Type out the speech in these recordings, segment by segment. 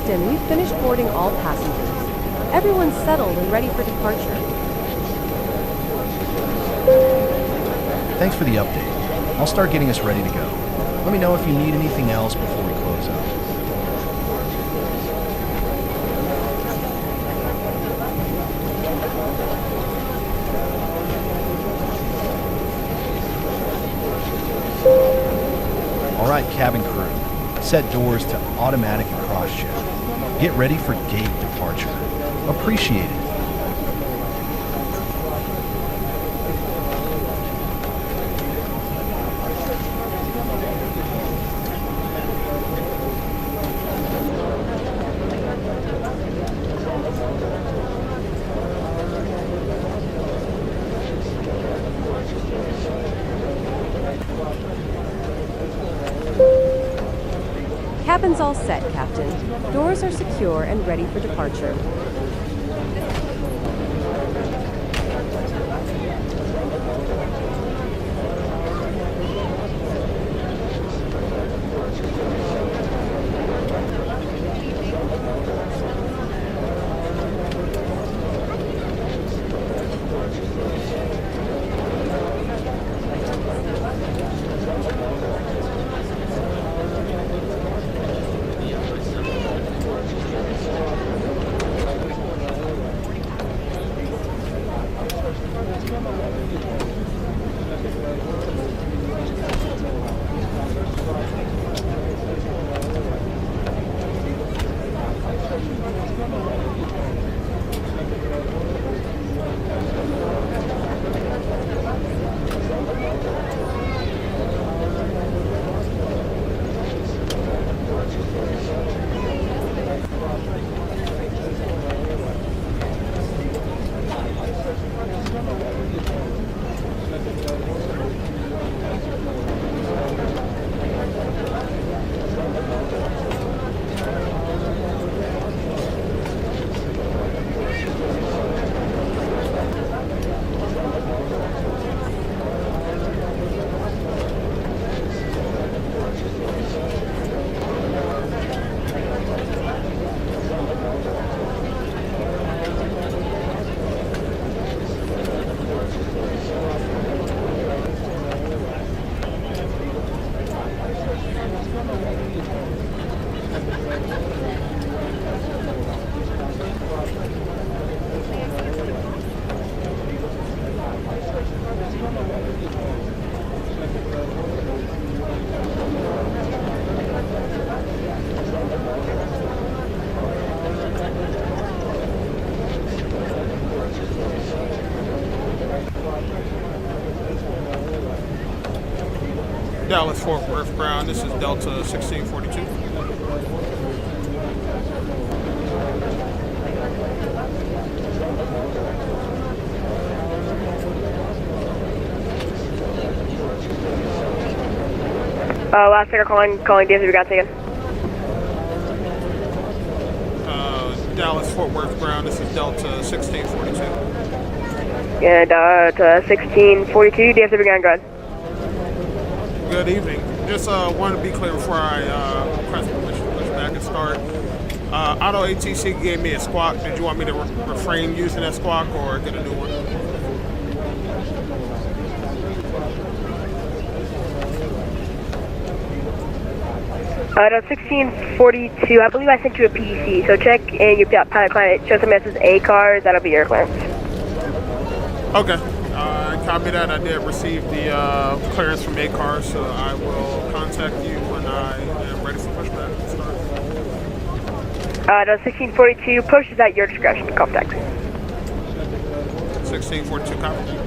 Captain, we've finished boarding all passengers. Everyone's settled and ready for departure. Thanks for the update. I'll start getting us ready to go. Let me know if you need anything else before we close out. All right, cabin crew. Set doors to automatic and cross-check. Get ready for gate departure. Appreciate it. Cabin's all set, Captain. Doors are secure and ready for departure. Dallas Fort Worth ground. This is Delta 1642. Last figure calling DFW got taken. Dallas Fort Worth ground. This is Delta 1642. Yeah, Delta 1642, DFW got gone. Good evening. Just wanted to be clear before I press permission to push back and start. Auto ATC gave me a squawk. Did you want me to refrain using that squawk or get a new one? Delta 1642, I believe I sent you a PDC, so check in your pilot client. It shows them as A cars, that'll be your clearance. Okay. Copy that. I did receive the clearance from ACAR, so I will contact you when I am ready for pushback and start. 1642, push is at your discretion. Contact. 1642, copy.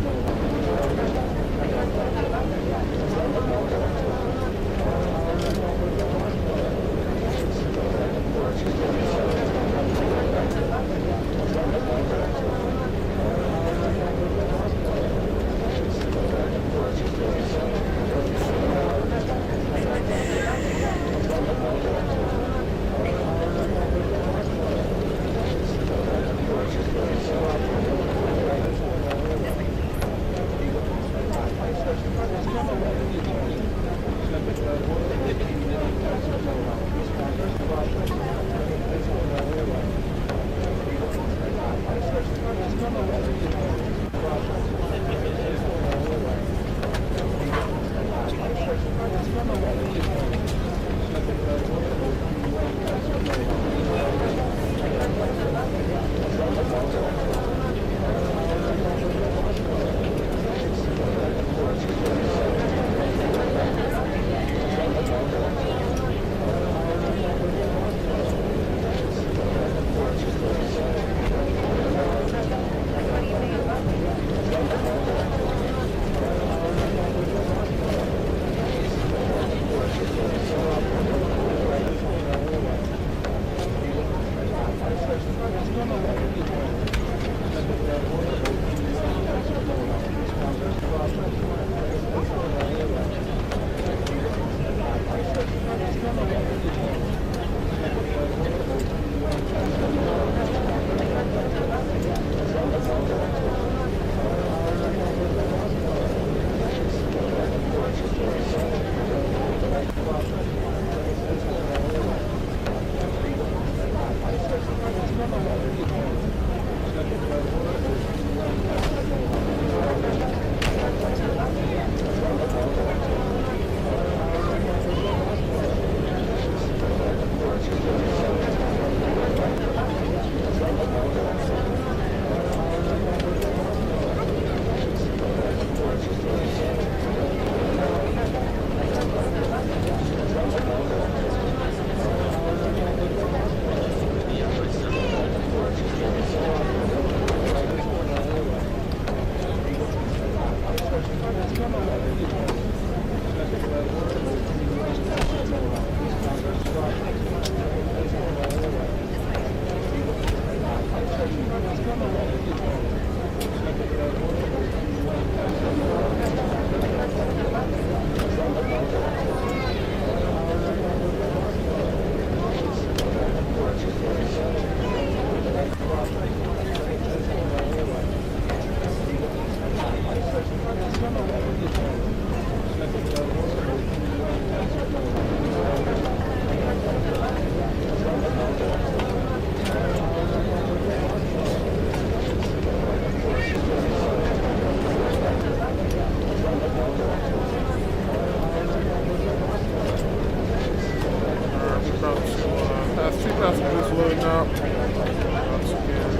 Two passengers loading up. Once again,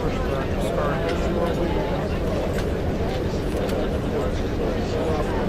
pushback to start here shortly. Make sure everyone's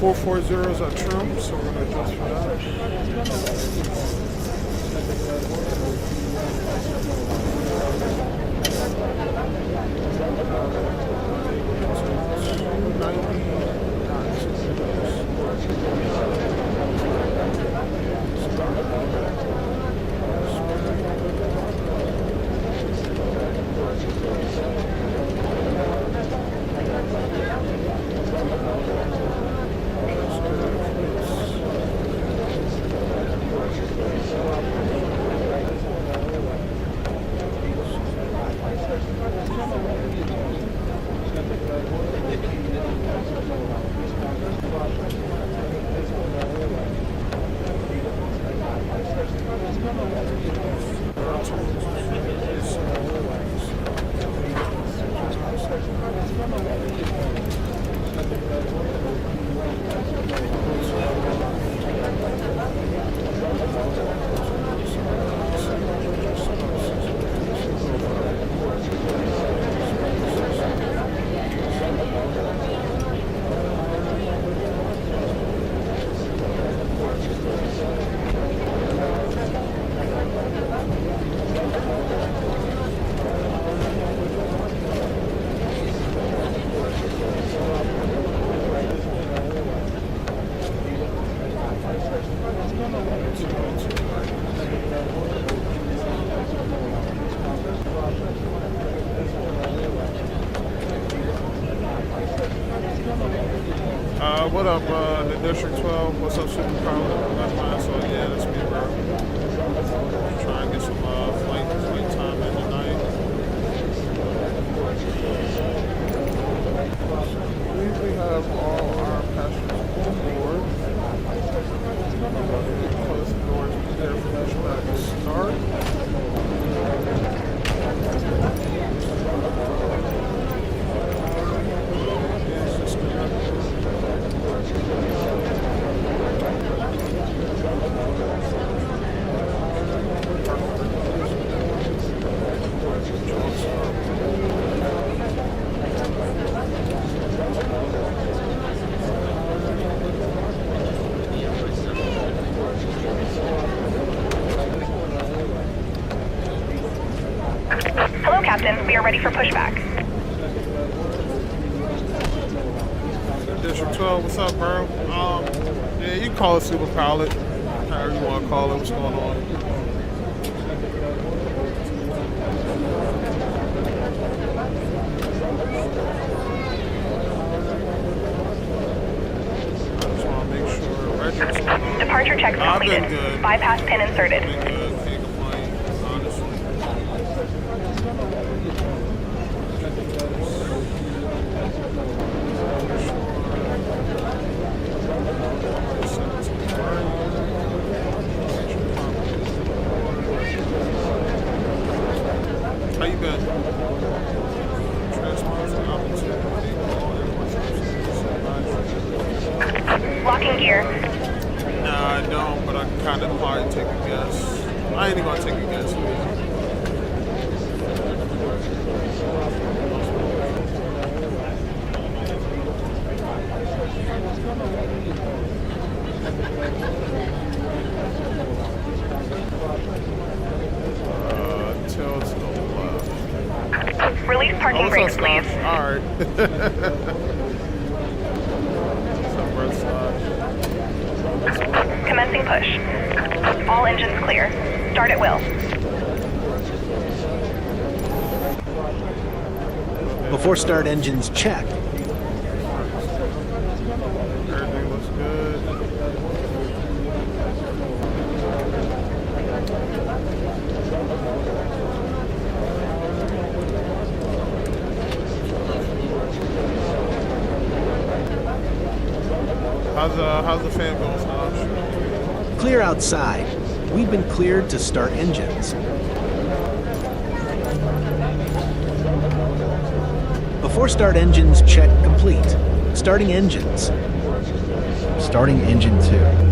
Four 440s are trim, so we're going to adjust for that. What up, the District 12? What's up, Super Pilot? That's mine, so yeah, that's me, bro. Try and get some flight time in tonight. I believe we have all our passengers on board. Close the doors, prepare for pushback to start. Hello, Captain. We are ready for pushback. District 12, what's up, bro? Yeah, you can call it Super Pilot, however you want to call it. What's going on? I just want to make sure records on. Departure checks completed. I've been good. Bypass pin inserted. Been good. Can't complain, honestly. Locking gear. Nah, I don't, but I can kind of probably take a guess. I ain't even gonna take a guess. Tilt to the left. Release parking brakes, please. Alright. Subway slide. Commencing push. All engines clear. Start at will. Before start engines check. Everything looks good. How's the fan going, Saj? Clear outside. We've been cleared to start engines. Before start engines check complete. Starting engines. Starting engine 2.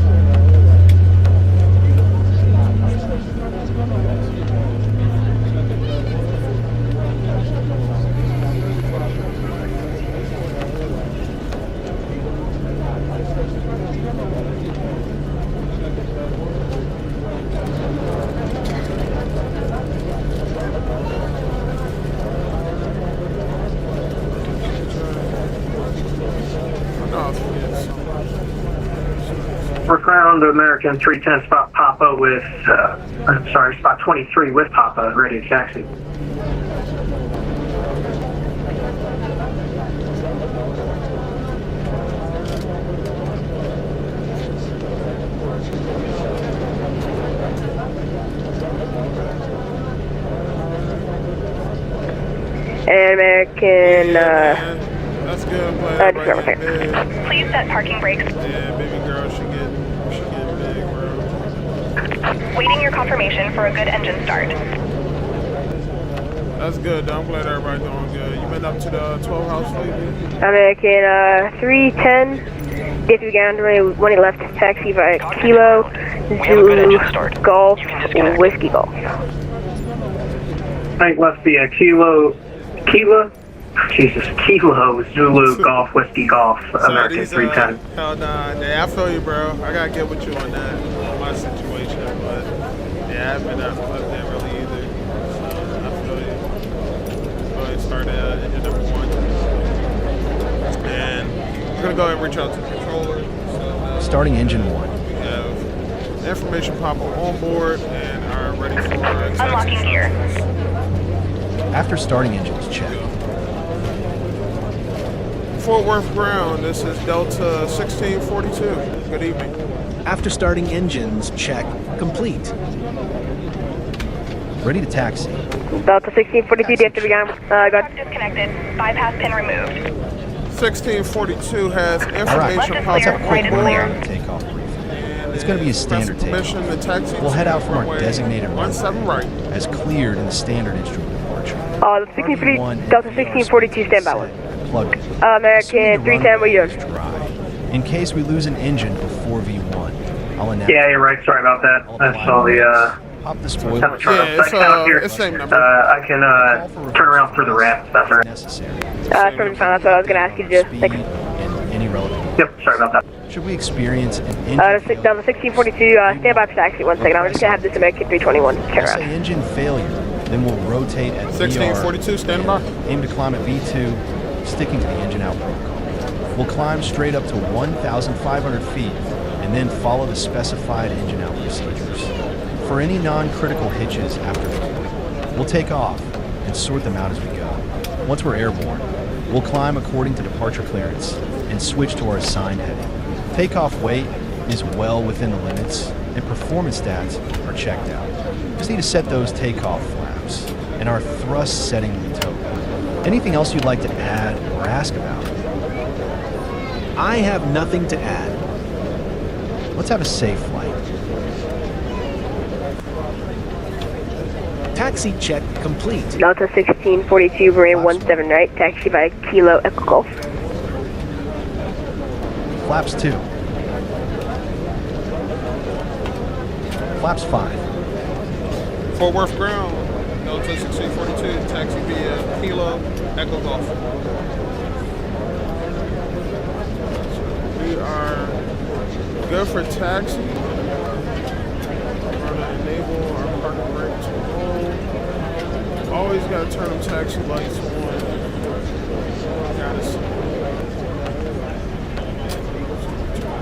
We're ground American 310 spot Papa with, spot 23 with Papa, ready to taxi. And American, That's good. just grab a second. Please set parking brakes. Yeah, baby girl, she get big, bro. Waiting your confirmation for a good engine start. That's good, though. I'm glad everybody's doing good. You been up to the 12 house lately? American, 310. If you get on when he left taxi by Kilo, Zulu, Golf, Whiskey Golf. I think must be a Kilo, Zulu, Golf, Whiskey Golf, American these, 310. Hell nah. Yeah, I feel you, bro. I gotta get with you on that, on my situation. But yeah, I haven't been up there really either. So I feel you. Go ahead and start engine number 1. And we're gonna go ahead and reach out to the controller. So, Starting engine 1. we have the information pop-up on board and are ready for Unlocking gear. After starting engines check. Fort Worth ground. This is Delta 1642. Good evening. After starting engines check complete. Ready to taxi. Delta 1642, do you have to begin? Go ahead. Disconnected. Bypass pin removed. 1642 has All right, information Left is let's pop-up have a clear. quick Right is rundown clear. of the takeoff briefing. It's going to be a standard Permission takeoff. to taxi. We'll head out from our runway designated runway 17 right. as cleared in the standard instrument departure. The 1640, Delta 1642, stand by one. Plug. American 310, what are you doing? Dry. In case we lose an engine before V1, I'll announce. Yeah, you're right. Sorry about that. I saw the, Pop the have to spoiler turn Yeah, off it's, sight count here. it's same number. I can, turn around through the ramp. That's all right. necessary. That's what I was going to ask you to do. Speed Thanks. and any relevant. Yep, sorry about that. Should we experience an engine Delta failure? 1642, stand by for taxi 1 second. I'm just going to have this American 321 turn I'll say around. engine failure, then we'll rotate at 1642, stand by. Aim to climb at V2, sticking to the engine out protocol. We'll climb straight up to 1,500 feet and then follow the specified engine out procedures. For any non-critical hitches after deployment, we'll take off and sort them out as we go. Once we're airborne, we'll climb according to departure clearance and switch to our assigned heading. Takeoff weight is well within the limits and performance stats are checked out. Just need to set those takeoff flaps and our thrust setting total. Anything else you'd like to add or ask about? I have nothing to add. Let's have a safe flight. Taxi check complete. Delta 1642, Marine 17 right, taxi by Kilo Echo Golf. Flaps 2. Flaps 5. Fort Worth ground, Delta 1642, taxi via Kilo, Echo Golf. So we are good for taxi. We're gonna enable our parking brake to roll. Always gotta turn them taxi lights on. Gotta see.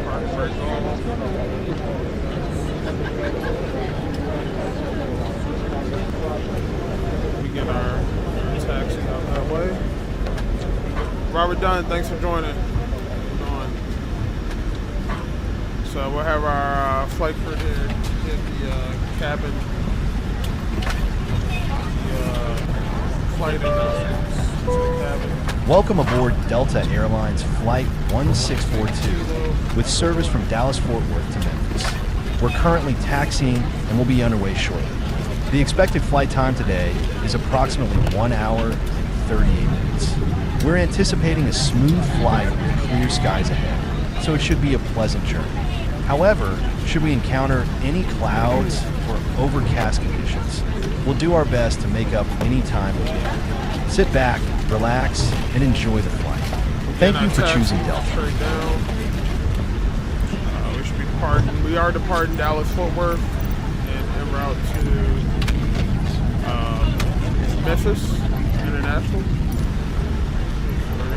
Parking brake on. We get our taxi out that way. Robert Dunn, thanks for joining. So we'll have our flight crew here hit the cabin. Flight announcements to the cabin. Welcome aboard Delta Airlines Flight 1642 with service from Dallas Fort Worth to Memphis. We're currently taxiing and will be underway shortly. The expected flight time today is approximately 1 hour and 38 minutes. We're anticipating a smooth flight with clear skies ahead, so it should be a pleasant journey. However, should we encounter any clouds or overcast conditions, we'll do our best to make up any time we can. Sit back, relax, and enjoy the flight. Thank you for choosing Delta. Straight down. We should be departing. We are departing Dallas Fort Worth and en route to Memphis International. We're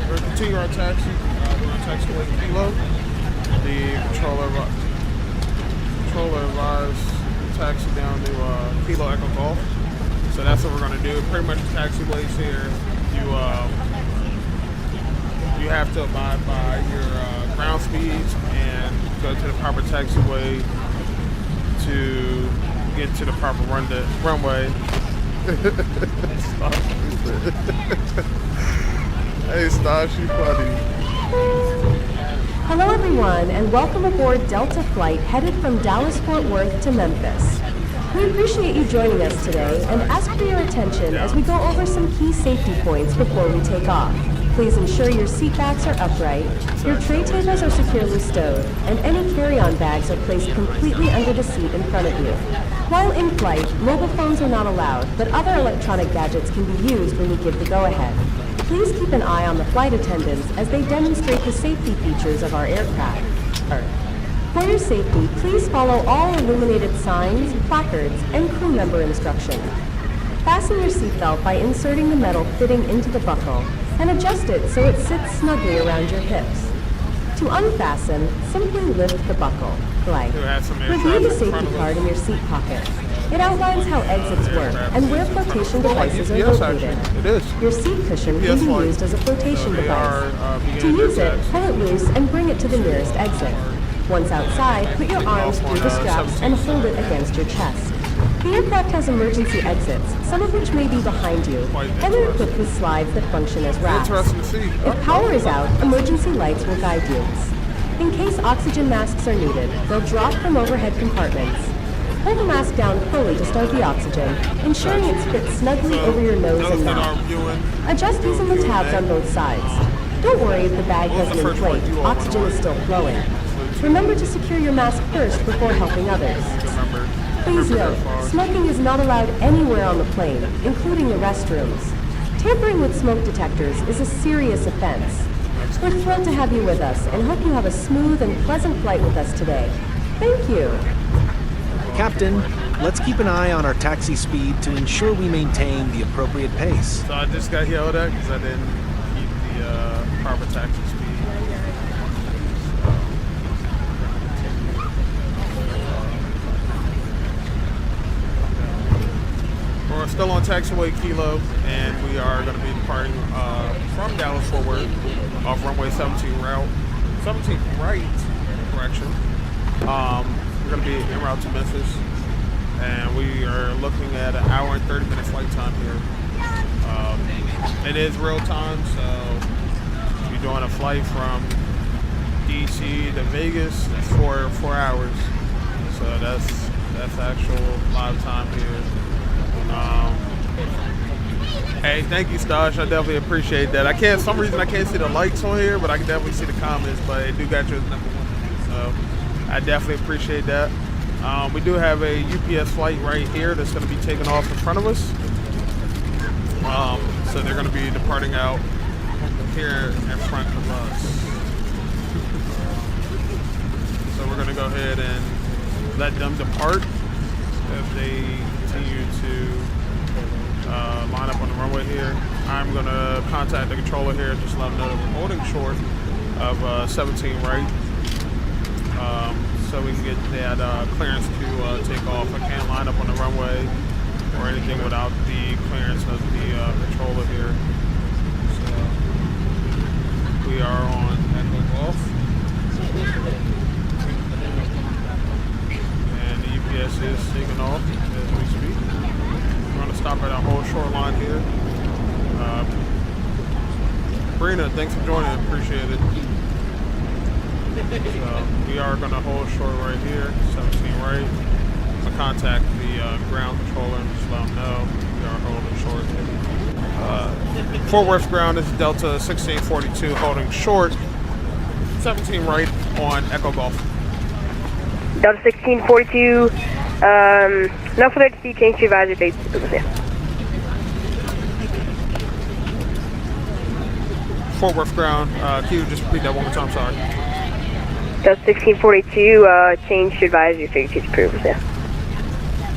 going to continue our taxi. We're going to taxi away to Kilo. The controller advised taxi down to Kilo Echo Golf. So that's what we're going to do. Pretty much the taxiways here, you have to abide by your ground speeds and go to the proper taxiway to get to the proper runway. Hey, Stash, you funny. Hello everyone, and welcome aboard Delta flight headed from Dallas Fort Worth to Memphis. We appreciate you joining us today and ask for your attention as we go over some key safety points before we take off. Please ensure your seat backs are upright, your tray tables are securely stowed, and any carry-on bags are placed completely under the seat in front of you. While in flight, mobile phones are not allowed, but other electronic gadgets can be used when we give the go-ahead. Please keep an eye on the flight attendants as they demonstrate the safety features of our aircraft. For your safety, please follow all illuminated signs, placards, and crew member instructions. Fasten your seatbelt by inserting the metal fitting into the buckle and adjust it so it sits snugly around your hips. To unfasten, simply lift the buckle. Review the safety card in your seat pocket. It outlines how exits work and where flotation devices are located. Your seat cushion can be used as a flotation device. To use it, pull it loose and bring it to the nearest exit. Once outside, put your arms through the straps and hold it against your chest. The aircraft has emergency exits, some of which may be behind you, and they're equipped with slides that function as rafts. If power is out, emergency lights will guide you. In case oxygen masks are needed, they'll drop from overhead compartments. Pull the mask down fully to start the oxygen, ensuring it's fit snugly over your nose and mouth. Adjust using the tabs on both sides. Don't worry if the bag doesn't inflate, oxygen is still flowing. Remember to secure your mask first before helping others. Please note, smoking is not allowed anywhere on the plane, including the restrooms. Tampering with smoke detectors is a serious offense. We're thrilled to have you with us and hope you have a smooth and pleasant flight with us today. Thank you. Captain, let's keep an eye on our taxi speed to ensure we maintain the appropriate pace. So I just got yelled at because I didn't keep the proper taxi speed. We're still on taxiway Kilo, and we are going to be departing from Dallas Fort Worth off runway 17 route. 17 right, correction. We're going to be en route to Memphis, and we are looking at an hour and 30-minute flight time here. It is real time, so if you're doing a flight from DC to Vegas, it's 4 hours. So that's actual live time here. Hey, thank you, Stash. I definitely appreciate that. Some reason I can't see the likes on here, but I can definitely see the comments. But it do got you as #1. So I definitely appreciate that. We do have a UPS flight right here that's going to be taking off in front of us. So they're going to be departing out here in front of us. So we're going to go ahead and let them depart as they continue to line up on the runway here. I'm going to contact the controller here, just let them know that we're holding short of 17 right. So we can get that clearance to take off. I can't line up on the runway or anything without the clearance of the controller here. So we are on Echo Golf. And the UPS is taking off as we speak. We're going to stop at our whole shoreline here. Brina, thanks for joining. Appreciate it. So we are going to hold short right here, 17 right. I'll contact the ground controller and just let them know we are holding short. Fort Worth ground is Delta 1642 holding short, 17 right on Echo Golf. Delta 1642, no further to see, change to advisory dates. Fort Worth ground, can you just repeat that one more time, sorry? Delta 1642, change to advisory, figure to approve.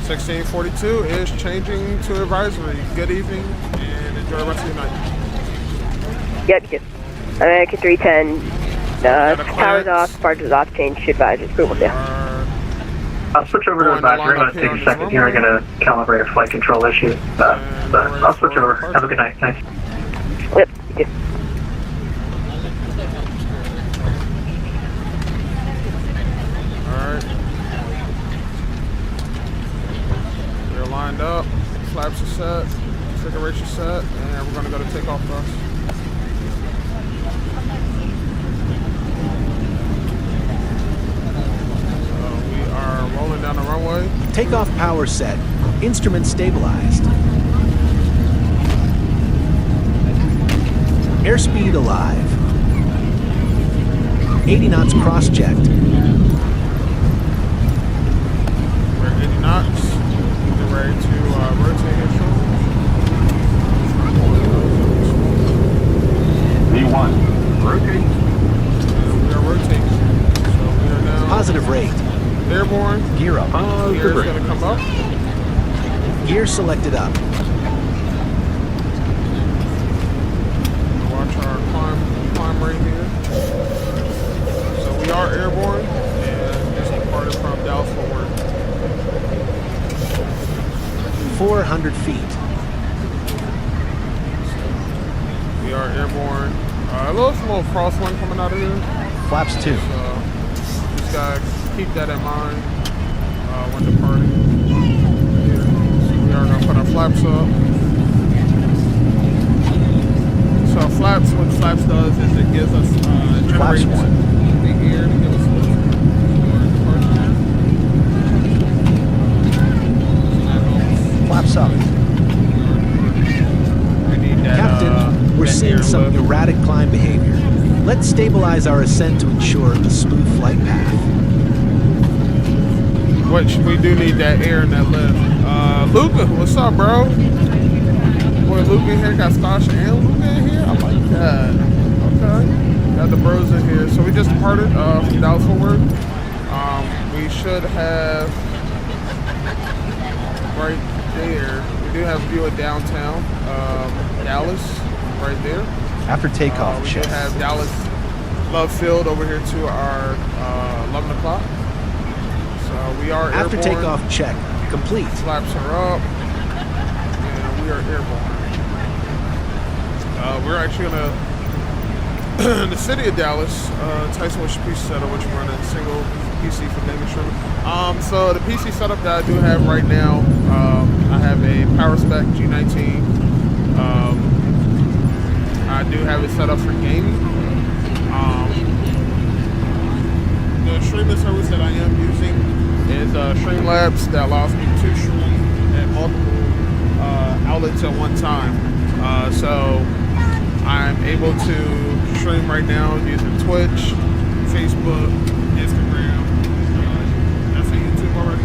1642 is changing to advisory. Good evening and enjoy the rest of your night. Yep, good. American 310, power's off, departures off, change to advisory, approval. I'll switch over to advisory. I'm going to take a second here. I'm going to calibrate a flight control issue. But I'll switch over. Have a good night. Thanks. Yep, good. Alright. We're lined up. Flaps are set. Configuration set. And we're going to go to takeoff thrust. Rolling down the runway. Takeoff power set. Instruments stabilized. Airspeed alive. 80 knots cross-checked. We're 80 knots. We're ready to rotate here shortly. V1, rotate. We are rotating. So we are now Positive rate. airborne. Gear up. Gear is going to come up. Gear selected up. Watch our climb rate here. So we are airborne and just departed from Dallas Fort Worth. 400 feet. We are airborne. A little crosswind coming out of here. Flaps 2. So just gotta keep that in mind when departing. So we are gonna put our flaps up. So flaps, what flaps does is it gives us Flaps generates 1. the air to give us a little more departure. So that helps. Flaps up. We need that, Captain, we're that seeing air some lift. erratic climb behavior. Let's stabilize our ascent to ensure a smooth flight path. Which we do need that air and that lift. Luca, what's up, bro? Boy, Luca here, got Stasha and Luca in here. I like that. Okay. Got the bros in here. So we just departed from Dallas Fort Worth. We should have right there. We do have a view of downtown Dallas right there. After takeoff, We check. should have Dallas Love Field over here to our 11 o'clock. So we are After airborne. takeoff, check. Complete. Flaps are up, and we are airborne. We're actually gonna the city of Dallas, Tyson with PC setup, which we're running single PC for naming streaming. So the PC setup that I do have right now, I have a PowerSpec G19. I do have it set up for gaming. The streaming service that I am using is Streamlabs that allows me to stream at multiple outlets at one time. So I'm able to stream right now using Twitch, Facebook, Instagram. That's a YouTube already.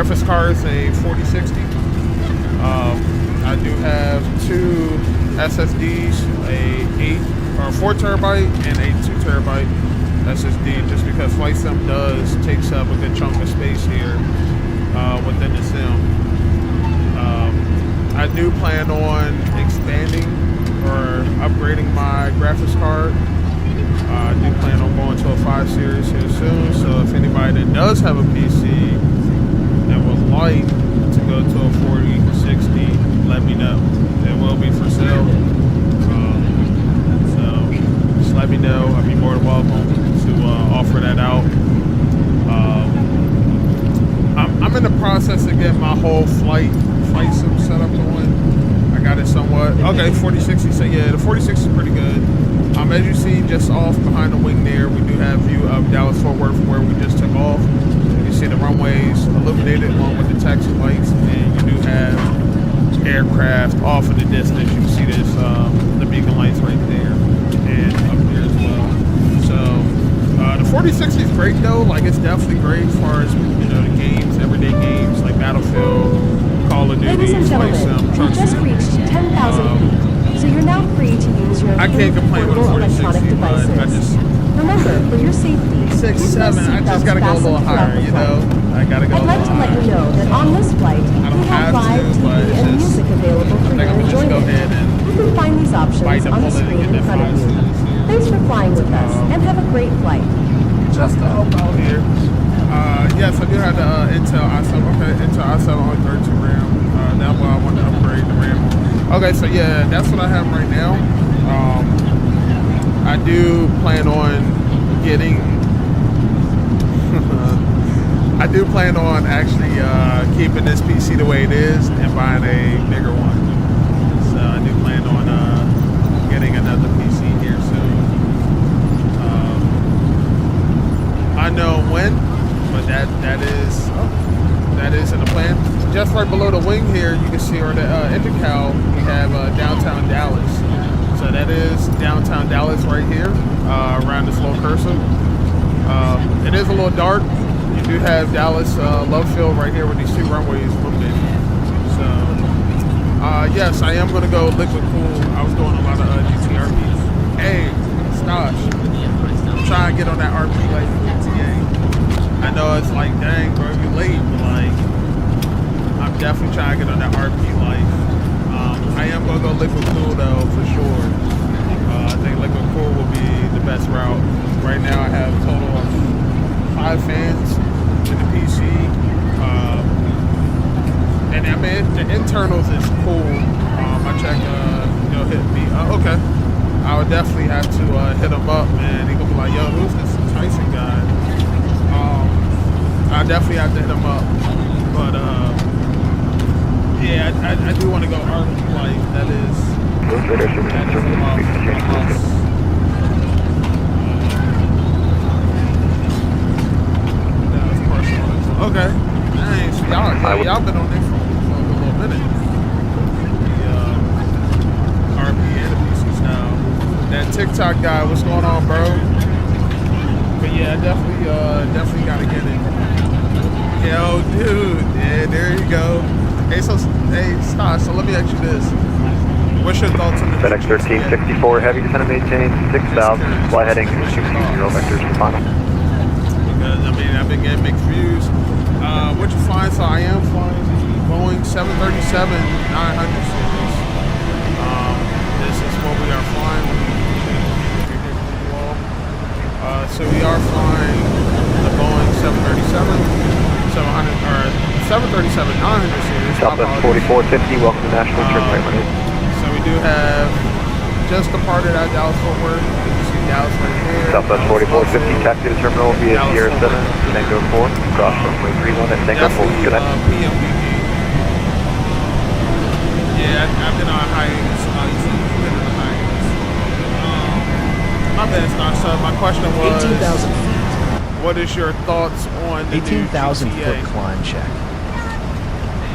graphics card is a 4060. I do have 2 SSDs, a 4 terabyte and a 2 terabyte SSD, just because Flight Sim takes up a good chunk of space here within the sim. I do plan on expanding or upgrading my graphics card. I do plan on going to a 5 series here soon, so if anybody that does have a PC and would like to go to a 4060, let me know. It will be for sale. So just let me know. I'd be more than welcome to offer that out. I'm in the process of getting my whole flight sim setup going. I got it somewhat. Okay, 4060. So yeah, the 4060 is pretty good. As you see, just off behind the wing there, we do have view of Dallas Fort Worth from where we just took off. You see the runways illuminated along with the taxi lights, and you do have aircraft off in the distance. You can see this, the beacon lights right there and up there as well. So the 4060 is great though. Like, it's definitely great as far as, you know, the games, everyday games like Battlefield, Call of Duty, Ladies and Flight gentlemen, Sim, you just reached 10,000 feet, so you're now free to use your I can't complain with a portable 4060, electronic but I devices. just Remember, for your safety, 6, 7. I just gotta go a little higher, you know. I gotta go a I'd like little to let higher. you know that on this flight, I don't we have have live to, but TV it's and just, music available for I think your I'm gonna just go ahead enjoyment. and You can find these bite options the on the bullet and screen get in that front of 5 you. series here. Thanks for flying with us, and have a great flight. Just to help out here. Yes, I do have the Intel i7. Okay, Intel i7 only 32 RAM. That's why I want to upgrade the RAM. Okay, so yeah, that's what I have right now. I do plan on getting. I do plan on actually keeping this PC the way it is and buying a bigger one. So I do plan on getting another PC here soon. I know when, but that is in the plan. Just right below the wing here, you can see, or the intercal, we have downtown Dallas. So that is downtown Dallas right here, around this little cursor. It is a little dark. You do have Dallas Love Field right here with these 2 runways illuminated. So, yes, I am going to go liquid cool. I was doing a lot of GTRPs. Hey, Stosh, I'm trying to get on that RP like GTA. I know it's like, dang, bro, you late, but like, I'm definitely trying to get on that RP life. I am going to go liquid cool though, for sure. I think liquid cool will be the best route. Right now I have a total of 5 fans in the PC. And I mean, the internals is cool. I check, hit me. Okay. I would definitely have to hit him up, man. He gonna be like, yo, who's this Tyson guy? I definitely have to hit him up. But yeah, I do want to go RP life. That is a must. Okay. Dang, so y'all been on there for a little minute. The RP and the PCs now. That TikTok guy, what's going on, bro? But yeah, definitely gotta get it. Yo, dude. Yeah, there you go. Hey, Stosh, so let me ask you this. What's your thoughts on the FedEx 1364 Heavy, descend and maintain 6,000, fly heading 260 vectors for final. Because, I mean, I've been getting mixed views. What you flying? So I am flying the Boeing 737-900 series. This is what we are flying. So we are flying the Boeing 737-900 series. Southwest 4450, welcome to National Turnpike. So we do have just departed at Dallas Fort Worth. You can see Dallas right here. Southwest 4450, taxi to terminal via Sierra 7, Tango 4, cross runway 31 at Tango 4. Good night. PMBG. Yeah, I've been on hiatus. My bad, Stosh. So my question was 18,000 feet. what is your thoughts on the 18,000 new foot GTA? climb check.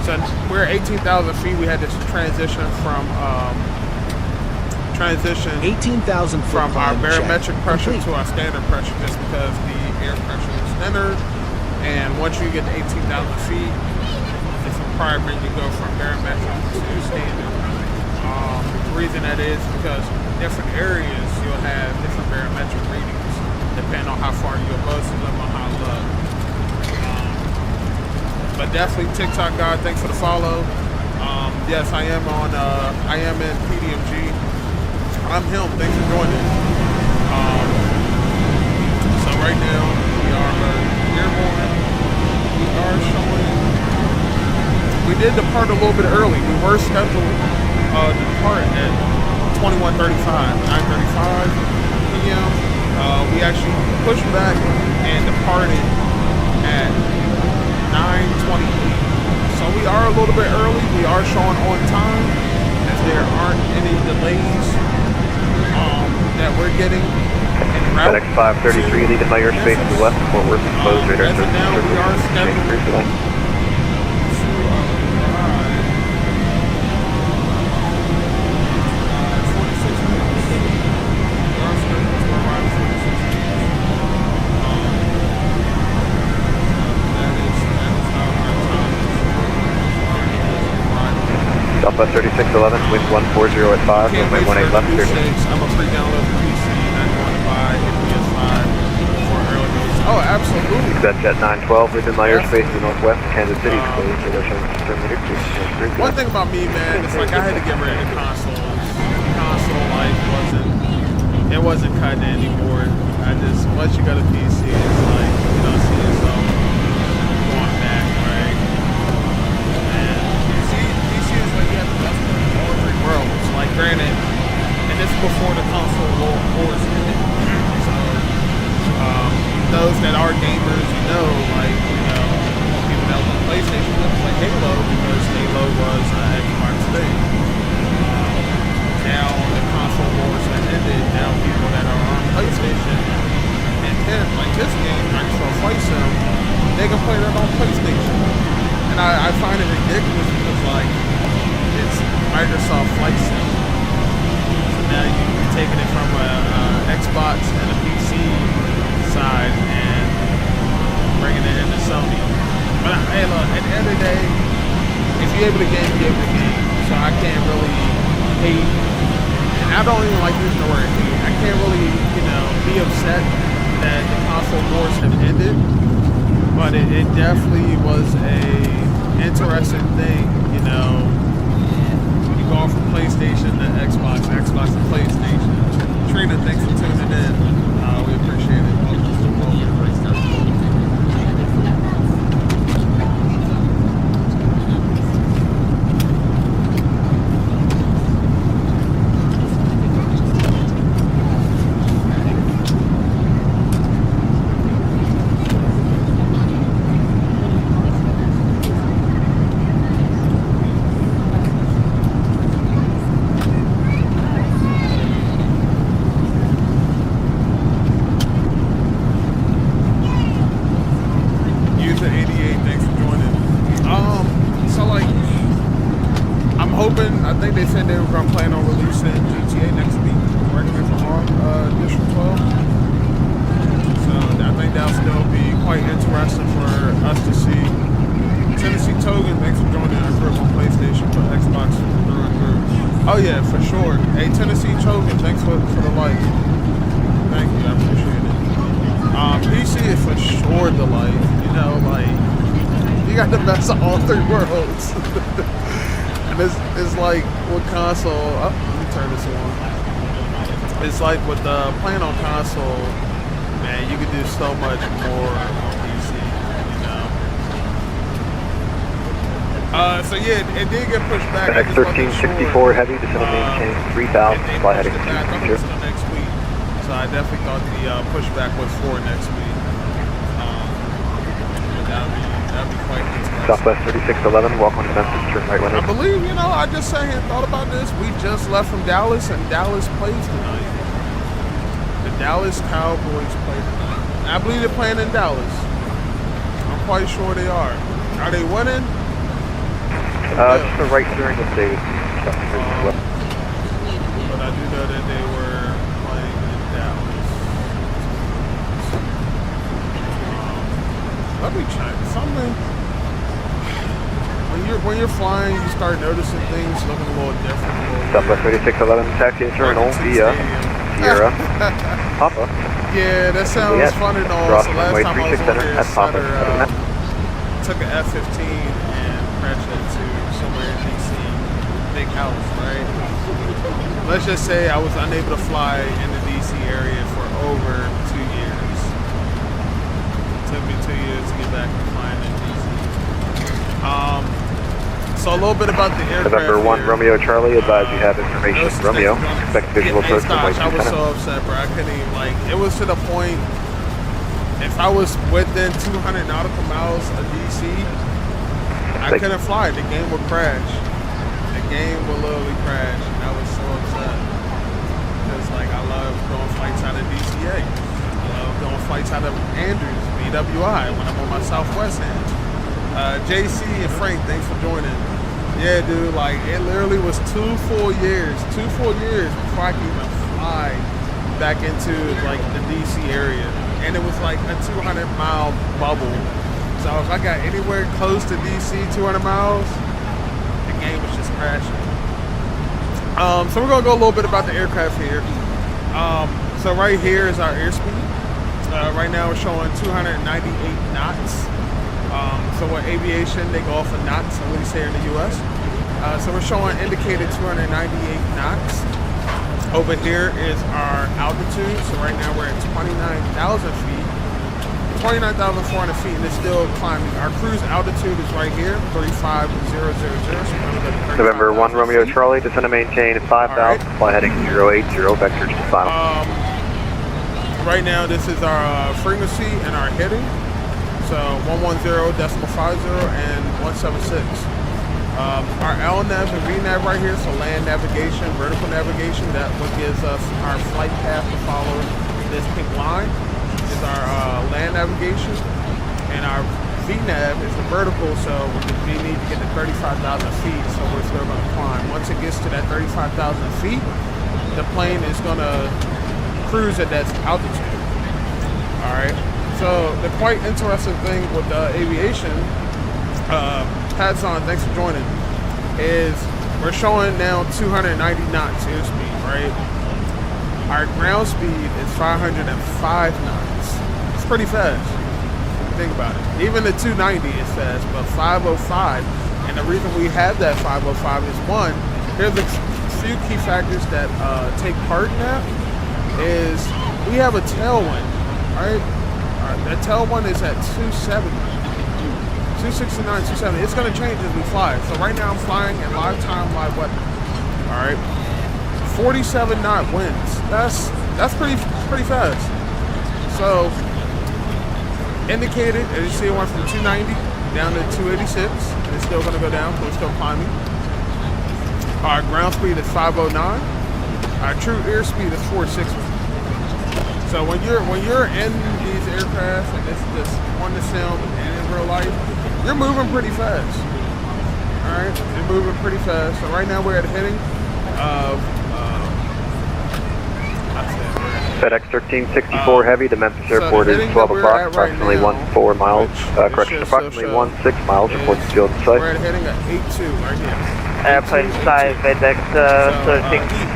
So we're at 18,000 feet. We had this transition from 18,000 foot from our climb barometric check pressure complete. to our standard pressure, just because the air pressure is thinner. And once you get to 18,000 feet, requirement you go from barometric to standard. The reason that is because different areas you'll have different barometric readings depending on how far you're above sea level and how low. But definitely TikTok guy, thanks for the follow. Yes, I am in PDMG. I'm him, thanks for joining. So right now we are airborne. We are showing, we did depart a little bit early. We were scheduled to depart at 21:35, 9:35 p.m. We actually pushed back and departed at 9:28. So we are a little bit early. We are showing on time as there aren't any delays that we're getting. FedEx 533, leaving my airspace to the west, Fort Worth exposed radar. As of now, we are scheduled to arrive. Southwest 3611, wind 140 at 5, runway 18 left, clear. I'm a free download for PC, not going to buy a PS5 for early release. Oh, absolutely. That jet 912, within my airspace to the northwest, Kansas City, exposed radar showing. One thing about me, man, it's like I had to get rid of the consoles. Console life wasn't cutting it anymore. Once you got a PC, it's like, you don't see yourself going back, right? And PC is like you have the best of all three worlds. Like, granted, and this is before the console wars ended. So, those that are gamers, people that love PlayStation would play Halo because Halo was Xbox thing. Now the console wars have ended. Now people that are on PlayStation and like this game, Microsoft Flight Sim, they can play that on PlayStation. And I find it ridiculous because like it's Microsoft Flight Sim. So now you're taking it from a Xbox and a PC side and bringing it into Sony. But hey, look, at the end of the day, if you're able to game, you're able to game. So I can't really hate, and I don't even like using the word hate. I can't really, be upset that the console wars have ended. But it definitely was a interesting thing, you go from PlayStation to Xbox to PlayStation. Trina, thanks for tuning in. We appreciate it. I think they said they were going to plan on releasing GTA next week, correct me if I'm wrong, District 12. So I think that'll still be quite interesting for us to see. Tennessee Togan, thanks for joining our group on PlayStation for Xbox through and through. Oh yeah, for sure. Hey, Tennessee Togan, thanks for the like. Thank you, I appreciate it. PC is for sure the life. You got the best of all three worlds. And it's like with console, let me turn this on. It's like with playing on console, man, you can do so much more on PC, So yeah, it did get pushed back. X1364 heavy, descend and maintain 3000, fly heading to next week. So I definitely thought the pushback was for next week. That'd be quite interesting. Southwest 3611, welcome to Memphis, turn right when I believe, I just sat here and thought about this. We just left from Dallas, and Dallas plays tonight. The Dallas Cowboys play tonight. I believe they're playing in Dallas. I'm quite sure they are. Are they winning? Just the right during the stage. But I do know that they were playing in Dallas. Let me check something. When when you're flying, you start noticing things looking a little different. Southwest 3611, taxi to terminal via Sierra Papa. Yeah, that sounds fun and all. Cross So last runway time I was 36 on center here, at Papa. took an F-15 and crashed into somewhere in D.C. Big house, right? Let's just say I was unable to fly in the D.C. area for over 2 years. It took me 2 years to get back to flying in D.C. So a little bit about the aircraft. November 1 here. Romeo Charlie, advise you have information. Romeo, expect visual approach from I was 210. so upset, bro. I couldn't even, like, it was to the point, if I was within 200 nautical miles of DC, I couldn't fly. The game would crash. The game would literally crash, and I was so upset. Because, like, I love doing flights out of DCA. I love doing flights out of Andrews, BWI, when I'm on my Southwest hand. JC and Frank, thanks for joining. Yeah, dude, like, it literally was 2 full years before I could even fly back into, like, the DC area. And it was like a 200-mile bubble. So if I got anywhere close to DC, 200 miles, the game was just crashing. So we're gonna go a little bit about the aircraft here. So right here is our airspeed. Right now we're showing 298 knots. So with aviation, they go off of knots, at least here in the US. So we're showing indicated 298 knots. Over here is our altitude. So right now we're at 29,000 feet. 29,400 feet, and it's still climbing. Our cruise altitude is right here, 35,000. So November 1 Romeo Charlie, descend and maintain 5,000, fly heading 080, vectors to final. Right now, this is our frequency and our heading. So 110.50 and 176. Our LNAV and VNAV right here, so land navigation, vertical navigation, that what gives us our flight path to follow this pink line. Is our land navigation, and our VNAV is the vertical, so we need to get to 35,000 feet, so we're still going to climb. Once it gets to that 35,000 feet, the plane is going to cruise at that altitude. All right, so the quite interesting thing with aviation, Patson, thanks for joining, is we're showing now 290 knots airspeed, right? Our ground speed is 505 knots. It's pretty fast. Think about it. Even the 290 is fast, but 505. And the reason we have that 505 is one, here's a few key factors that take part in that, is we have a tailwind, right? That tailwind is at 270. 269, 270. It's going to change as we fly. So right now I'm flying in live time, live weather. All right. 47 knot winds. That's pretty fast. So indicated, as you see, it went from 290 down to 286, and it's still going to go down. We're still climbing. Our ground speed is 509. Our true airspeed is 460. So when you're in these aircraft, and this is just on the sim and in real life, you're moving pretty fast. All right, you're moving pretty fast. So right now we're at a heading of FedEx 1364 Heavy to Memphis Airport is 12 o'clock, approximately 14 miles, approximately 16 miles, reports field site. We're at a heading of 82 right here. Airplane 5, FedEx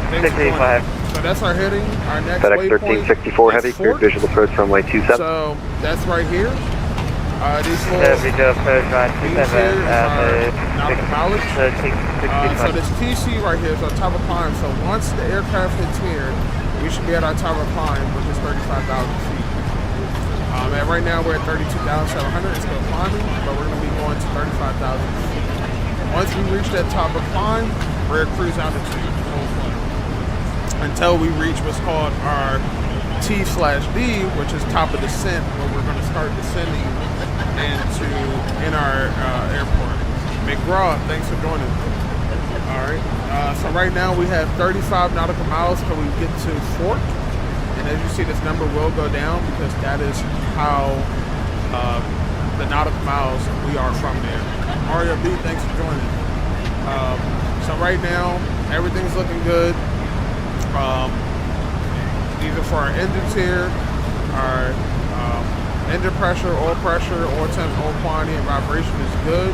1365. So that's our heading. Our next FedEx 1364 Heavy, cleared visual approach runway 27. So that's right here. These Visual approach right 27. So this TC right here is our top of climb. So once the aircraft hits here, we should be at our top of climb, which is 35,000 feet. And right now we're at 32,700. It's still climbing, but we're going to be going to 35,000 feet. Once we reach that top of climb, we're at cruise altitude. Until we reach what's called our T/D, which is top of descent, where we're going to start descending in our airport. McGraw, thanks for joining. All right. So right now we have 35 nautical miles till we get to Fort, and as you see, this number will go down because that is how the nautical miles we are from there. Mario B, thanks for joining. So right now everything's looking good. Either for our engines here, our engine pressure, oil temp, oil quantity, and vibration is good.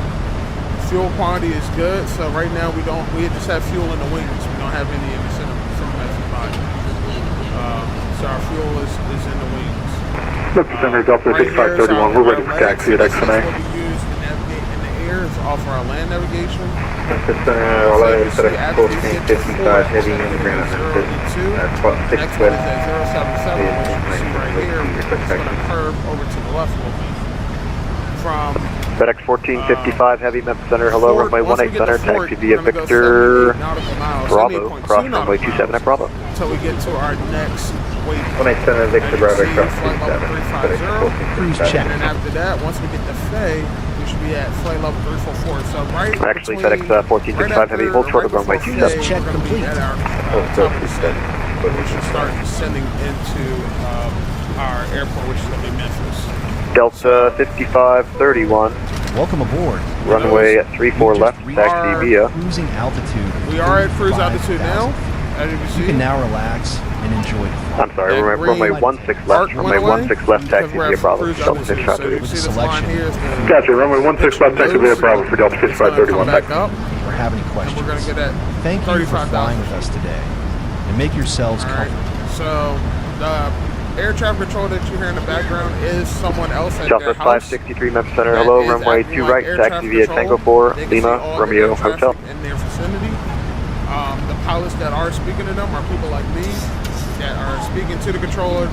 fuel quantity is good. So right now we just have fuel in the wings. We don't have any in the cinematic body. So our fuel is in the wings. Memphis Center, Delta 6531, we're ready for taxi at XNA. What we use to navigate in the air is off our land navigation. Memphis Center, all I have set up 1455 heavy underground Memphis. Next one is at 077, which you can see right here. It's going to curve over to the left a little bit. From FedEx 1455 Heavy, Memphis Center, hello, runway 18 Center, taxi via Victor Bravo, cross runway 27 at Bravo. Until we get to our next waypoint. 18 Center, Victor Bravo, cross flight level 350. Cruise check. And then after that, once we get to Fay, we should be at flight level 344. So Actually, FedEx 1455 Heavy, hold short of runway 27. Check complete. At our top of the set, we should start descending into our airport, which is going to be Memphis. Delta 5531. Welcome aboard. Runway at 34 left, taxi via. Cruising altitude. We are at cruise altitude now, as you can see. You can now relax and enjoy the flight. I'm sorry, runway 16 left, runway 16 left, taxi via Bravo, Delta 5531. So this line here is the Gotcha, runway 16 left, taxi via Bravo for Delta 5531. back up. Or have any questions? We're going to get at Thank you for 35,000. flying with us today. And make yourselves comfortable. So the air traffic control that you hear in the background is someone else at Delta their house. 563 Memphis Center, hello, runway 2 right, taxi via Tango 4, Lima, Romeo, Hotel. In their vicinity. The pilots that are speaking to them are people like me that are speaking to the controller,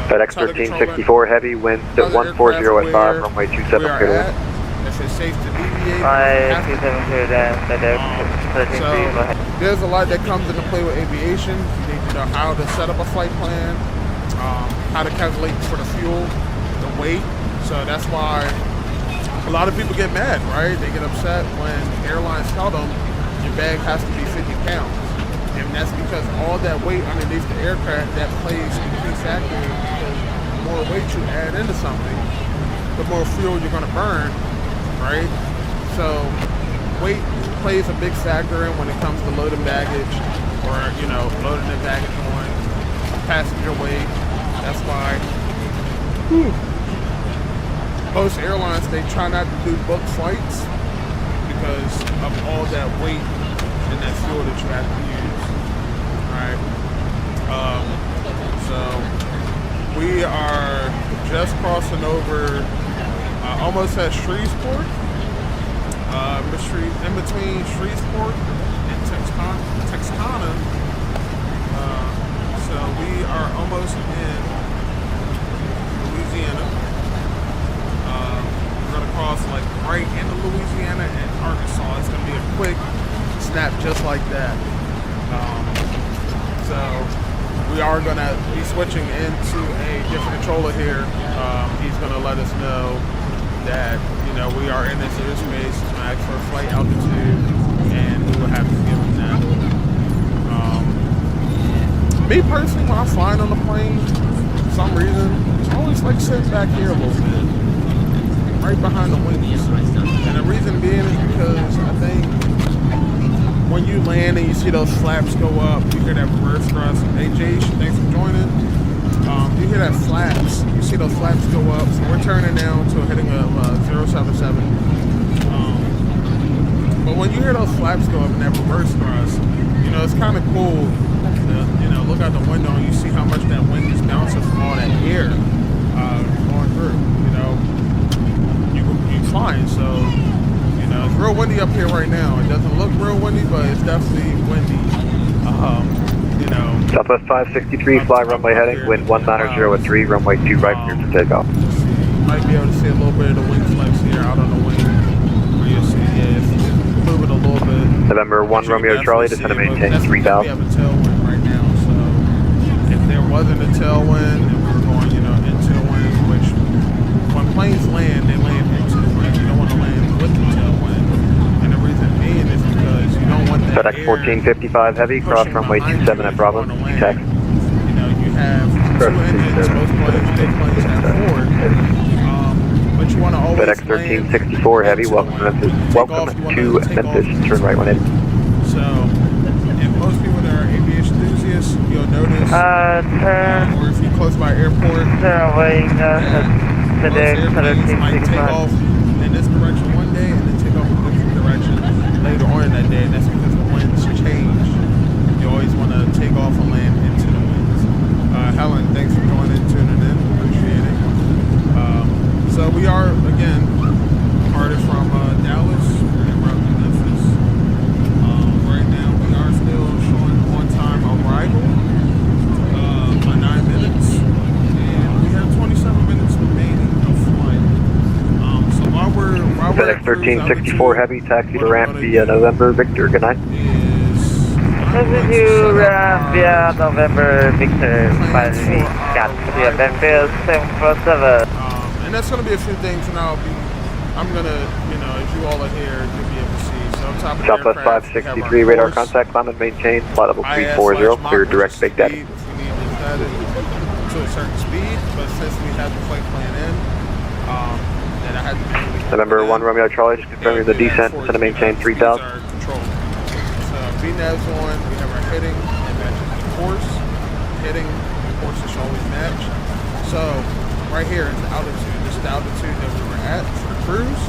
FedEx 1364 Heavy, wind at 140 at 5, runway 27 clear to wind. If it's safe to deviate. 527 So there's a lot that comes into play with aviation. You need to know how to set up a flight plan, how to calculate for the fuel, the weight. So that's why a lot of people get mad, right? They get upset when airlines tell them your bag has to be 50 pounds. And that's because all that weight underneath the aircraft, that plays a key factor. The more weight you add into something, the more fuel you're going to burn, right? So weight plays a big factor in when it comes to loading baggage or, loading the baggage on passenger weight. That's why most airlines, they try not to do book flights because of all that weight and that fuel that you have to use, right? So we are just crossing over, almost at Shreveport, in between Shreveport and Texana. So we are almost in Louisiana. We're gonna cross like right into Louisiana and Arkansas. It's gonna be a quick snap just like that. So we are gonna be switching into a different controller here. He's gonna let us know that we are in this airspace. He's gonna ask for a flight altitude, and we will have to give him that. Me personally, when I'm flying on the plane, for some reason, I always like sitting back here a little bit, right behind the wings. And the reason being is because I think when you land and you see those flaps go up, you hear that reverse thrust. Hey, Jay, thanks for joining. You hear that flaps. You see those flaps go up. So we're turning now to a heading of 077. But when you hear those flaps go up and that reverse thrust, it's kind of cool to, look out the window and you see how much that wind is bouncing from all that air going through. You're flying, so it's real windy up here right now. It doesn't look real windy, but it's definitely windy. Southwest 563, fly runway heading, wind 190 at 3, runway 2 right, clear for takeoff. You might be able to see a little bit of the wing flex here out on the wing. Where you'll see, it's moving a little bit. November 1 Romeo Charlie, descend to maintain 3000. We have a tailwind right now, so if there wasn't a tailwind and we were going, into the wind, which when planes land, they land into the wind. You don't want to land with the tailwind. And the reason being is because you don't want that FedEx 1455 Heavy, cross runway 27 at Bravo, taxi. You have two engines, most big planes have four. But you want to always FedEx 1364 Heavy, welcome to Memphis. Welcome to Memphis, turn right 180. So, and most people that are aviation enthusiasts, you'll notice, or if you're close by airport, turn away, most airplanes might take off in this direction one day and then take off 1364 Heavy, taxi to ramp via November Victor. Good night. Listen to via November Victor 5 got via Memphis 747. And that's going to be a few things, and I'm going to, as you all are here, you'll be able to see. So on top of the Southwest aircraft, 563, radar contact, climb and maintain, flight level 340, clear direct big data. If we need to set it to a certain speed, but since we have the flight plan in, then I had to be able to November 1 Romeo Charlie, just confirming the descent, set to maintain 3000. So VNAV's on, we have our heading, and matches the course. Heading, the course should always match. So right here is the altitude. This is the altitude that we were at for the cruise.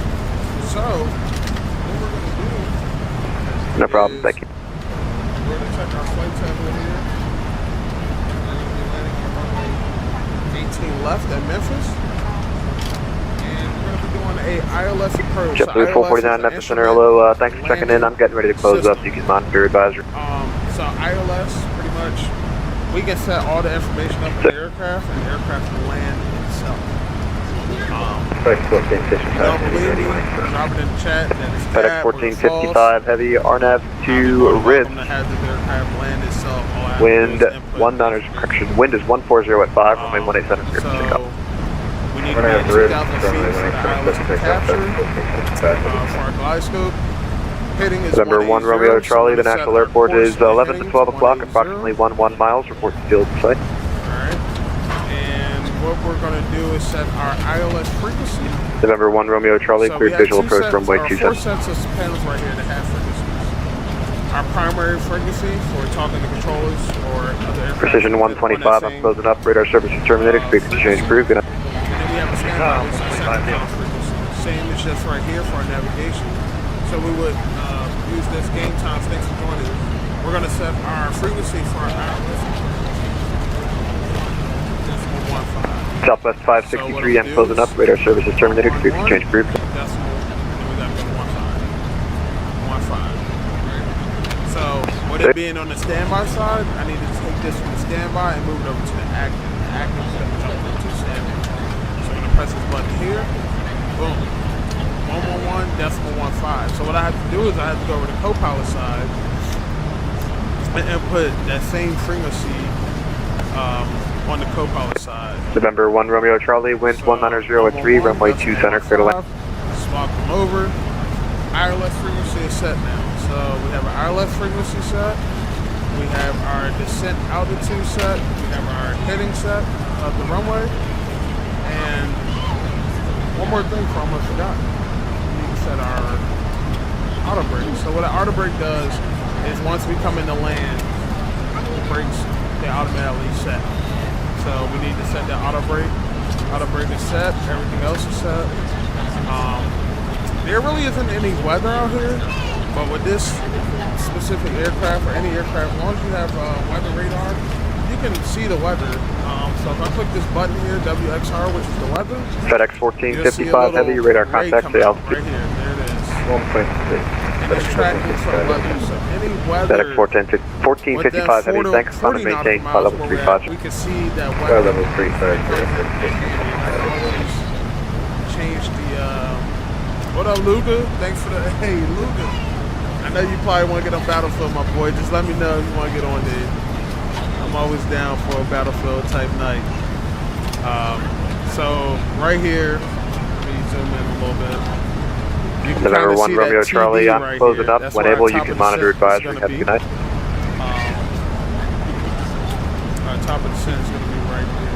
So what we're going to do No problem, thank you. we're going to check our flight tablet here. We're going to be landing on runway 18 left at Memphis. And we're going to be doing a ILS approach. JetBlue 449 Memphis Center, hello, thanks for checking in. I'm getting ready to close up so you can monitor advisory. So ILS, pretty much, we can set all the information up in the aircraft, and the aircraft will land itself. Don't believe me, drop it in the chat. FedEx 1455 Heavy, RNAV 2 ribs. Wind 19, correction, wind is 140 at 5, runway 187 script to pick up. We need to be at 2,000 feet for the ILS to capture for our glide scope. Heading is November 1 Romeo Charlie, the set National our Airport course is for 11 to heading 12 o'clock, 180. approximately 11 miles, report to field site. Alright. And what we're going to do is set our ILS frequency. November 1 Romeo Charlie, So cleared we have visual approach runway 4 27. sets of panels right here that have frequencies. Our primary frequency for talking to controllers or other aircraft. Precision 125, I'm closing up, radar services terminated, frequency change approved. Good night. And then we have a standby, which is our second panel frequency. Same as just right here for our navigation. So we would use this game time. Thanks for joining. We're going to set our frequency for our ILS. Decimal 1.5. Southwest 563, I'm closing up, radar services terminated, frequency change approved. Decimal, and we got to go to 1.5. 1.5. So with it being on the standby side, I need to take this from the standby and move it over to the active. The active is going to jump into standby. So I'm going to press this button here. Boom. 111.15. So what I have to do is I have to go over to the co-pilot side and input that same frequency on the co-pilot side. November 1 Romeo Charlie, wind 190 at 3, runway 2 center, clear to land. Swap them over. ILS frequency is set now. So we have our ILS frequency set. We have our descent altitude set. We have our heading set of the runway. And one more thing I almost forgot. Set our auto brake. So what an auto brake does is once we come into land, the brakes, they automatically set. So we need to set that auto brake. Auto brake is set, everything else is set. There really isn't any weather out here, but with this specific aircraft or any aircraft, as long as you have weather radar, you can see the weather. So if I click this button here, WXR, which is the weather. FedEx 1455 Heavy, radar contact, the altitude. Right here, there it is. 1.6. And it's tracking for the weather. So any weather. FedEx 1455 Heavy, thanks, climb and maintain, flight level 35. We can see that weather. Level 35. Always change the. What up, Luca? Thanks for the. Hey, Luca. I know you probably want to get on Battlefield, my boy. Just let me know if you want to get on there. I'm always down for a Battlefield type night. So right here, let me zoom in a little bit. You can November 1 see Romeo that TD Charlie, I'm right closing here. up. That's When where able, our you top can of the monitor set is advisory. gonna Have a be. good night. Top of the set is going to be right there.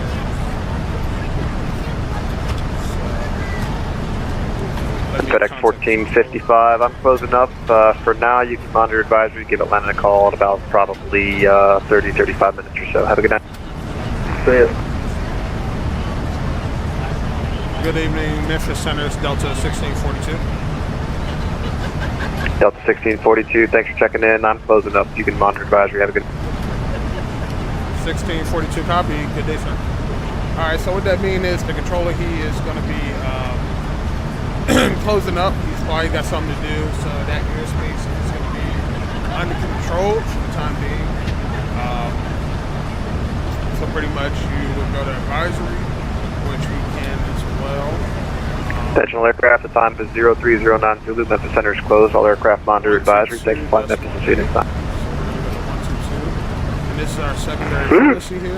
FedEx 1455, I'm closing up. For now, you can monitor advisory. Give Atlanta a call in about probably 30-35 minutes or so. Have a good night. See ya. Good evening, Memphis Center. It's Delta 1642. Delta 1642, thanks for checking in. I'm closing up. You can monitor advisory. Have a good 1642 copy. Good day, sir. All right, so what that means is the controller, he is going to be closing up. He's probably got something to do, so that airspace is going to be under control for the time being. So pretty much you would go to advisory, which we can as well. Attention aircraft, the time is 0309 Zulu. Memphis Center is closed. All aircraft monitor advisory. Take flight Memphis and Phoenix time. And this is our secondary frequency here.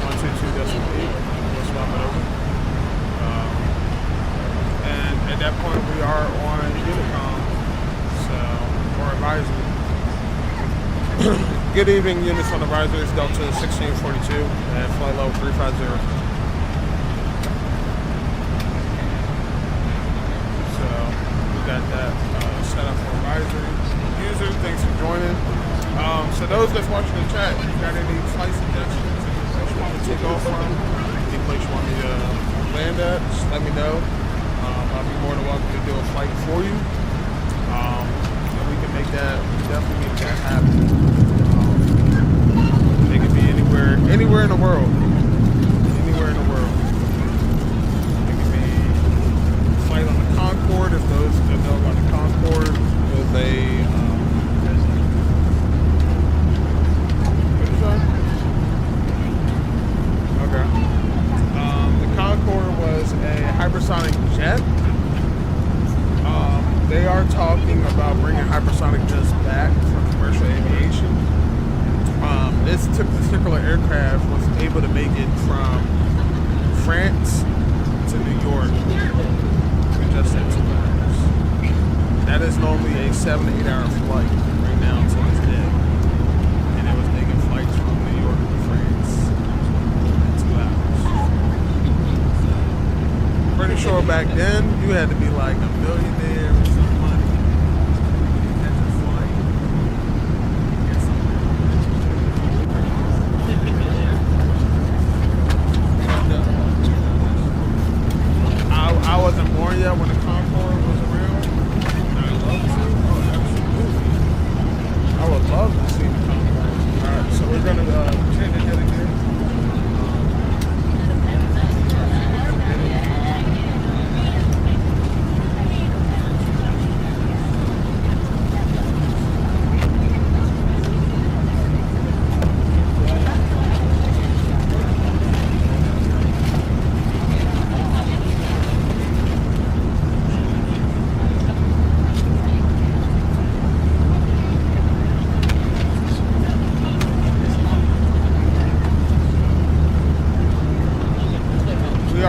122.8. We'll swap it over. And at that point, we are on Unicom, or advisory. Good evening, units on advisory. It's Delta 1642 at flight level 350. Got that set up for advisory users. Thanks for joining. So those that's watching the chat, if you got any flight suggestions, what you want me to take off from, any place you want me to land at, just let me know. I'll be more than welcome to do a flight for you. And we can make that, definitely make that happen. It could be anywhere in the world. Anywhere in the world. On the Concorde, if those that know about the Concorde, was a what is that? Okay. The Concorde was a hypersonic jet. They are talking about bringing hypersonic jets back for commercial aviation. This particular aircraft was able to make it from France to New York. Just in 2 hours. That is normally a 7 to 8 hour flight right now until this day. And it was making flights from New York to France in 2 hours. Pretty sure back then you had to be like a millionaire with some money to catch a flight. I wasn't born yet when the Concorde was around. I would love to. Oh, absolutely. I would love to see the Concorde. Alright, so we're going to change the heading here.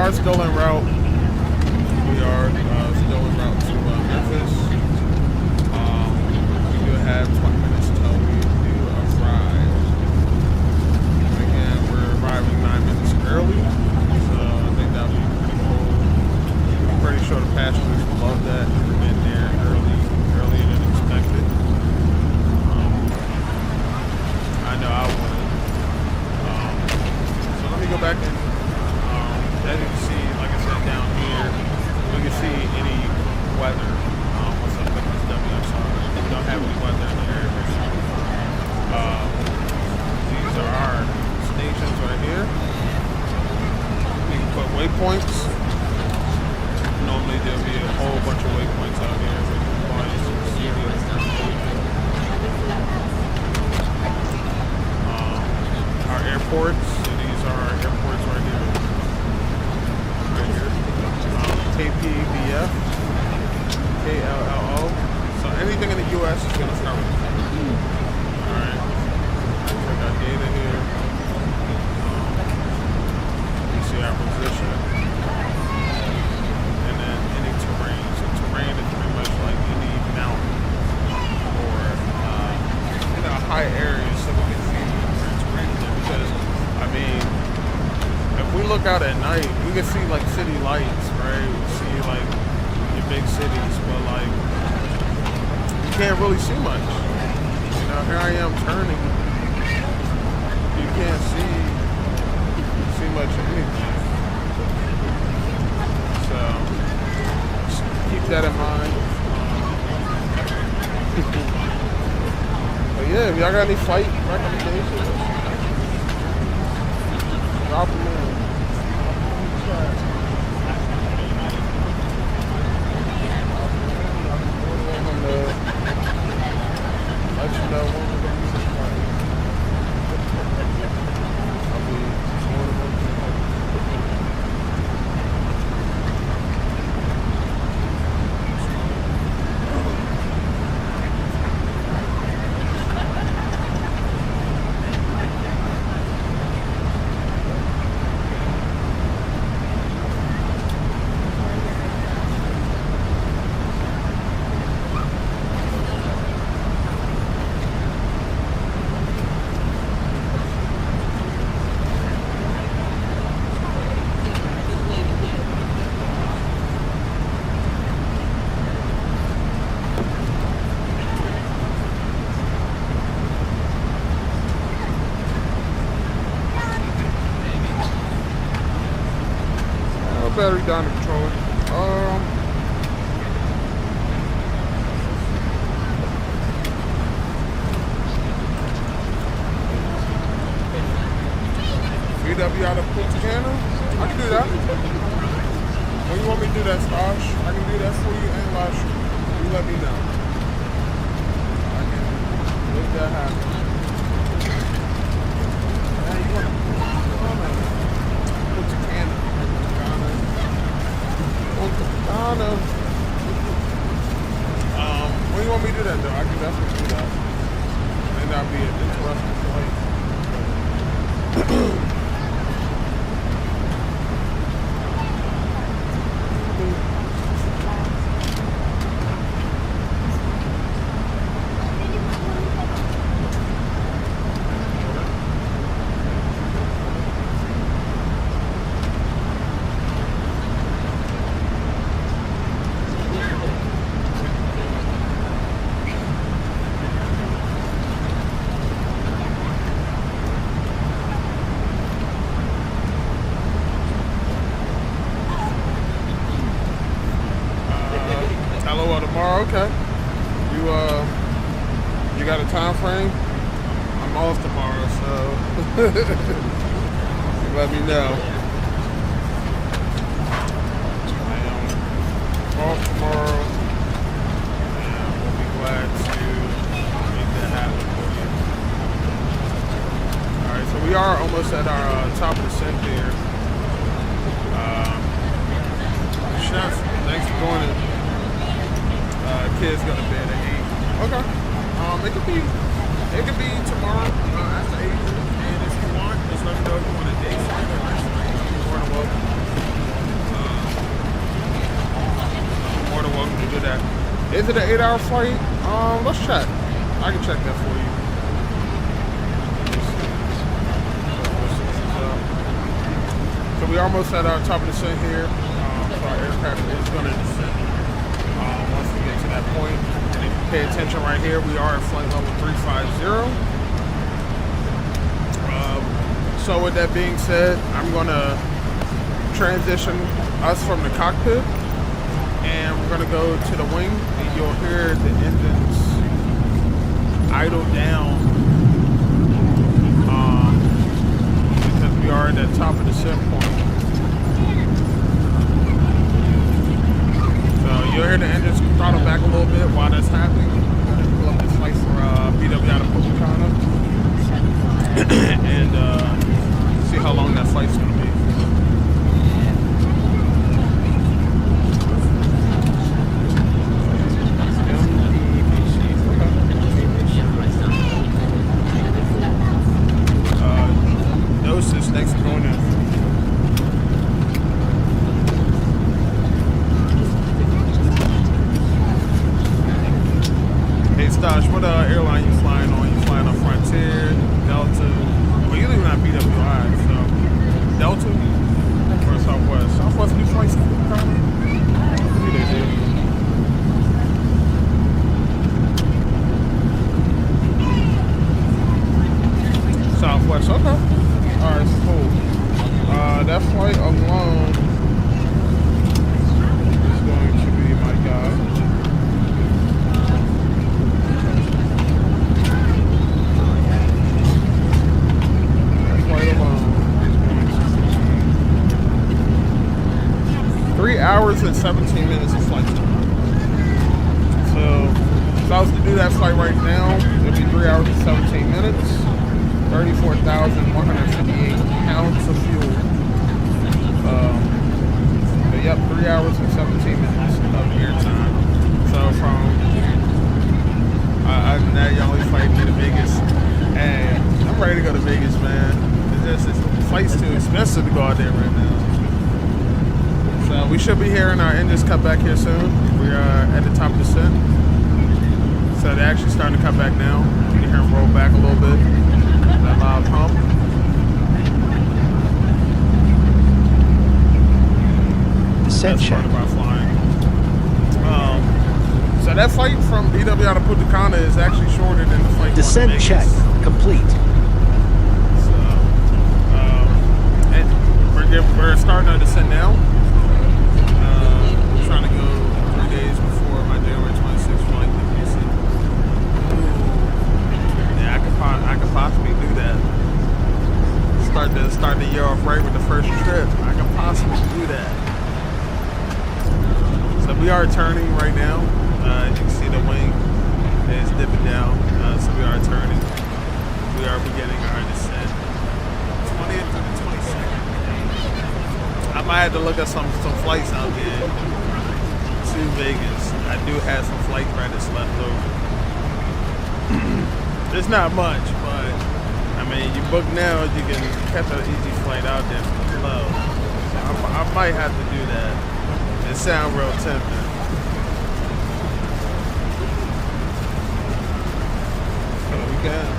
Still en route. We are still en route to Memphis. We do have 20 minutes till we do arrive. Again, we're arriving 9 minutes early, so I think that'll be pretty cool. I'm pretty sure the passengers will love that. We're getting there earlier than expected. I know I would. So let me go back and as you can see, like I said, down here, we can see any weather. What's up with this WSR? We don't have any weather in the area right now. These are our stations right here. We can put waypoints. Normally there'll be a whole bunch of waypoints out here. Our airports, so these are our airports right here. KPBF, KLLO. So anything in the U.S. is going to start with K. Alright. Check our data here. You see our position. And then any terrain. So terrain is pretty much like any mountain or high areas so we can see where terrain is. Because, I mean, if we look out at night, we can see like city lights, right? We see like your big cities, but like you can't really see much. You know, here I am turning. You can't see much of anything. So just keep that in mind. But yeah, if y'all got any flight recommendations, drop them in. Let you know when we're going to be flight. I'll be more than welcome. battery down the controller. VW out of Punta Cana? I can do that. When you want me to do that, Stosh, I can do that for you and Lash. You let me know. I can make that happen. Man, you want to Punta Cana. Punta Cana. When you want me to do that, though, I can definitely do that. May not be an interesting flight. LOL tomorrow, okay. You got a time frame? I'm off tomorrow, so let me know. I am off tomorrow, and we'll be glad to make that happen for you. Alright, so we are almost at our top of the set here. Chef, thanks for joining. Kids go to bed at 8. Okay. It could be tomorrow after 8. And if you want, just let me know if you want a day flight or night flight. You're more than welcome. More than welcome to do that. Is it an 8-hour flight? Let's check. I can check that for you. So we almost at our top of the set here. So our aircraft is going to descend. Once we get to that point, and if you pay attention right here, we are at flight level 350. So with that being said, I'm going to transition us from the cockpit, and we're going to go to the wing, and you'll hear the engines idle down because we are at the top of the set point. You'll hear the engines throttle back a little bit while that's happening. I'm going to pull up this flight for VW out of Punta Cana and see how long that flight's going to be. Gnosis, thanks for going in. Stosh, what airline you flying on? You flying on Frontier, Delta? Well, you live in BWI, so Delta or Southwest? Southwest do flights to Punta Cana? I believe they do. Southwest, okay. Alright, cool. That flight alone is going to be my guy. Hours and 17 minutes of flight time. So if I was to do that flight right now, it'd be 3 hours and 17 minutes, 34,158 pounds of fuel. But yep, 3 hours and 17 minutes of air time. So from now y'all only flight me to Vegas, and I'm ready to go to Vegas, man. It's just the flight's too expensive to go out there right now. So we should be hearing our engines cut back here soon. We are at the top of the set. So they're actually starting to cut back now. You can hear them roll back a little bit. That loud pump. Descent check. About flying. So that flight from BW out of Punta Cana is actually shorter than the flight. Descent check complete. So, and we're starting our descent now. are turning right now. As you can see, the wing is dipping down, so we are turning. We are beginning our descent. 20th to the 22nd. I might have to look at some flights out there to Vegas. I do have some flight credits left over. It's not much, but I mean, you book now, you can catch an easy flight out there for low. So I might have to do that. It sounds real tempting. So we can.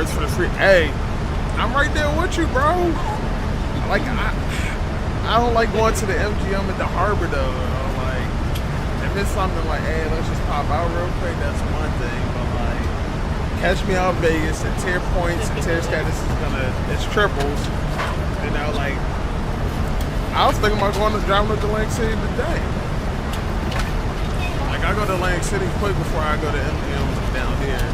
For the free. Hey, I'm right there with you, bro. Like I don't like going to the MGM at the harbor though. Like if it's something like, hey, let's just pop out real quick, that's one thing. But like, catch me out Vegas, the tier points and tier status it's triples. You know, like I was thinking about driving up to Atlantic City today. Like I go to Atlantic City quick before I go to MGM down here.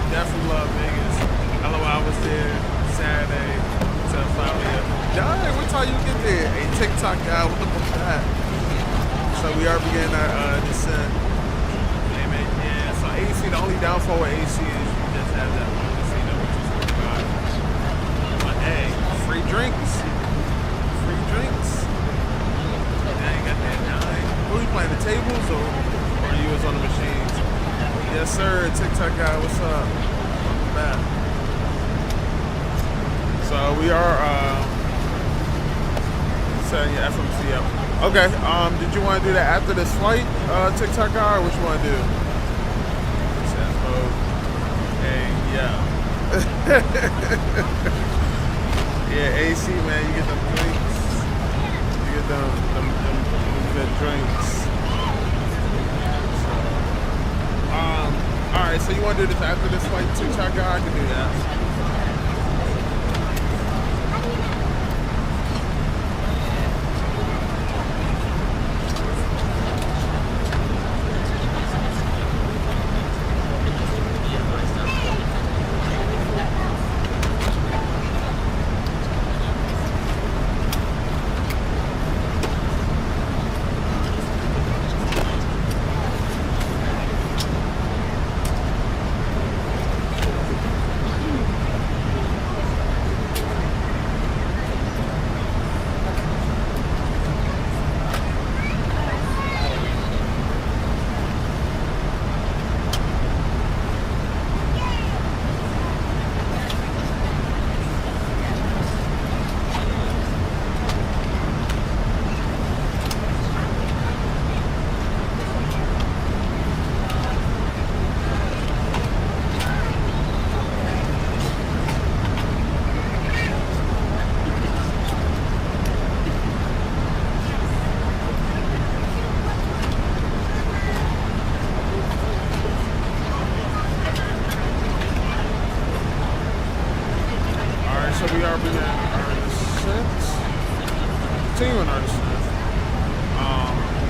Definitely love Vegas. Hello, I was there Saturday till 5 a.m. Dang, what time you get there? A TikTok guy, what the fuck is that? So we are beginning our descent. Hey man, yeah, so AC, the only downfall with AC is you just have that one casino, which is $45. But hey, free drinks. Free drinks. Dang, got that nine. Who you playing, the tables or you was on the machines? Yes, sir. TikTok guy, what's up? Welcome back. So we are setting your FMC up. Okay. Did you want to do that after this flight, TikTok guy, or what you want to do? Says, oh, hey, yeah. Yeah, AC man, you get them drinks. You get them good drinks. Alright, so you want to do this after this flight, TikTok guy? I can do that. So we are beginning our descent. Continuing our descent.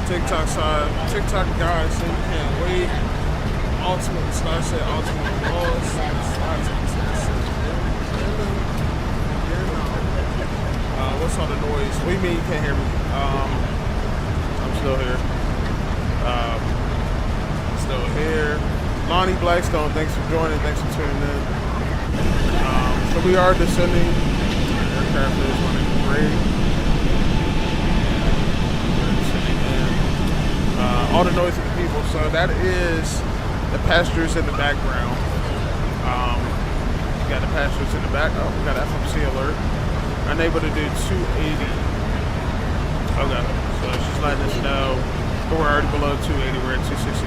TikTok side, TikTok guys say you can't wait. Ultimate, slide say ultimate laws. What's all the noise? What do you mean you can't hear me? I'm still here. Still here. Lonnie Blackstone, thanks for joining. Thanks for tuning in. So we are descending. Aircraft is running great. We're descending in. All the noise of the people. So that is the passengers in the background. We got the passengers in the back. Oh, we got FMC alert. Unable to do 280. Okay, so it's just just letting us know. We're already below 280. We're at 269.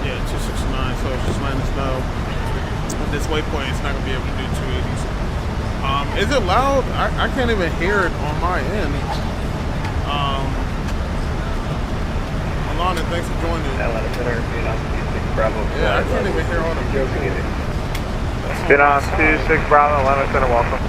Yeah, 269. So it's just letting us know at this waypoint it's not gonna be able to do 280s. Is it loud? I can't even hear it on my end. Alana, thanks for joining. Yeah, I can't even hear all the people. Been on 26 Bravo, Atlanta Center, welcome.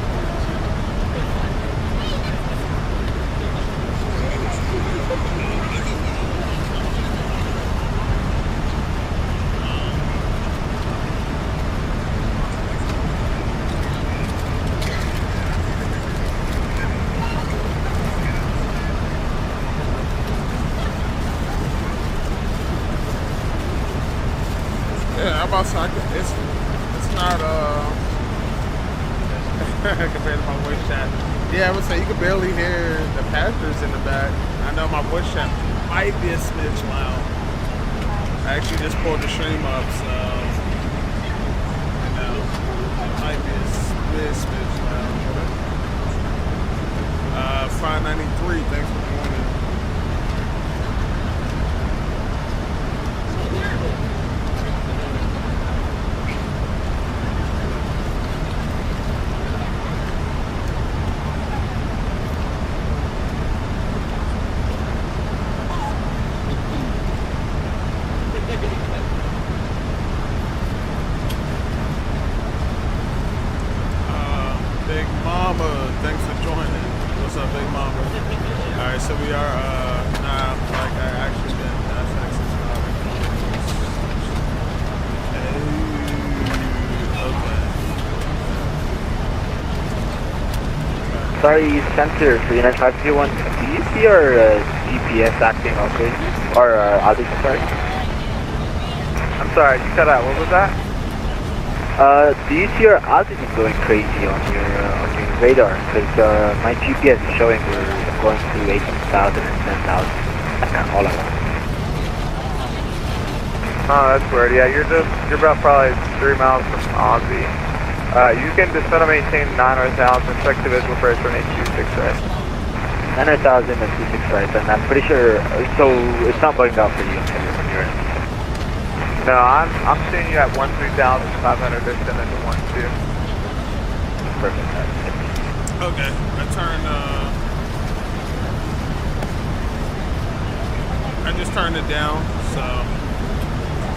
It's not compared to my voice chat. Yeah, I would say you can barely hear the passengers in the back. I know my voice chat might be a smidge loud. I actually just pulled the stream up, so you know, it might be a smidge loud. 593, thanks for joining. So we are, nah, like I actually been, that's actually okay. Sorry, Center for United 501. Do you see our GPS acting okay? Or oddly, sorry? I'm sorry, you cut out. What was that? Do you see our oxygen going crazy on your radar? Because my GPS is showing we're going through 18,000 and 10,000 all at once. Oh, that's weird. Yeah, you're about probably 3 miles from Aussie. You can descend and maintain 900,000, check the visual pressure on 826 right. 900,000 and 26 right, and I'm pretty sure, so it's not bugging out for you when you're in. No, I'm seeing you at 13,500 descend into 12. Perfect. Okay, I just turned it down, so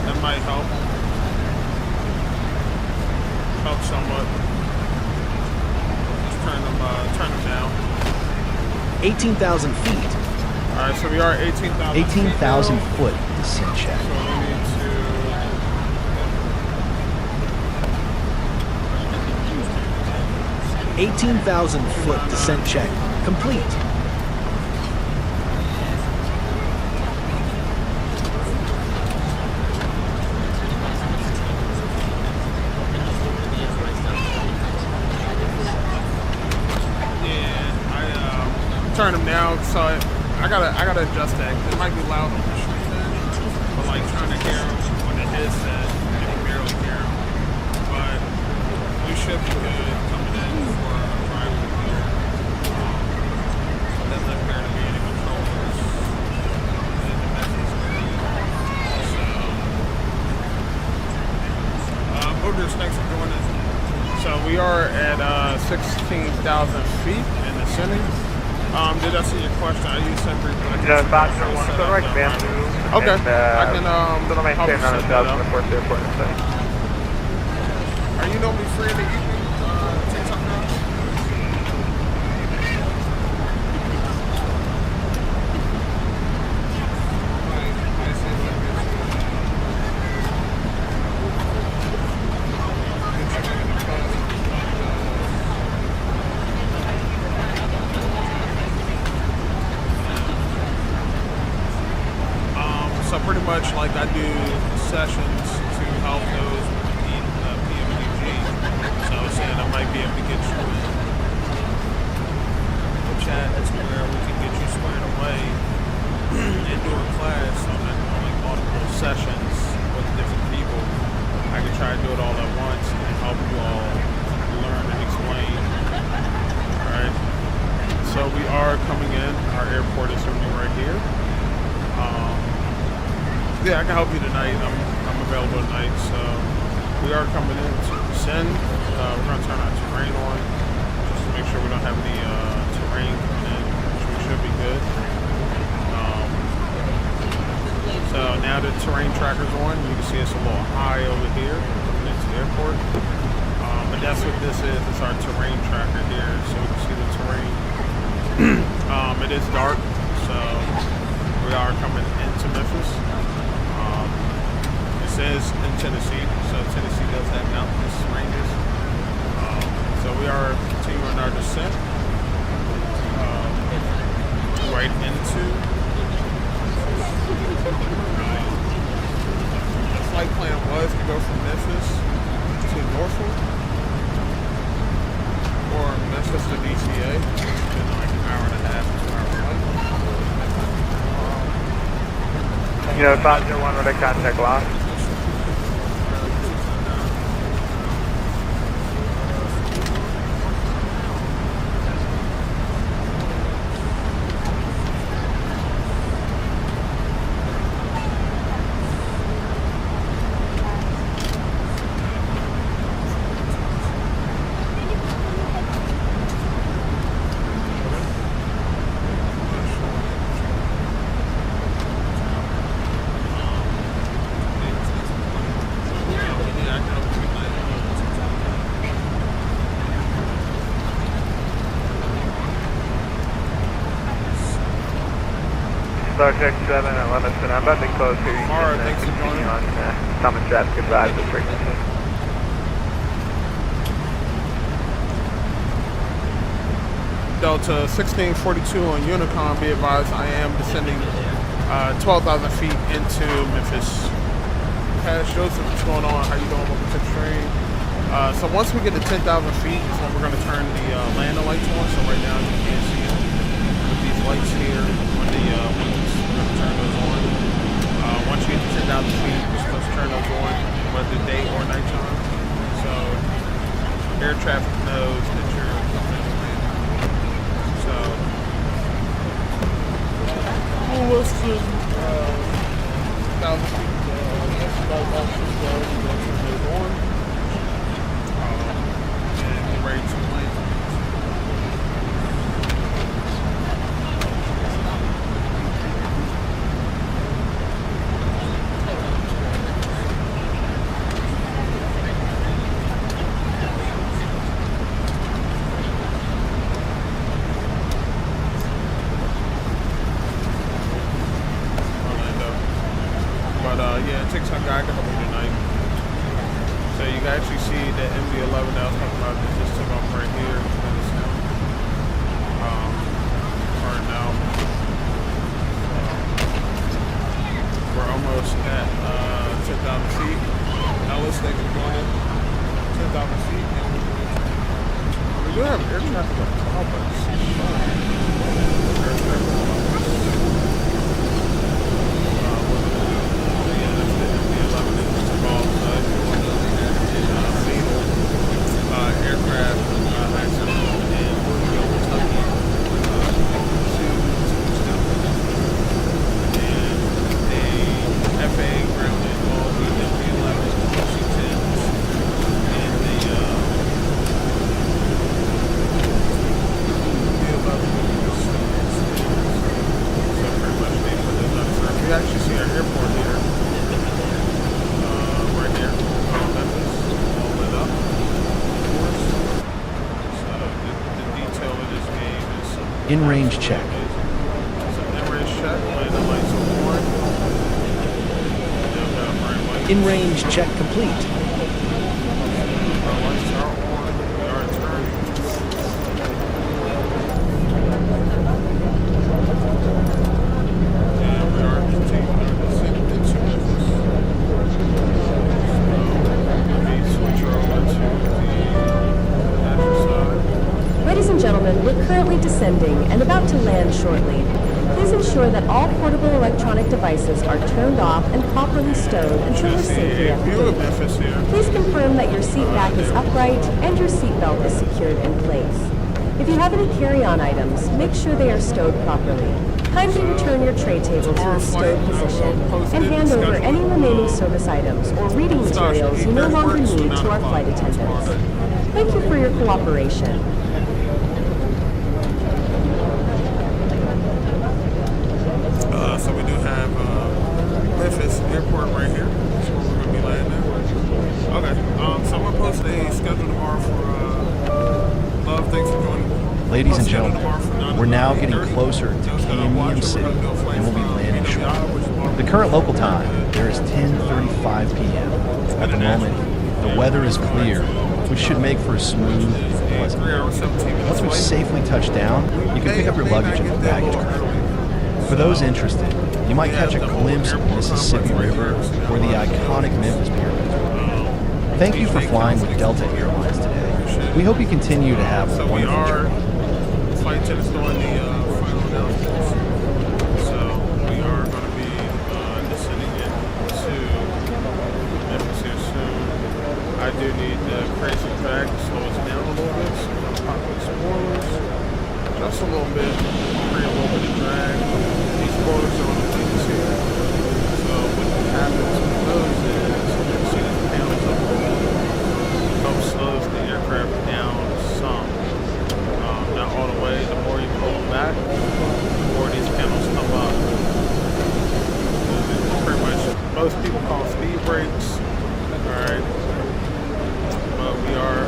that might help somewhat. Just turn them down. 18,000 feet. All right, so we are 18,000. 18,000 foot descent check. So we need to 18,000 foot descent check complete. turn them down, so I gotta adjust that. It might be loud on the street then, but like trying to hear them on the headset, you can barely hear them. But we should be good coming in for a private here. Doesn't appear to be any controllers in the Memphis area. So, Boogers, thanks for joining us. So we are at 16,000 feet in the city. Did I see your question? I use Sentry. Yeah, faster one. So like bamboo. Okay. And, I can still maintain 900,000 before the airport and stuff. Are you normally free in the evening? TikTok now? So pretty much like I do sessions to help those with PMDG. So I was saying I might be able to get you in the chat to where we can get you squared away and do a class on like multiple sessions with different people. I can try to do it all at once and help you all learn and explain. Alright. So we are coming in. Our our airport is going to be right here. Yeah, I can help you tonight. I'm available tonight. So we are coming in to descend. We're going to turn our terrain on just to make sure we don't have any terrain coming in, which we should be good. So now the terrain tracker's on. You can see it's a little high over here coming into the airport. But that's what this is. It's our terrain tracker here, so we can see the terrain. It is dark, so we are coming into Memphis. It says in Tennessee, so Tennessee does have mountainous ranges. So we are continuing our descent right into the flight plan was to go from Memphis to Norfolk or Memphis to DCA, in like an hour and a half, 2 hour flight. You know, 501 with a contact lost. Star Trek 7 at Lewiston. I'm about to close here. Alright, thanks for joining. On common traffic advised the frequency. Delta 1642 on Unicom, be advised I am descending 12,000 feet into Memphis. Cash Joseph, what's going on? How you doing? Welcome to the stream. So once we get to 10,000 feet is when we're going to turn the landing lights on. So right now you can't see them. With these lights here on the wings, we're going to turn those on. Once you get to 10,000 feet, we're supposed to turn those on, whether day or nighttime. So air traffic knows that you're coming in. So less than 1,000 feet. That's about all should go. We're going to turn those on. And get ready to land. Yeah, it takes some guy to help me tonight. So you can actually see the MD-11 that I was talking about that just took off right here. Right now. We're almost at 10,000 feet. Ellis, thank you for joining. 10,000 feet. We do have air traffic up top, but it's air traffic up top. Aircraft accident in Woodville, Kentucky, and a FAA grounded all the MD-11 C-10s and the MD-11 so pretty much they put those up first. We actually see our airport here, right here, Memphis, all lit up. In-range check. In-range check, landing lights are on. In-range check complete. Our lights are on. We are turning. And we are continuing our descent into Memphis. Let me switch over to the passenger side. Ladies and gentlemen, we're currently descending and about to land shortly. Please ensure that all portable electronic devices are turned off and properly stowed until we're safely at the View of gate. Memphis here. Please confirm that your seat back is upright and your seatbelt is secured in place. If you have any carry-on items, make sure they are stowed properly. Kindly return your tray table to its stowed position and hand over any remaining service items or reading materials you no longer need to our flight attendants. Thank you for your cooperation. So we do have Memphis Airport right here. That's where we're going to be landing. Okay, so I'm going to post a schedule tomorrow for Love. Thanks for joining me. Ladies and gentlemen, we're now getting closer to Canyon City, and we'll be landing shortly. The current local time, there is 10:35 p.m. At the moment, the weather is clear, which should make for a smooth and pleasant day. Once we safely touch down, you can pick up your luggage at the baggage claim. For those interested, you might catch a glimpse of the Mississippi River or the iconic Memphis pyramids. Thank you for flying with Delta Airlines today. We hope you continue to have a wonderful journey. Flight attendants doing the final announcements. So we are going to be descending into Memphis here soon. I do need the crazy drag to slow us down a little bit. So we're going to pop the spoilers just a little bit, create a little bit of drag. These spoilers are on the wings here. So what happens with those is you can see the panels up there. Help slows the aircraft down some. Not all the way. The more you pull them back, the more these panels come up. Pretty much, most people call speed brakes. Alright. But we are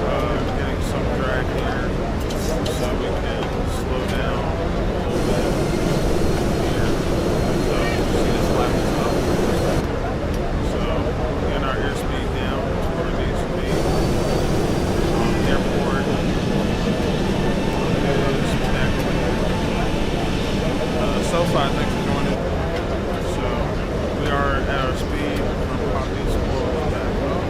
getting some drag here, so we can slow down a little bit here. So you see this flapping up. So getting our airspeed down to where it needs to be. Airport. SoFi, thanks for joining. So we are at our speed. I'm going to pop these spoilers back up.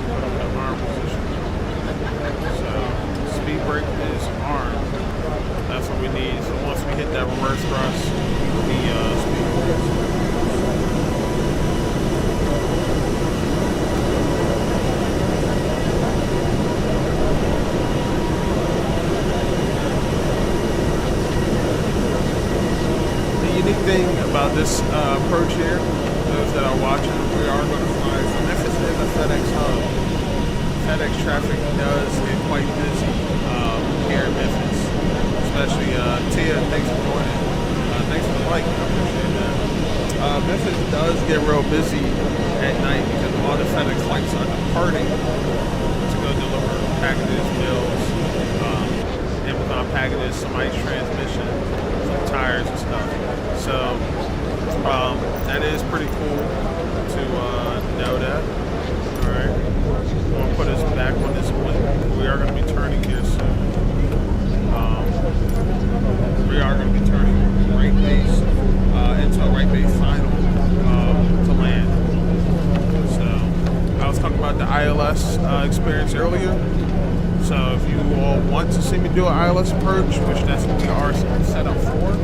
Put them in arm position. So speed brake is armed. That's what we need. So once we hit that reverse thrust, the speed brake. Thing about this approach here, those that are watching, we are going to fly from Memphis to the FedEx hub. FedEx traffic does get quite busy here in Memphis, especially Tia. Thanks for joining. Thanks for the like. I appreciate that. Memphis does get real busy at night because all the FedEx flights are departing to go deliver packages, bills, Amazon packages, somebody's transmission, some tires and stuff. So that is pretty cool to know that. Alright. I'm going to put us back on this wing. We are going to be turning here soon. We are going to be turning right base into a right base final to land. So I was talking about the ILS experience earlier. So if you all want to see me do an ILS approach, which that's what we are set up for,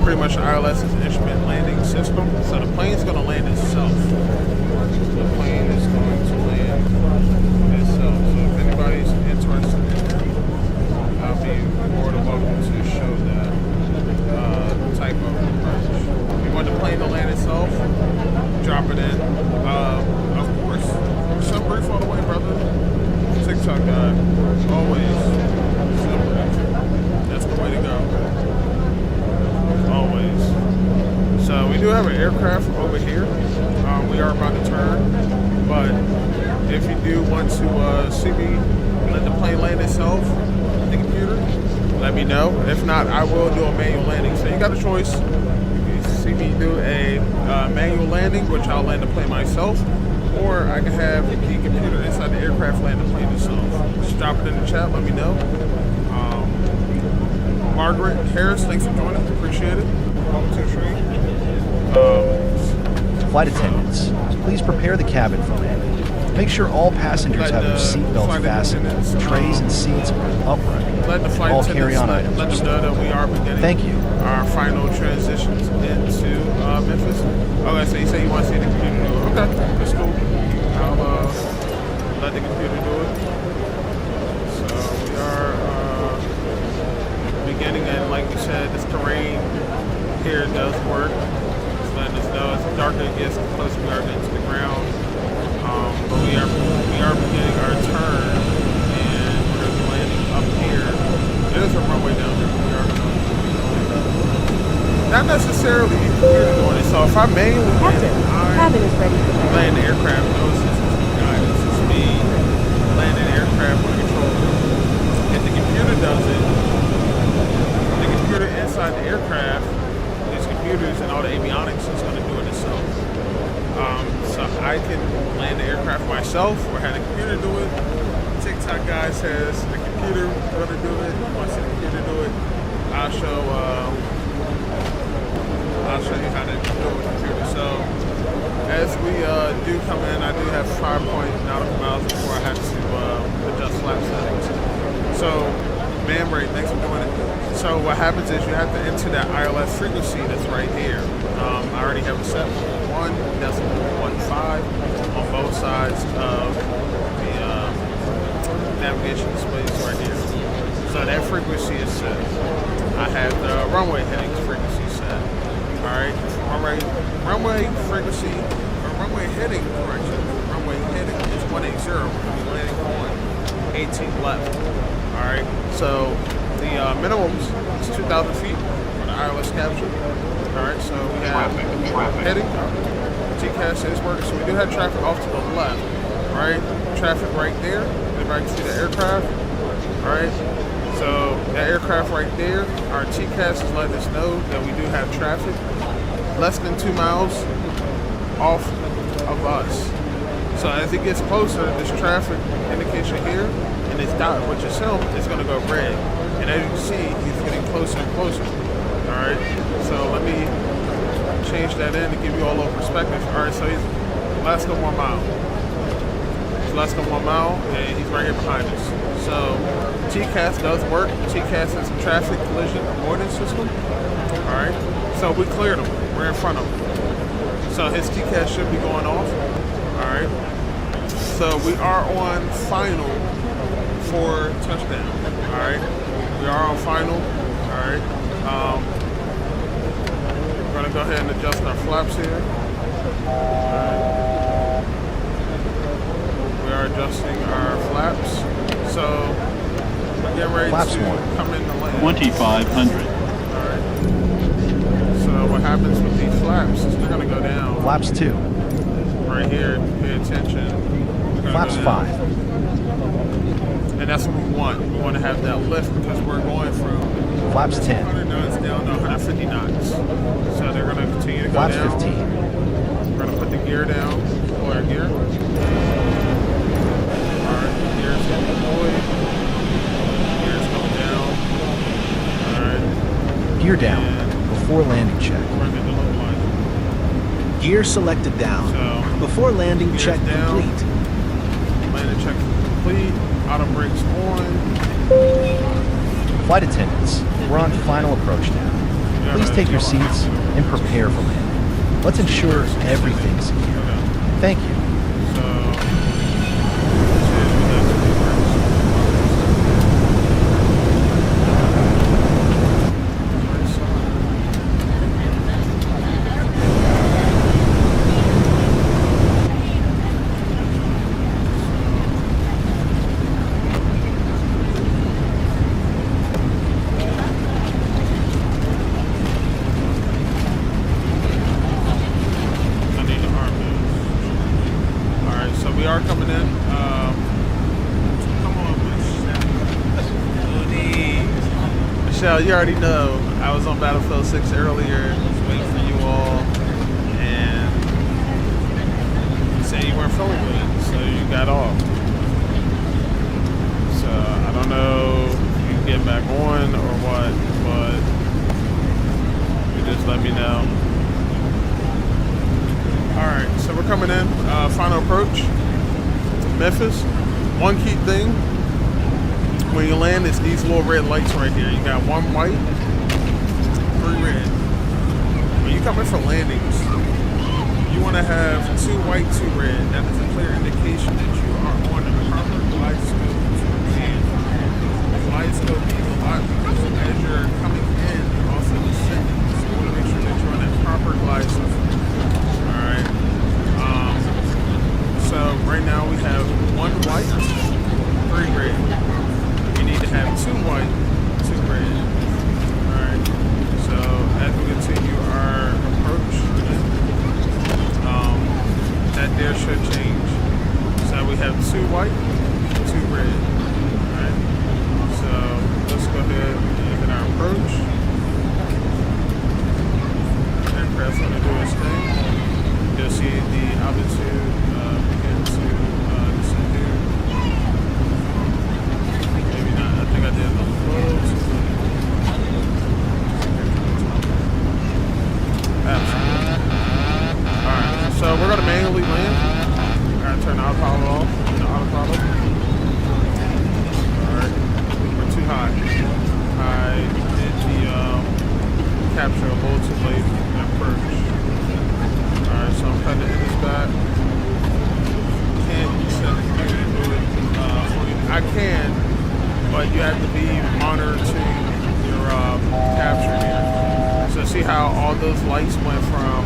pretty much ILS is an instrument landing system. So the plane's going to land itself. The plane is going to land itself. So if anybody's interested in that, I'll be more than welcome to show that type of approach. If you want the plane to land itself, drop it in. Of course, sunroof all the way, brother. TikTok guy, always sunroof. That's the way to go. Always. So we do have an aircraft over here. We are about to turn, but if you do want to see me let the plane land itself in the computer, let me know. If not, I will do a manual landing. So you got a choice. You can see me do a manual landing, which I'll land the plane myself, or I can have the computer inside the aircraft land the plane itself. Just drop it in the chat, let me know. Margaret Harris, thanks for joining. Appreciate it. Welcome to the stream. Flight attendants, please prepare the cabin for landing. Make sure all passengers have their seatbelts fastened, trays and seats are upright, Let the and flight all attendants carry-on items let are them know stored. that we are beginning Thank you. our final transitions into Memphis. Okay, so you say you want to see the computer. Okay, that's cool. let the computer do it. So we are beginning, and like you said, this terrain here does work. It's letting us know as the darker it gets, the closer we are getting to the ground. But we are beginning our turn, and we're going to be landing up here. There's a runway down there. We are going to not necessarily computer doing it. So if I manually Captain, cabin is ready for landing. land the aircraft, no assistance from guidance. It's me landing the aircraft with control. If the computer does it, the computer inside the aircraft, these computers and all the avionics is going to do it itself. So I can land the aircraft myself or have the computer do it. TikTok guy says the computer going to do it. Once the computer do it, I'll show you how to do it with the computer. So as we do come in, I do have 5 nautical miles before I have to adjust flap settings. So, man rate, thanks for doing it. So what happens is you have to enter that ILS frequency that's right here. I already have it set for 1.15 on both sides of the navigation displays right here. So that frequency is set. I have the runway headings frequency set. Alright, runway frequency, or runway heading correction. Runway heading is 180. We're going to be landing on 18 left. Alright, so the minimums is 2,000 feet for the ILS capture. Alright, so we have heading. TCAS is working, so we do have traffic off to the left. Alright, traffic right there. Everybody can see the aircraft. Alright, so that aircraft right there, our TCAS is letting us know that we do have traffic less than 2 miles off of us. So as it gets closer, this traffic indication here and this dot, which is him, is going to go red. And as you can see, he's getting closer and closer. Alright, so let me change that in to give you all a little perspective. Alright, so he's less than 1 mile. He's less than 1 mile, and he's right here behind us. So TCAS does work. TCAS is a traffic collision avoidance system. Alright, so we cleared him. We're in front of him. So his TCAS should be going off. Alright, so we are on final for touchdown. Alright, we are on final. Alright, we're going to go ahead and adjust our flaps here. Alright. We are adjusting our flaps. So we're getting ready Flaps to come in the land. 2,500. Alright. So what happens with these flaps is they're going to go down. Flaps 2. Right here, pay attention. Flaps 5. And that's what we want. We want to have that lift because we're going from Flaps 10. 100 knots down to 150 knots. So they're going to continue to go Flaps down. 15. We're going to put the gear down, pull our gear. Alright, the gear's getting deployed. Gear's coming down. Alright. Gear down before landing check. Bring it to low line. Gear selected down. So, Before landing gears check down. complete. Landing check complete. Auto brakes on. Flight attendants, we're on final approach now. Please take your seats and prepare for landing. Let's ensure everything's secure. Thank you. You already know I was on Battlefield 6 earlier, waiting for you all, and you said you weren't feeling good, so you got off. So I don't know if you can get back on or what, but you just let me know. Alright, so we're coming in, final approach, Memphis. One key thing. When you land, it's these little red lights right here. You got 1 white, 3 red. When you come in for landings, you want to have 2 white, 2 red. That is a clear indication that you are on the still means a lot because as you're coming in, you're also descending. So you want to make sure that you're on that proper glide system. Alright. So right now we have 1 white, 3 red. We need to have 2 white, 2 red. Alright. So as we continue our approach, that there should change. So we have 2 white, 2 red. Alright. So let's go ahead and hit our approach. Aircraft's going to do its thing. You'll see the altitude begin to descend here. Maybe not. I think I did a little close. Alright, so we're going to manually land. Alright, turn the autopilot off. The autopilot. Alright, we're too high. I did the capture a little too late at first. Alright, so I'm cutting this back. Can't set it to do it. I can, but you have to be monitoring your capture here. So see how all those lights went from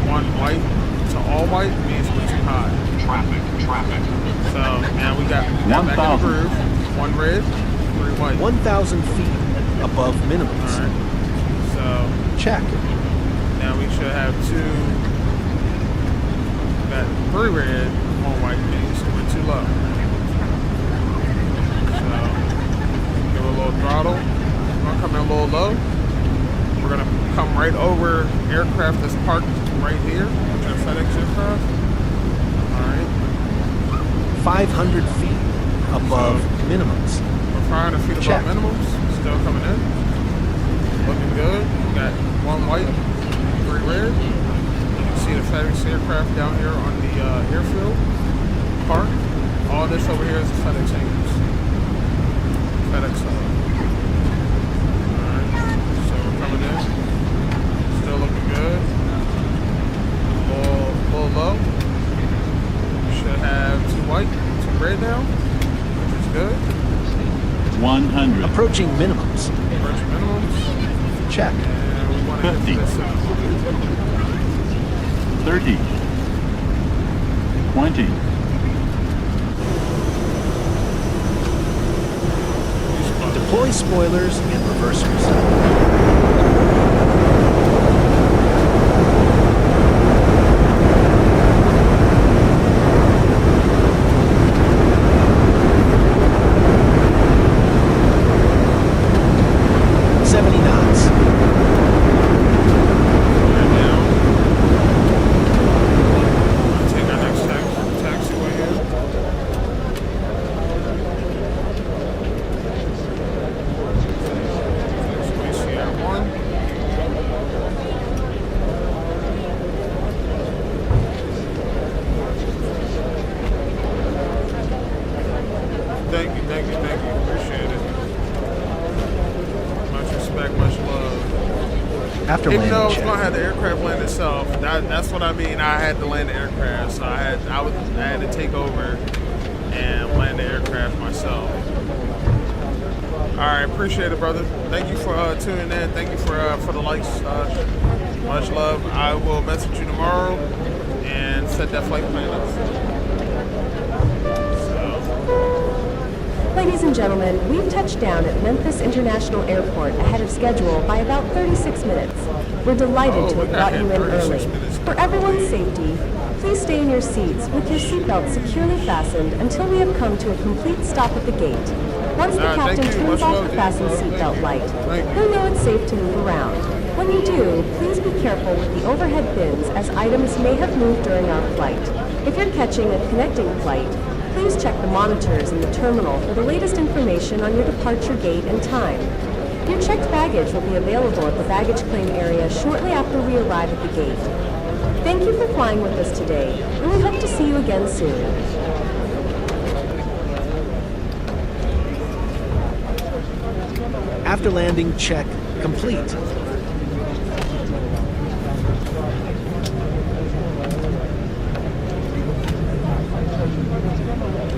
1 white to all white? Means we're too high. Traffic. So now we got back in the groove. 1 red, 3 white. 1,000 feet above minimums. Alright. So check. Now we should have 2. Got 3 red, 1 white means we're too low. So give it a little throttle. We're gonna come in a little low. We're gonna come right over aircraft that's parked right here, which is FedEx aircraft. Alright. 500 feet above minimums. We're 500 feet above minimums. Still coming in. Looking good. We got 1 white, 3 red. You can see the FedEx aircraft down here on the airfield park. All this over here is the FedEx hangars. FedEx hub. Alright. So we're coming in. Still looking good. A little low. Should have 2 white, 2 red now, which is good. 100. Approaching minimums. Approaching minimums. Check. And we want to 50. hit this 30. 20. Deploy spoilers and reversers. Thank you. Appreciate it. Much respect, much love. After Even though I was check. gonna have the aircraft land itself, that's what I mean. I had to land the aircraft, so I had to take over and land the aircraft myself. All right, appreciate it, brother. Thank you for tuning in. Thank you for the likes. Much love. I will message you tomorrow and set that flight plan up. Ladies and gentlemen, we've touched down at Memphis International Airport ahead of schedule by about 36 minutes. We're delighted to have brought you in early. For everyone's safety, please stay in your seats with your seatbelt securely fastened until we have come to a complete stop at the gate. Once the captain turns off the fasten seatbelt light, you'll know it's safe to move around. When you do, please be careful with the overhead bins as items may have moved during our flight. If you're catching a connecting flight, please check the monitors in the terminal for the latest information on your departure gate and time. Your checked baggage will be available at the baggage claim area shortly after we arrive at the gate. Thank you for flying with us today, and we hope to see you again soon. After landing, check complete.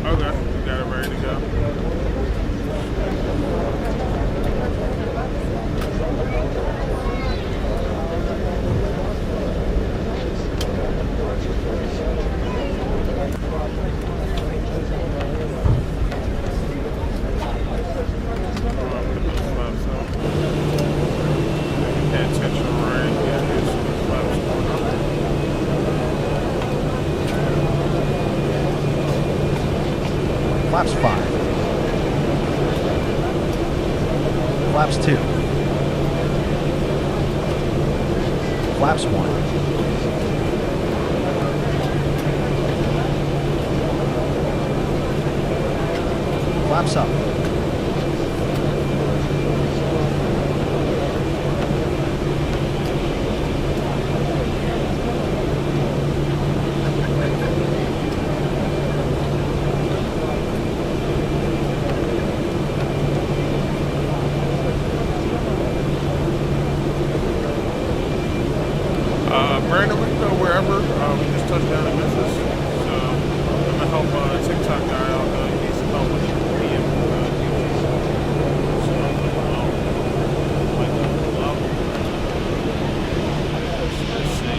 Okay, we got it ready to go. Flaps 2. Flaps 1. Flaps up. Brandon, we can go wherever. We just touched down in Memphis. So I'm going to help TikTok guy out. He needs some help with the PM. Let's see.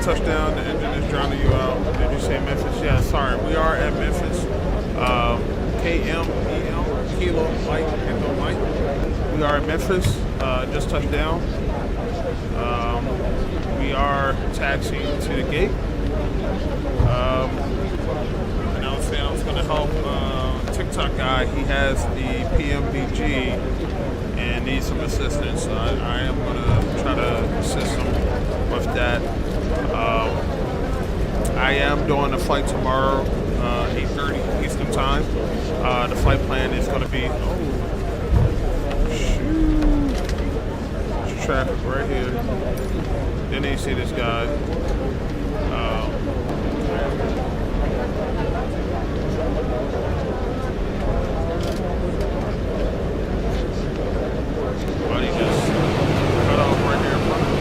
Touchdown, the engine is drowning you out. Did you say Memphis? Yeah, sorry. We are at Memphis. KMEL, Kilo Mike, Echo Mike. We are at Memphis. Just touched down. We are taxiing to the gate. And I was saying I was going to help TikTok guy. He has the PMBG and needs some assistance. So I am going to try to assist him with that. I am doing a flight tomorrow, 8:30 Eastern time. The flight plan is going to be, traffic right here. Then you see this guy. But he just cut off right here in front of him.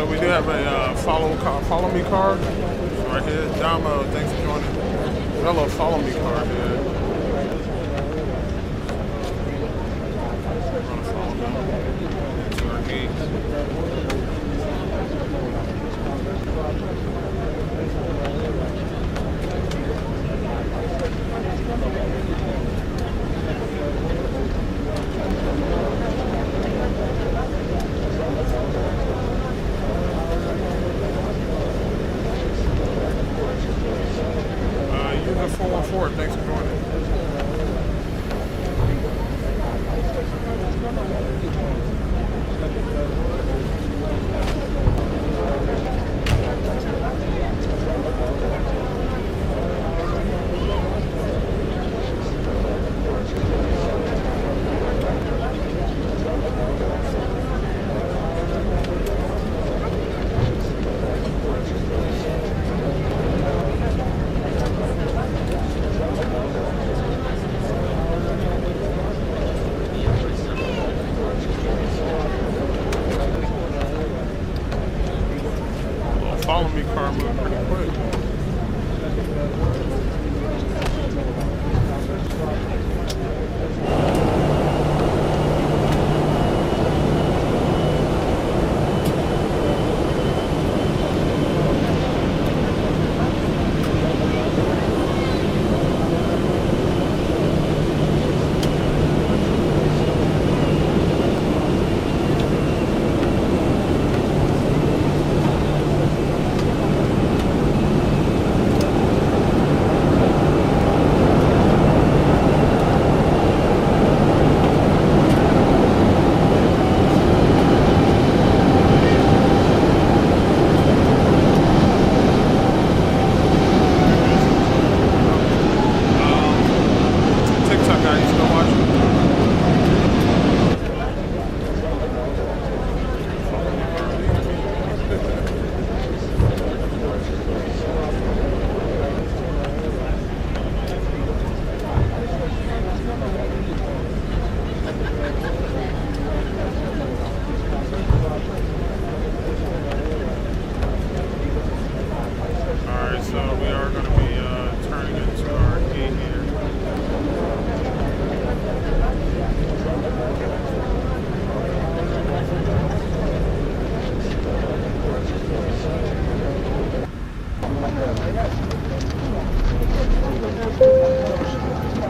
We do have a follow me card right here. Damo, thanks for joining. Hello, follow me card here. We're gonna follow them to our gate. User 414, thanks for joining.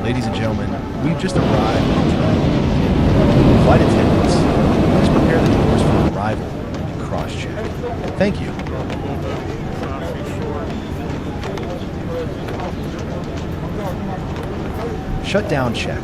Ladies and gentlemen, we've just arrived on terminal. Flight attendants, please prepare the doors for arrival and cross-check. Thank you. Shutdown check.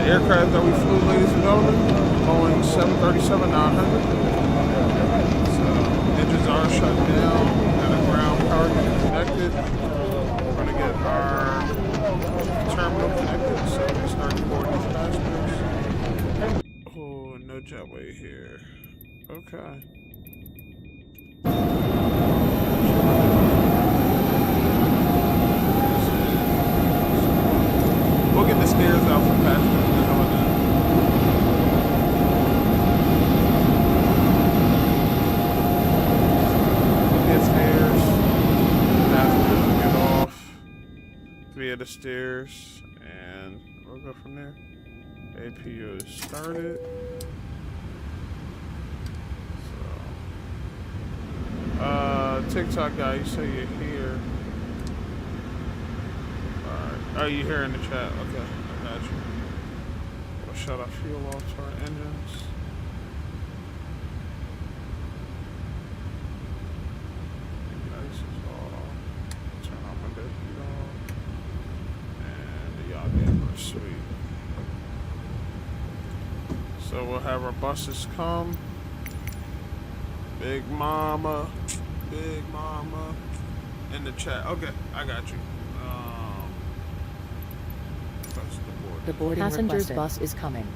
Aircraft that we flew, ladies and gentlemen, Boeing 737-900. So engines are shut down and the ground power unit connected. We're going to get our terminal connected so we can start to board these passengers. Oh, no jetway here. Okay. We'll get the stairs out for passengers. Via the stairs, and we'll go from there. APU is started. So, TikTok guy, you say you're here. Alright. Oh, you here in the chat? Okay, I got you. We'll shut off fuel off to our engines. Nice is all. Turn off my bed heat off. Sweet. So we'll have our buses come. Big Mama in the chat. Okay, I got you. That's the boarding. Passenger's bus is coming.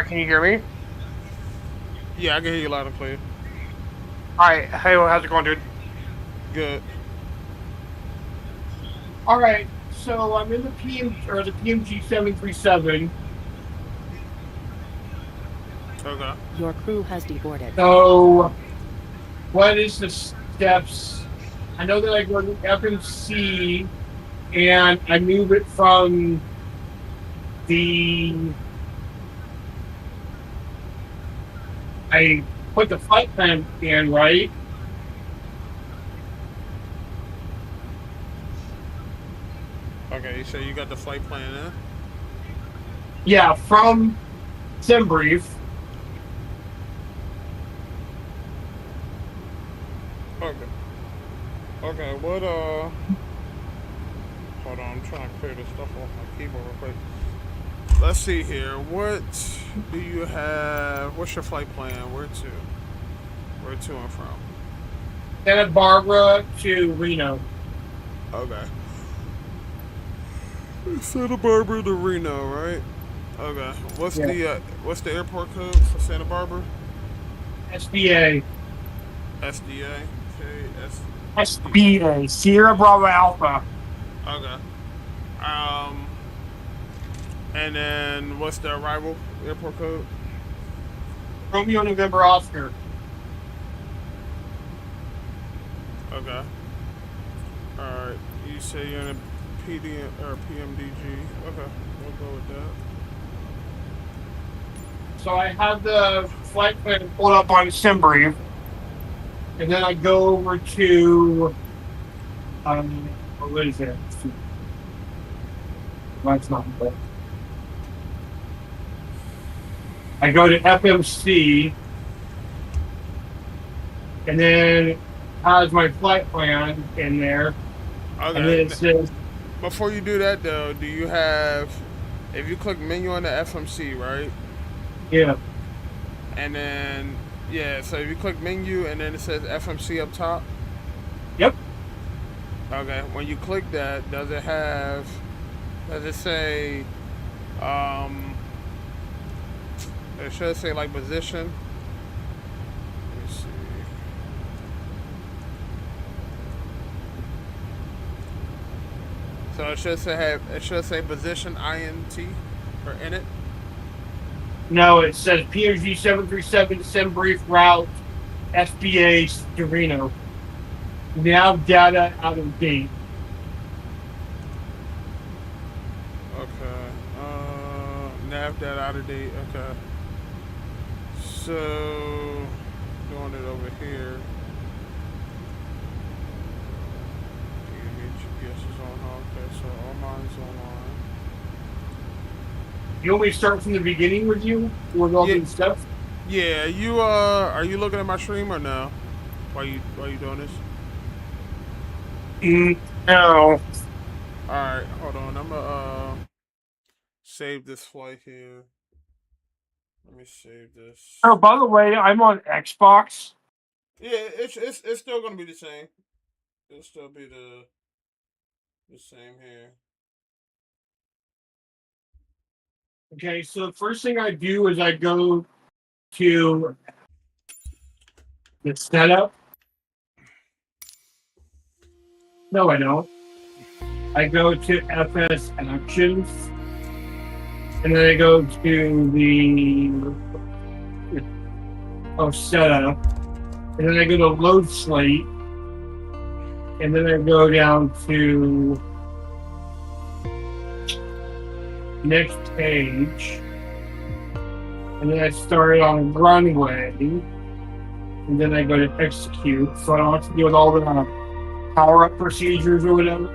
can you hear me? Yeah, I can hear you loud and clear. Alright, hey, how's it going, dude? Good. Alright, so I'm in the PMG 737. Okay. Your crew has deboarded. So, what is the steps? I know that I go to FMC and I move it from I put the flight plan in, right? Okay, so you got the flight plan in? Yeah, from SimBrief. Okay. Okay, what, hold on, I'm trying to clear this stuff off my keyboard real quick. Let's see here. What do you have? What's your flight plan? Where to? Where to and from? Santa Barbara to Reno. Okay. Santa Barbara to Reno, right? Okay. What's the airport code for Santa Barbara? SBA. SDA. Okay. SBA. Sierra Bravo Alpha. Okay. And then what's the arrival airport code? Romeo November Oscar. Okay. Alright. You say you're in a PD or PMDG. Okay. We'll go with that. So I have the flight plan pulled up on SimBrief. And then I go over to what is it? That's not good. I go to FMC, and then it has my flight plan in there. Okay. And then it says, before you do that though, do you have, if you click menu on the FMC, right? Yeah. And then, yeah, so if you click menu and then it says FMC up top? Yep. Okay, when you click that, does it say, it should say like position. Let me see. So it should say position INT or in it. no, it says PMG 737 SimBrief route SBA to Reno. Nav data out of date. Okay. Nav data out of date. Okay. So doing it over here. GPS is on. Okay, so all mine's online. You want me to start from the beginning with you? With all these steps? Yeah, you are you looking at my stream or no? Why you doing this? No. Alright, hold on. I'm gonna save this flight here. Let me save this. Oh, by the way, I'm on Xbox. Yeah, it's still gonna be the same. It'll still be the same here. Okay, so the first thing I do is I go to the setup. No, I don't. I go to FS Actions. And then I go to the setup. And then I go to load slate. And then I go down to next page. And then I start on runway. And then I go to execute. So I don't have to deal with all the power up procedures or whatever.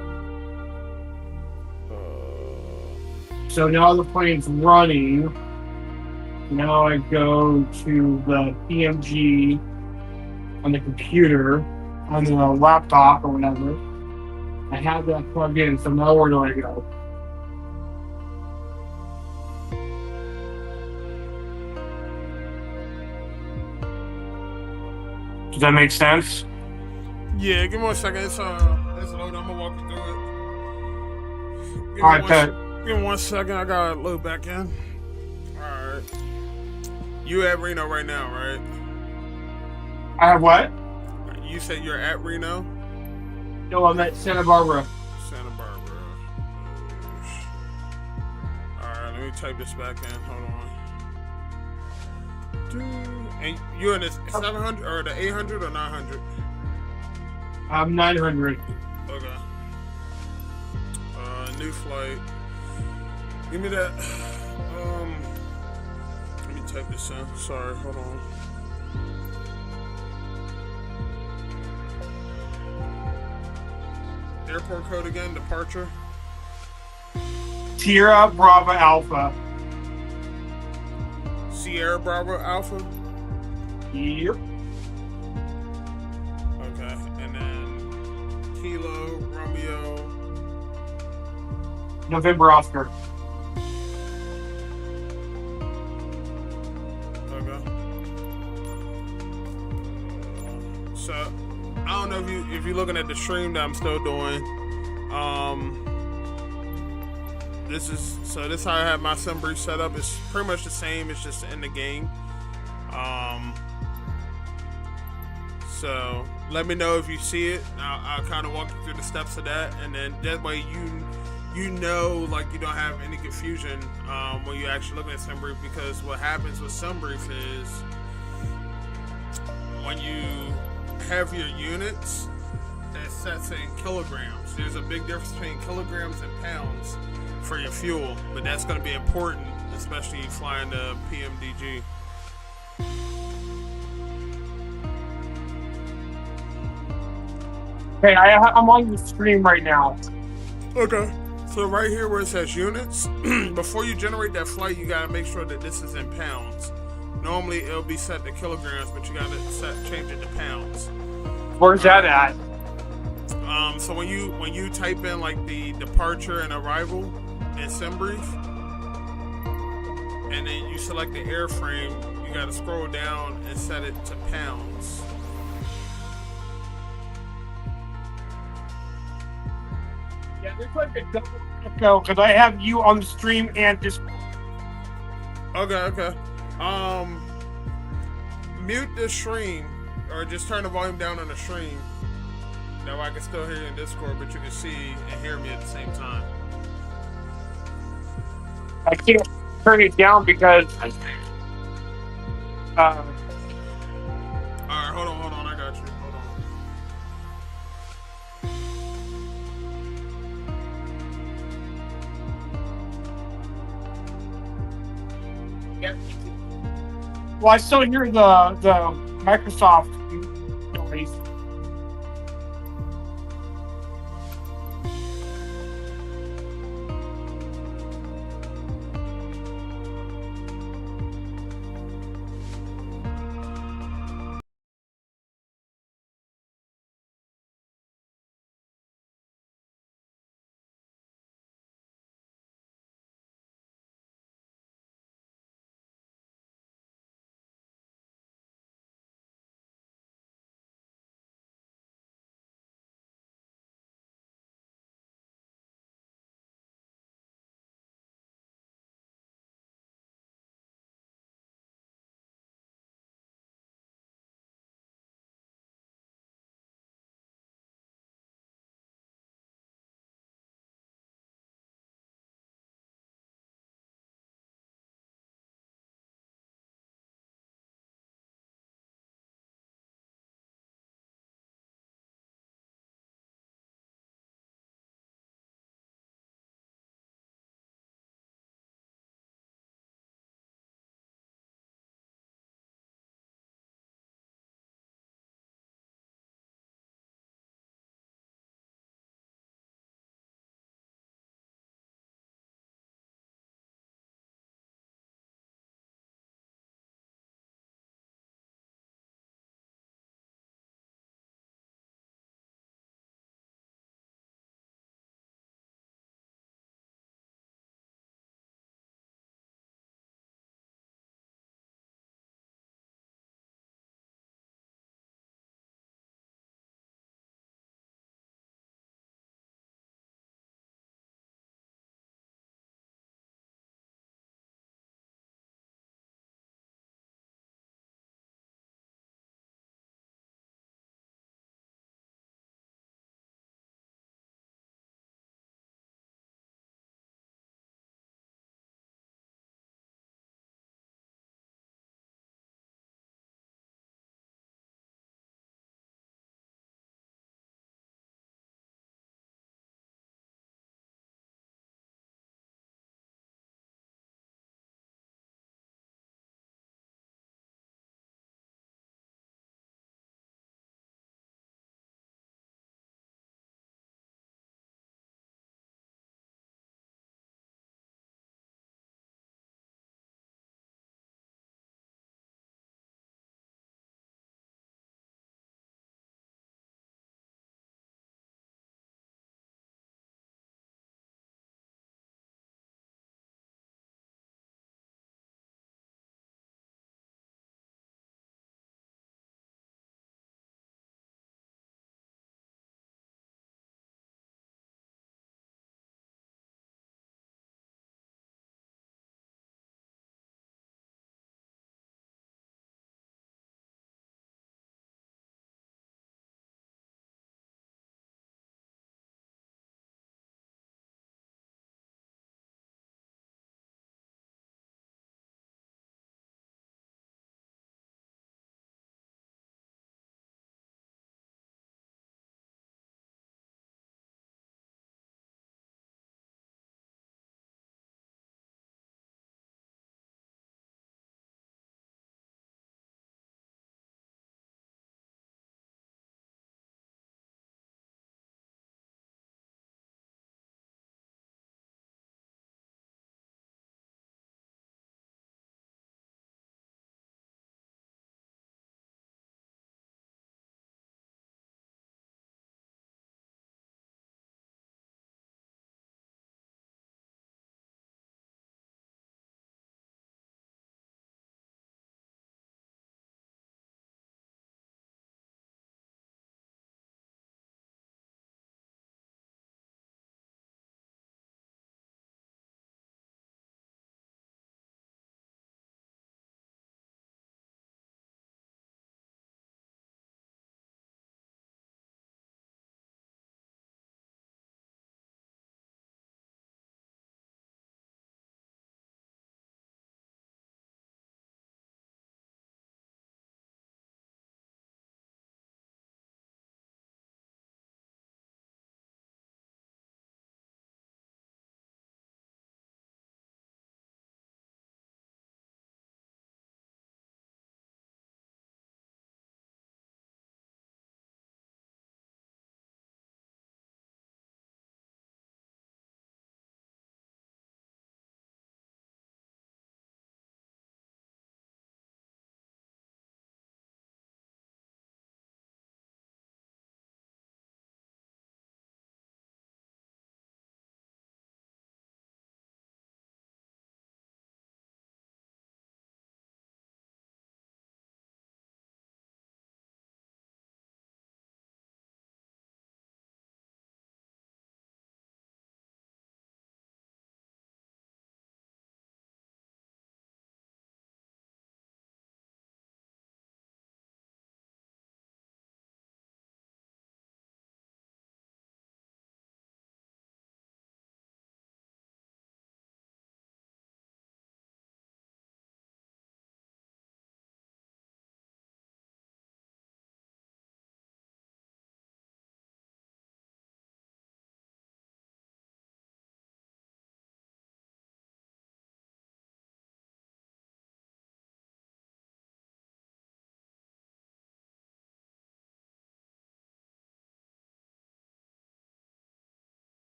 So now the plane's running. Now I go to the PMG on the computer, on the laptop or whatever. I have that plugged in, so now where do I go? Does that make sense? Yeah, give me 1 second. It's loading. I'm gonna walk you through it. Alright, Give me 1 second. I gotta load back in. Alright. You at Reno right now, right? I have what? You said you're at Reno? No, I'm at Santa Barbara. Santa Barbara. Alright, let me type this back in. Hold on. And you're in the 700 or the 800 or 900? I'm 900. Okay. New flight. Give me that. Let me type this in. Sorry, hold on. Airport code again, departure. Sierra Bravo Alpha. Sierra Bravo Alpha? Yep. Okay, and then Kilo Romeo. November Oscar. Okay. So I don't know if you're looking at the stream that I'm still doing. This is how I have my Sunbreeze set up. It's pretty much the same. It's just in the game. So let me know if you see it. I'll kind of walk you through the steps of that, and then that way you know, like, you don't have any confusion when you're actually looking at Sunbrief, because what happens with Sunbrief is when you have your units, that sets in kilograms. There's a big difference between kilograms and pounds for your fuel, but that's going to be important, especially flying the PMDG. Hey, I'm on the stream right now. Okay. So right here where it says units, before you generate that flight, you gotta make sure that this is in pounds. Normally it'll be set to kilograms, but you gotta change it to pounds. Where's that at? So when you type in like the departure and arrival in Sunbrief, and then you select the airframe, you gotta scroll down and set it to pounds. Yeah, there's like a double echo because I have you on the stream and this. Okay. Mute the stream, or just turn the volume down on the stream. That way I can still hear you in Discord, but you can see and hear me at the same time. I can't turn it down because. Alright, hold on. I got you. Hold on. Yeah. Well, I still hear the Microsoft noise.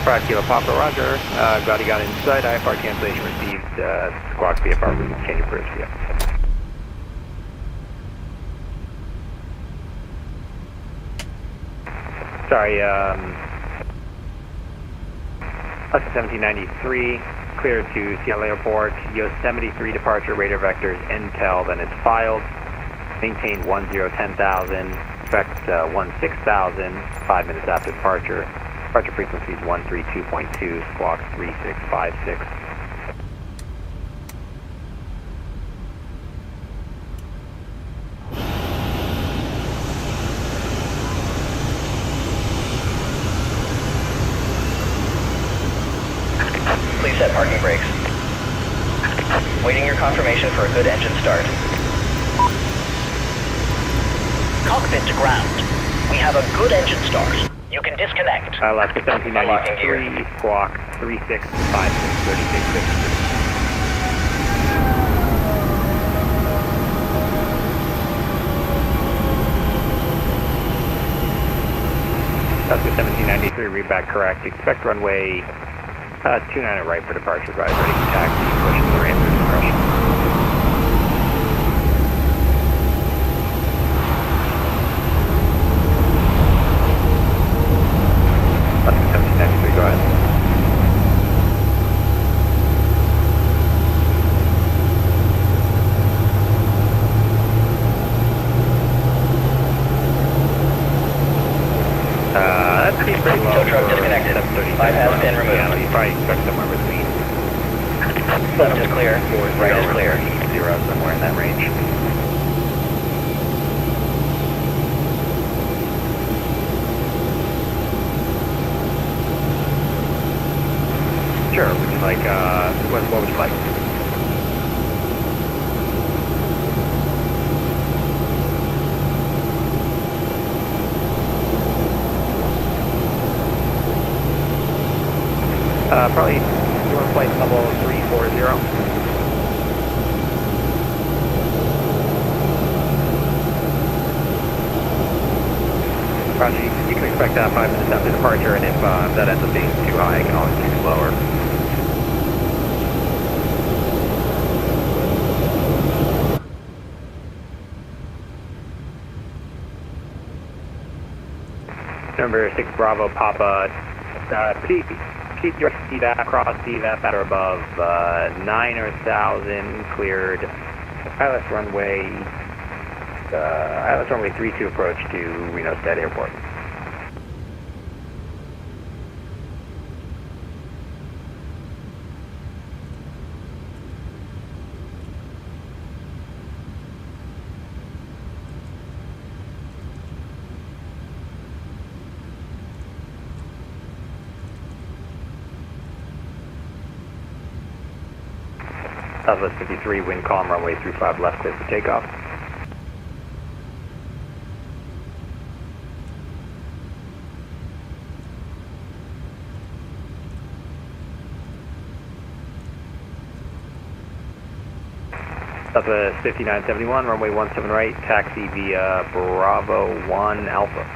5 Kilo Papa, roger. Glad you got inside. IFR cancellation received. Squawk VFR, change of bridge, yeah. Sorry, Alaska 1793, clear to Seattle Airport, Yosemite 3 departure, radar vectors, Intel, then it's filed. Maintain 1010,000, expect 16,000, 5 minutes after departure. Departure frequency is 132.2, squawk 3656. Please set parking brakes. Waiting your confirmation for a good engine start. Cockpit to ground. We have a good engine start. You can disconnect. Alaska 1793, squawk 3656, 3656. Alaska 1793, read back correct. Expect runway 29 at right for departure. Rise ready for taxi. Push to the ramp at discretion. Alaska 1793, go ahead. That seems pretty low. Tow truck disconnected. 5 has been removed. Yeah, you probably expect somewhere between Left is clear. Right is clear. 0, somewhere in that range. Sure. Would you like? What would you like? Probably, you want flight level 340. Roger, you can expect that 5 minutes after departure, and if that ends up being too high, I can always do slower. Number 6 Bravo Papa, keep your CVAP, cross CVAP at or above 9,000, cleared ILS runway 32 approach to Reno State Airport. Southwest 53, wind calm, runway 35 left, clear for takeoff. Southwest 5971, runway 17 right, taxi via Bravo 1 Alpha.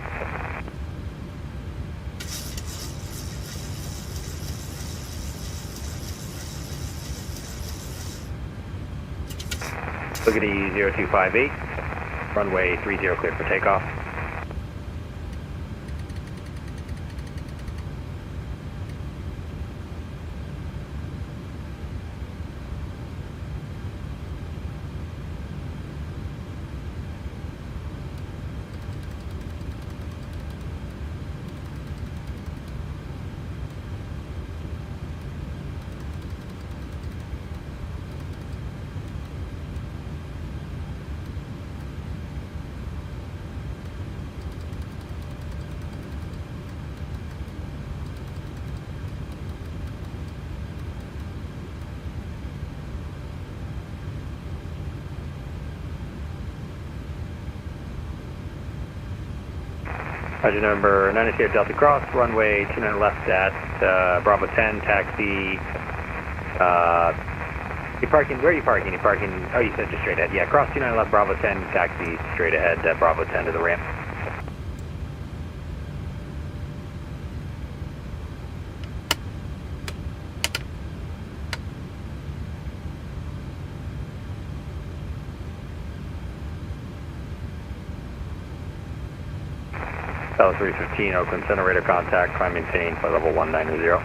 Boogity 0258, runway 30 clear for takeoff. Roger, number 9 is here, Delta Cross, runway 29 left at Bravo 10, taxi. You parking, where are you parking? You parking, oh, you said just straight ahead. Yeah, cross 29 left, Bravo 10, taxi straight ahead, Bravo 10 to the ramp. South 315, Oakland Center, radar contact, climb maintain, flight level 190.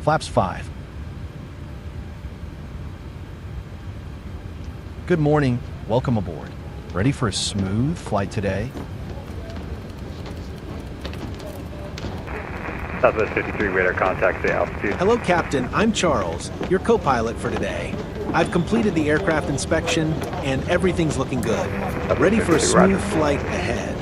Flaps 5. Good morning. Welcome aboard. Ready for a smooth flight today? Southwest 53, radar contact, say altitude. Hello, Captain. I'm Charles, your co-pilot for today. I've completed the aircraft inspection, and everything's looking good. Ready for a smooth flight ahead.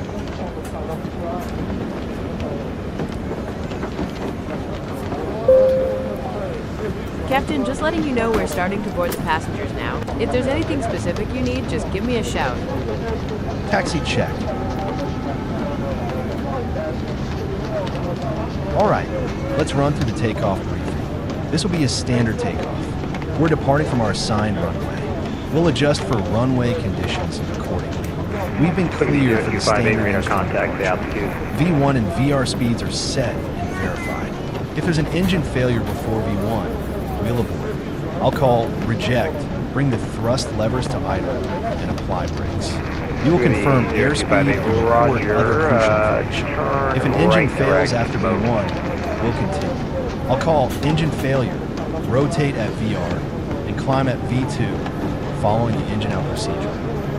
Captain, just letting you know we're starting to board the passengers now. If there's anything specific you need, just give me a shout. Taxi check. All right, let's run through the takeoff briefing. This will be a standard takeoff. We're departing from our assigned runway. We'll adjust for runway conditions accordingly. We've been cleared for the standard radar contact, the altitude. V1 and VR speeds are set and verified. If there's an engine failure before V1, we'll abort. I'll call reject, bring the thrust levers to idle, and apply brakes. You will confirm airspeed and report other crucial information. If an engine fails after V1, we'll continue. I'll call engine failure, rotate at VR, and climb at V2 following the engine out procedure.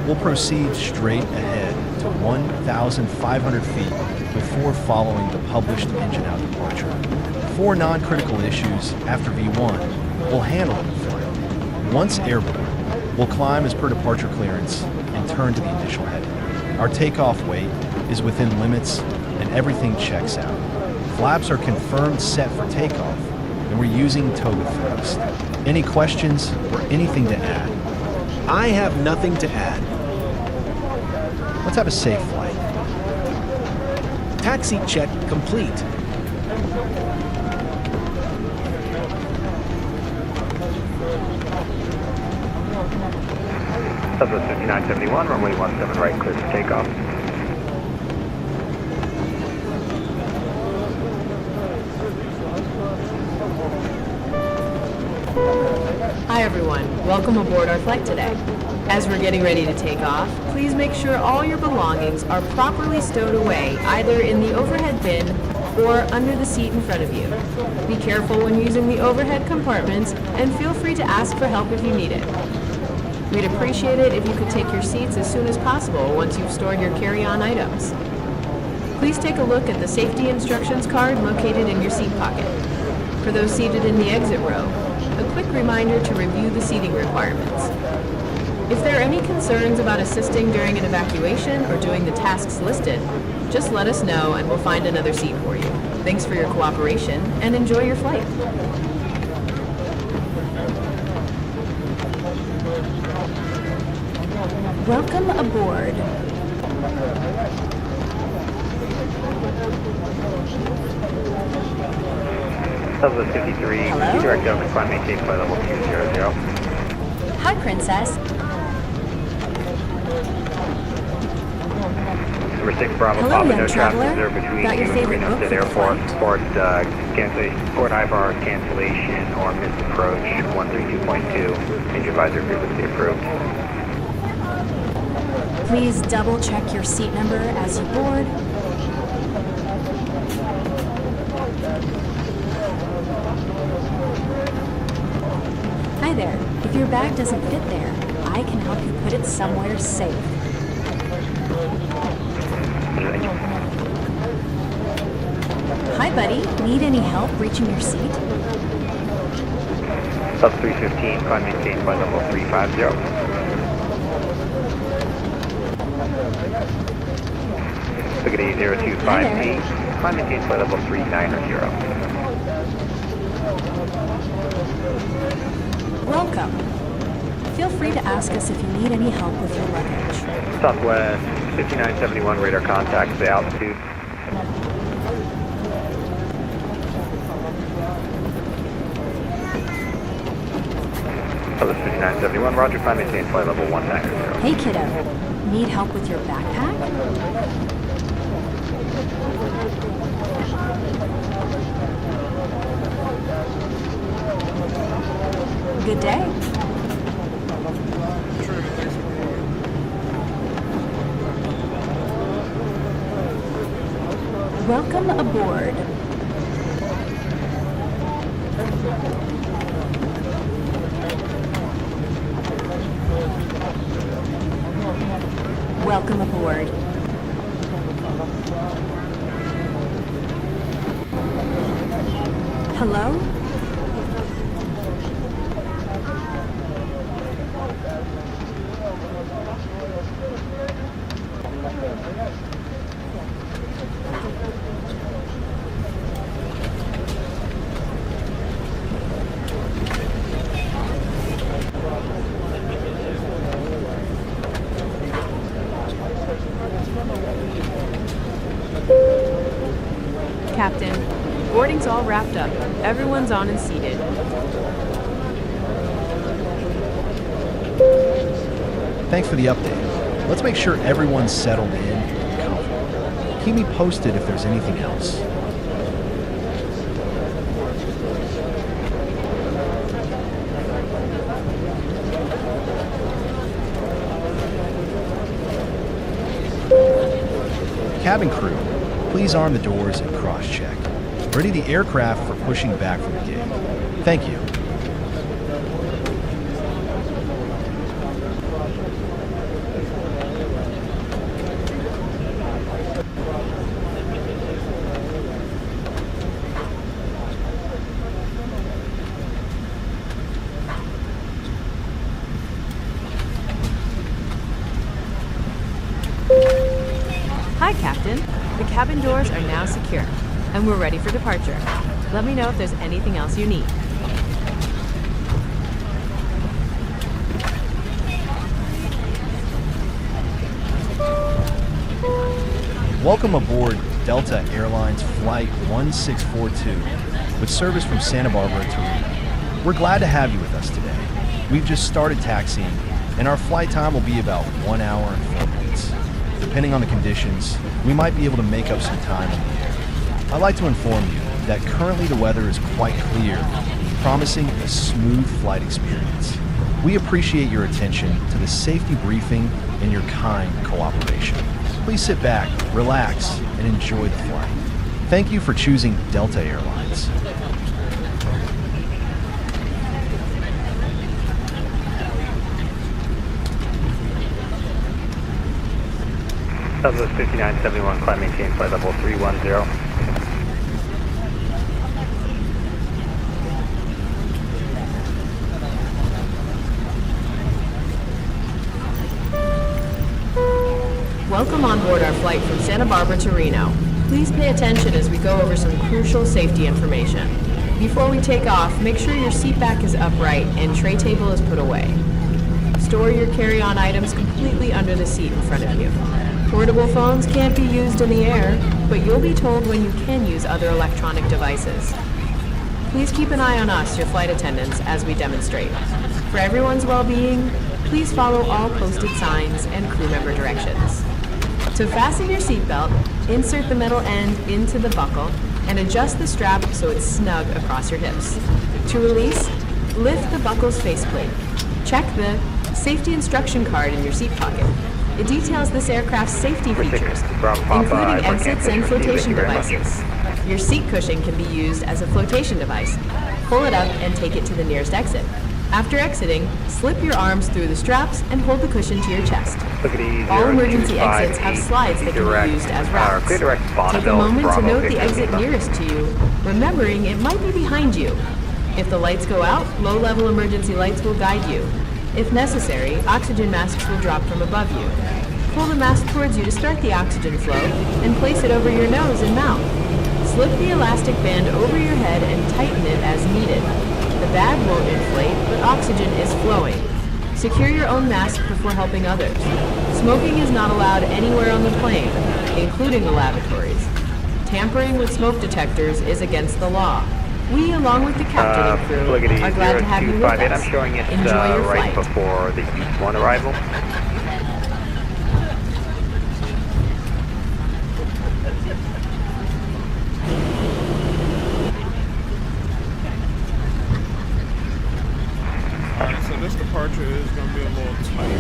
We'll proceed straight ahead to 1,500 feet before following the published engine out departure. For non-critical issues after V1, we'll handle it in flight. Once airborne, we'll climb as per departure clearance and turn to the initial heading. Our takeoff weight is within limits and everything checks out. Flaps are confirmed set for takeoff, and we're using toga thrust. Any questions or anything to add? I have nothing to add. Let's have a safe flight. Taxi check complete. Southwest 5971, runway 17 right, clear for takeoff. Hi everyone, welcome aboard our flight today. As we're getting ready to take off, please make sure all your belongings are properly stowed away, either in the overhead bin or under the seat in front of you. Be careful when using the overhead compartments and feel free to ask for help if you need it. We'd appreciate it if you could take your seats as soon as possible once you've stored your carry-on items. Please take a look at the safety instructions card located in your seat pocket. For those seated in the exit row, a quick reminder to review the seating requirements. If there are any concerns about assisting during an evacuation or doing the tasks listed, just let us know and we'll find another seat for you. Thanks for your cooperation and enjoy your flight. Welcome aboard. Southwest 53, Hello? direct over, climb maintain flight level 200. Hi, Princess. Number 6 Bravo, Hello, Papa, young no traffic traveler. reserved between Got your you and favorite Reno book State for the Airport. flight? Port high bar cancellation or missed approach 132.2. Engine visor previously approved. Please double check your seat number as you board. Hi there. If your bag doesn't fit there, I can help you put it somewhere safe. Hi, buddy. Need any help reaching your seat? Sub 315, climb maintain flight level 350. Spaghetti 025P, climb maintain flight level 390. Welcome. Feel free to ask us if you need any help with your luggage. Southwest 5971, radar contact, the altitude. Southwest 5971, roger, climb maintain flight level 190. Hey, kiddo. Need help with your backpack? Good day. Welcome aboard. Welcome aboard. Hello? Captain, boarding's all wrapped up. Everyone's on and seated. Thanks for the update. Let's make sure everyone's settled in and comfortable. Keep me posted if there's anything else. Cabin crew, please arm the doors and cross-check. Ready the aircraft for pushing back from the gate. Thank you. Hi, Captain. The cabin doors are now secure, and we're ready for departure. Let me know if there's anything else you need. Welcome aboard Delta Airlines Flight 1642 with service from Santa Barbara to Reno. We're glad to have you with us today. We've just started taxiing, and our flight time will be about 1 hour and 4 minutes. Depending on the conditions, we might be able to make up some time in the air. I'd like to inform you that currently the weather is quite clear, promising a smooth flight experience. We appreciate your attention to the safety briefing and your kind cooperation. Please sit back, relax, and enjoy the flight. Thank you for choosing Delta Airlines. Southwest 5971, climb maintain flight level 310. Welcome on board our flight from Santa Barbara to Reno. Please pay attention as we go over some crucial safety information. Before we take off, make sure your seat back is upright and tray table is put away. Store your carry-on items completely under the seat in front of you. Portable phones can't be used in the air, but you'll be told when you can use other electronic devices. Please keep an eye on us, your flight attendants, as we demonstrate. For everyone's well-being, please follow all posted signs and crew member directions. To fasten your seatbelt, insert the metal end into the buckle and adjust the strap so it's snug across your hips. To release, lift the buckle's faceplate. Check the safety instruction card in your seat pocket. It details this aircraft's safety features, including exits and flotation devices. Your seat cushion can be used as a flotation device. Pull it up and take it to the nearest exit. After exiting, slip your arms through the straps and hold the cushion to your chest. All emergency exits have slides that can be used as racks. Take a moment to note the exit nearest to you, remembering it might be behind you. If the lights go out, low-level emergency lights will guide you. If necessary, oxygen masks will drop from above you. Pull the mask towards you to start the oxygen flow and place it over your nose and mouth. Slip the elastic band over your head and tighten it as needed. The bag won't inflate, but oxygen is flowing. Secure your own mask before helping others. Smoking is not allowed anywhere on the plane, including the lavatories. Tampering with smoke detectors is against the law. We, along with the captain and crew, are glad to have you with us. I'm showing it Enjoy your right flight. before the U1 arrival. So this departure is going to be a little tight.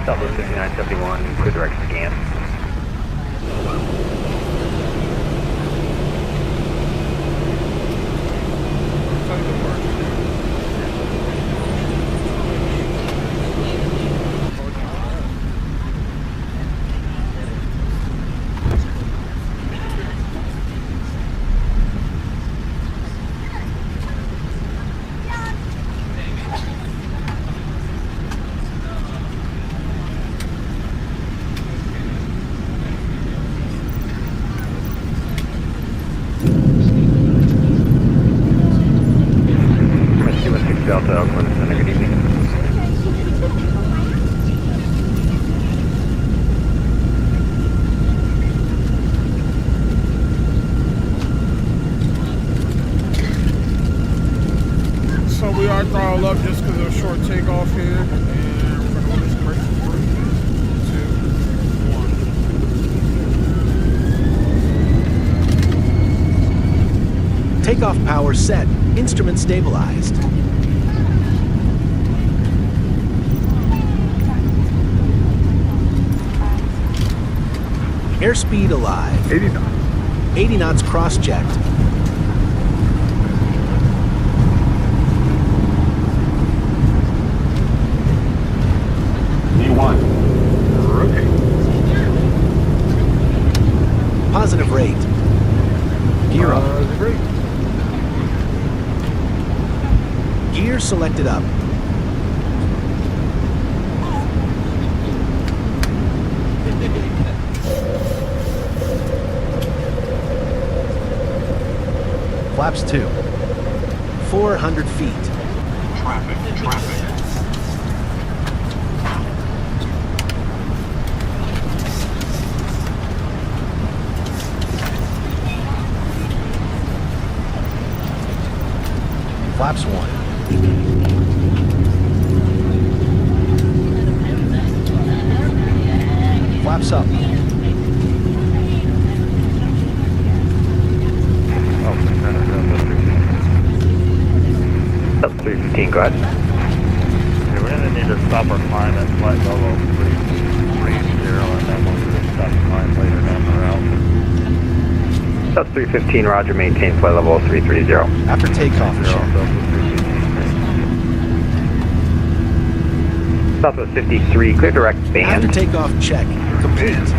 Southwest 5971, clear direct scan. Delta, Oakland Center, good evening. So we are throttled up just because of a short takeoff here, and we're going to release emergency 3, 2, 1. Takeoff power set. Instrument stabilized. Airspeed alive. 80 knots. 80 knots cross-checked. E1. Rotate. Positive rate. Gear up. Great. Gear selected up. Flaps 2. 400 feet. Traffic. Flaps 1. Flaps up. Up 315, go ahead. Okay, we're going to need to stop our climb at flight level 330, and then we'll do a stop climb later down the route. Up 315, roger, maintain flight level 330. After takeoff, check. Southwest 53, clear direct band. After takeoff, check. Complete.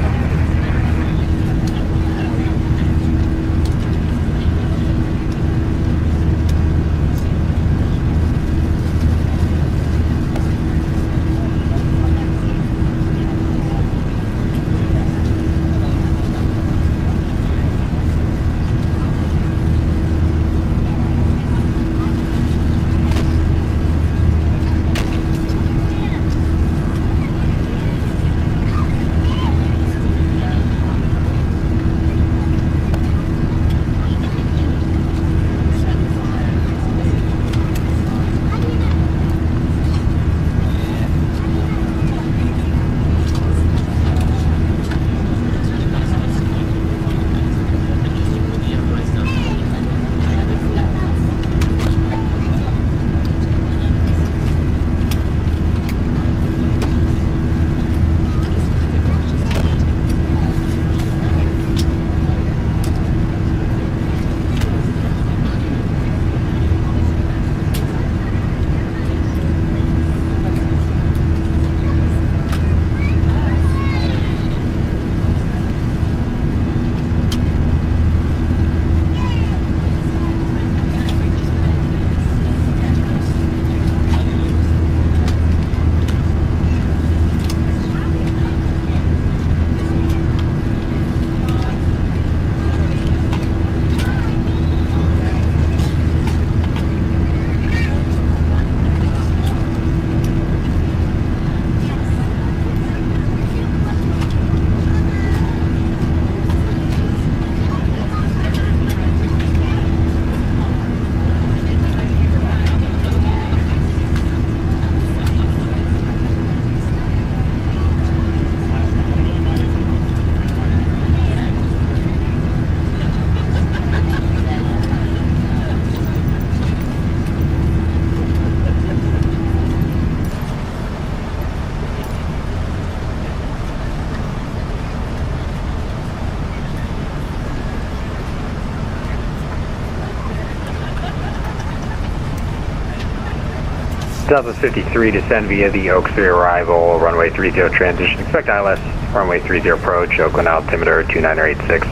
Southwest 53, descend via the Oak 3 arrival, runway 30 transition. Expect ILS, runway 30 approach, Oakland altimeter 2986.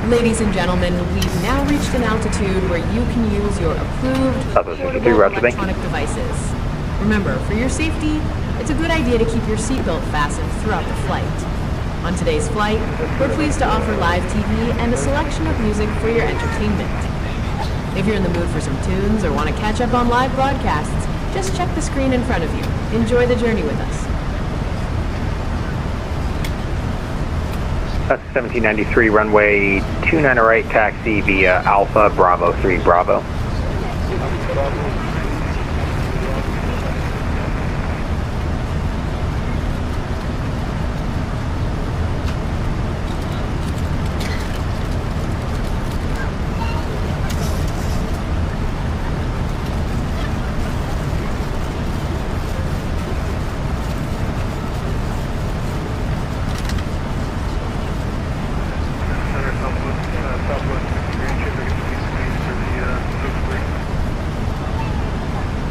Ladies and gentlemen, we've now reached an altitude where you can use your approved portable electronic devices. Remember, for your safety, it's a good idea to keep your seatbelt fastened throughout the flight. On today's flight, we're pleased to offer live TV and a selection of music for your entertainment. If you're in the mood for some tunes or want to catch up on live broadcasts, just check the screen in front of you. Enjoy the journey with us. That's 1793, runway 29 right, taxi via Alpha Bravo 3 Bravo.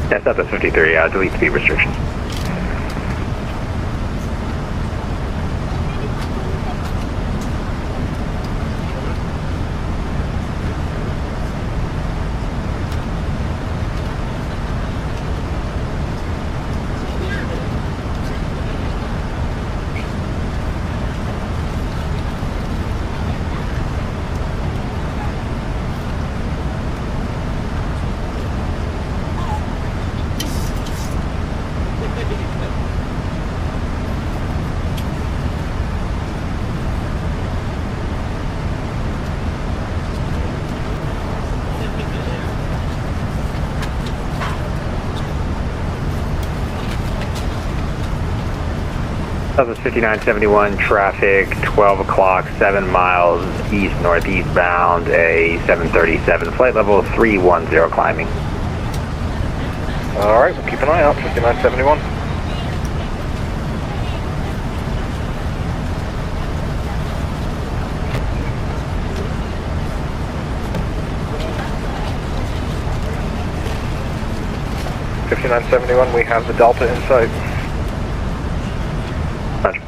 That's up to 53, delete speed restrictions. Southwest 5971, traffic 12 o'clock, 7 miles east-northeast bound, a 737, flight level 310 climbing. Alright, we'll keep an eye out, 5971. We have the Delta in sight. Roger.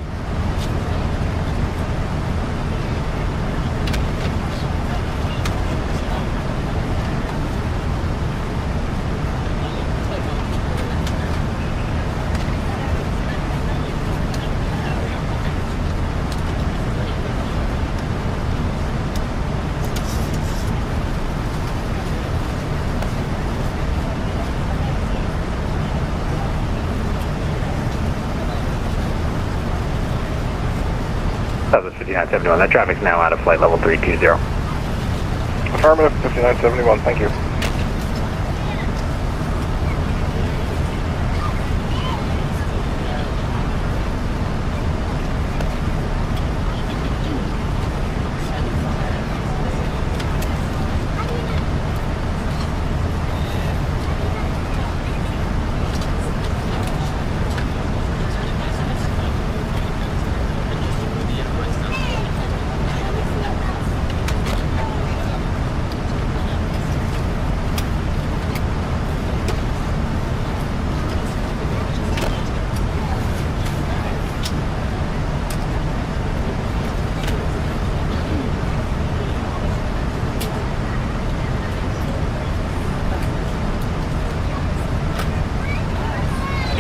Southwest 5971, that traffic's now out of flight level 320. Affirmative, 5971, thank you.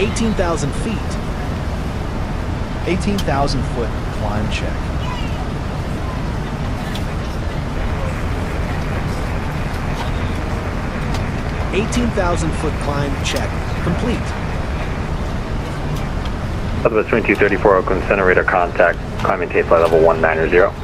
$18,000 feet. 18,000 foot climb check. $18,000 climb check complete. Southwest 2234, Oakland Center, radar contact, climbing tape flight level 190.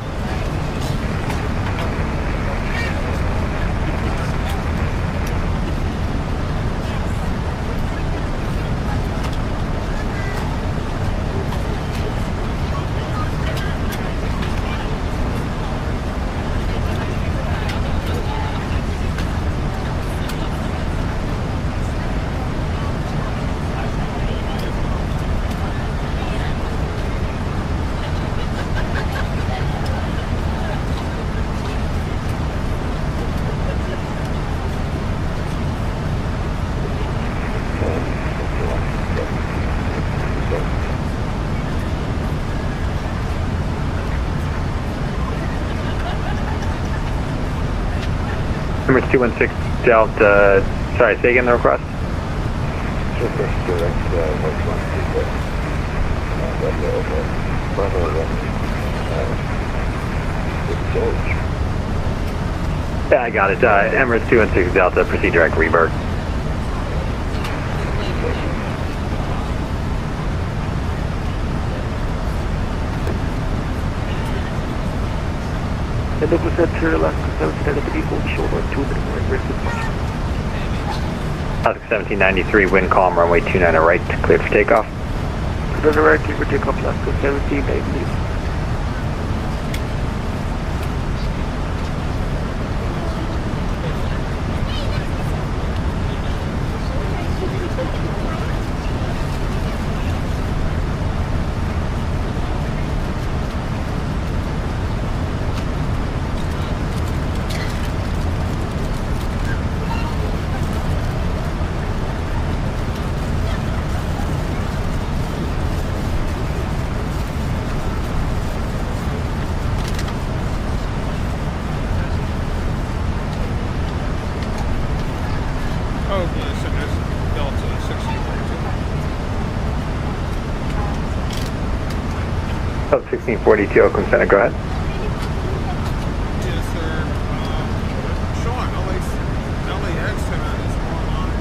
Emirates 216 Delta, sorry, say again the request? Yeah, I got it. Emirates 216 Delta, proceed direct rebirth. The local center, Alaska 1793, shoulder 2 minutes, right, 1793, wind calm, runway 29 right, cleared for takeoff. cleared right, cleared for takeoff, Alaska 1793. Sub 1642 Oakland Center, go ahead. Yes, sir. Sean, LAX center is online.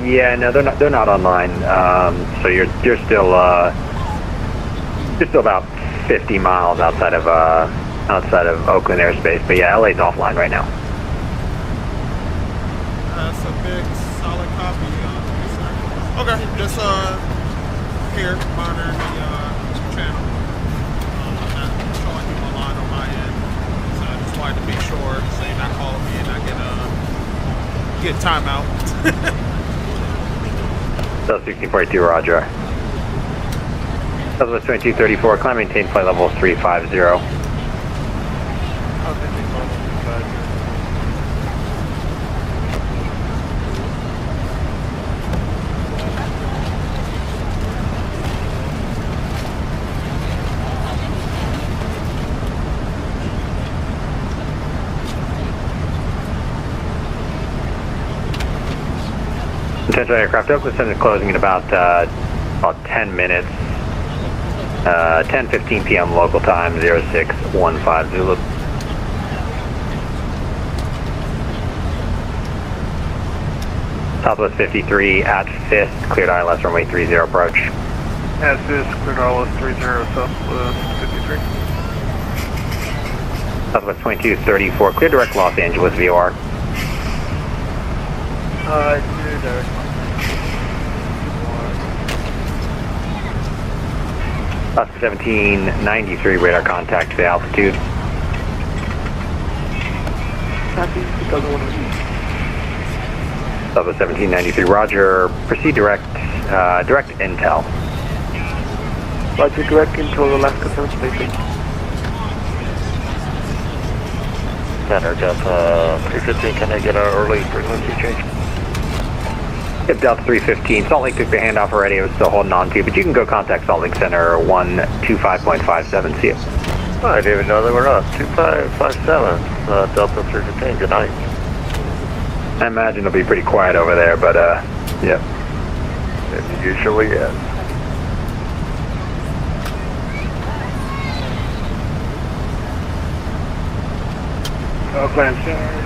Yeah, no, they're not online. So you're still about 50 miles outside of Oakland airspace. But yeah, LA's offline right now. That's a big solid copy. Okay, just here monitoring the channel. I'm not showing you online on my end, so I just wanted to be sure so you're not calling me and I get timeout. Sub 1642, roger. Southwest 2234, climb maintain flight level 350. Potential aircraft Oakland Center closing in about 10 minutes. 10:15 p.m. local time, 0615 Zulu. Southwest 53 at Fist, cleared ILS runway 30 approach. At Fist, cleared ILS 30, Southwest 53. Southwest 2234, clear direct Los Angeles VOR. Clear direct. Oscar 1793, radar contact to the altitude. Southwest 1793, roger. Proceed direct intel. Roger, direct intel, Alaska 7 Center, Delta 315, can I get our early frequency change? Yep, Delta 315. Salt Lake took the handoff already. It was still holding on to, but you can go contact Salt Lake Center 125.57. See you. Oh, I didn't even know they were up. 2557, Delta 315, good night. I imagine it'll be pretty quiet over there, but yeah. It usually is. Oakland Center.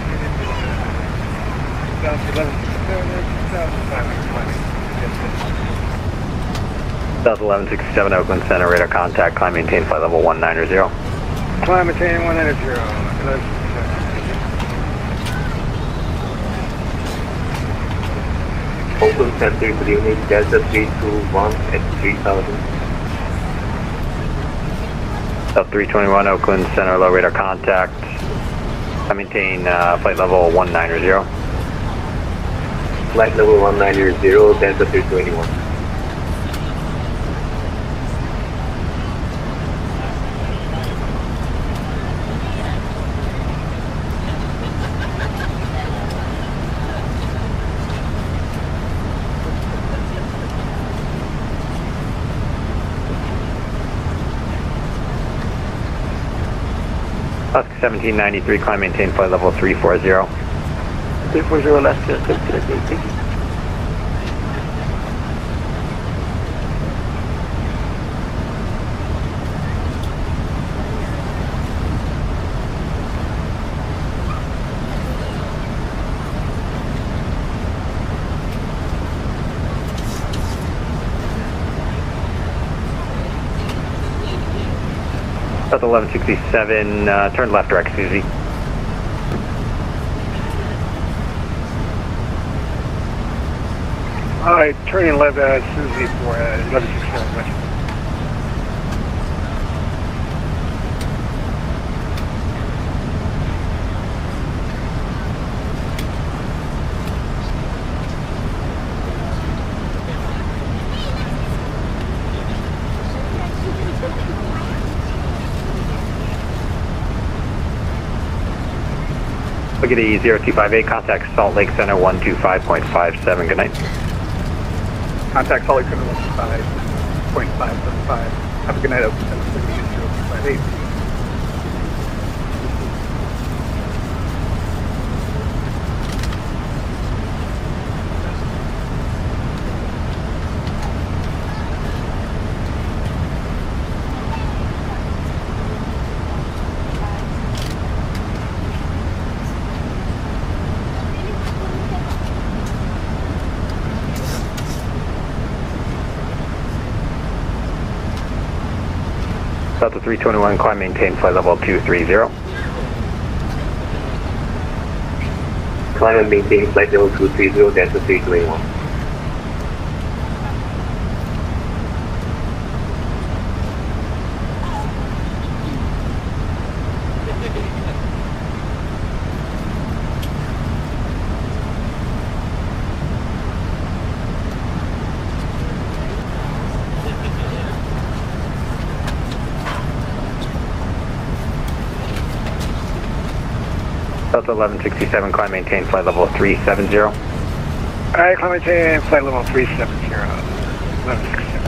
Delta 1167 Oakland Center, radar contact, climb maintain flight level 190. Climb maintain 190. Oakland Center, good evening, Delta 321 at 3000. South 321 Oakland Center, low radar contact, climb maintain flight level 190. Flight level 190, Delta 321. Oscar 1793, climb maintain flight level 340. 340 left, good, thank you. South 1167, turn left direct, Susie. Alright, turning left, Susie for 1167, West. Look at the 0258, contact Salt Lake Center 125.57, good night. Contact Salt Lake Center 125.575. Have a good night, Open 0258. Delta 321, climb maintain flight level 230. Climb and maintain flight level 230, Delta 321. Delta 1167, climb maintain flight level 370. Alright, climb maintain flight level 370, 1167.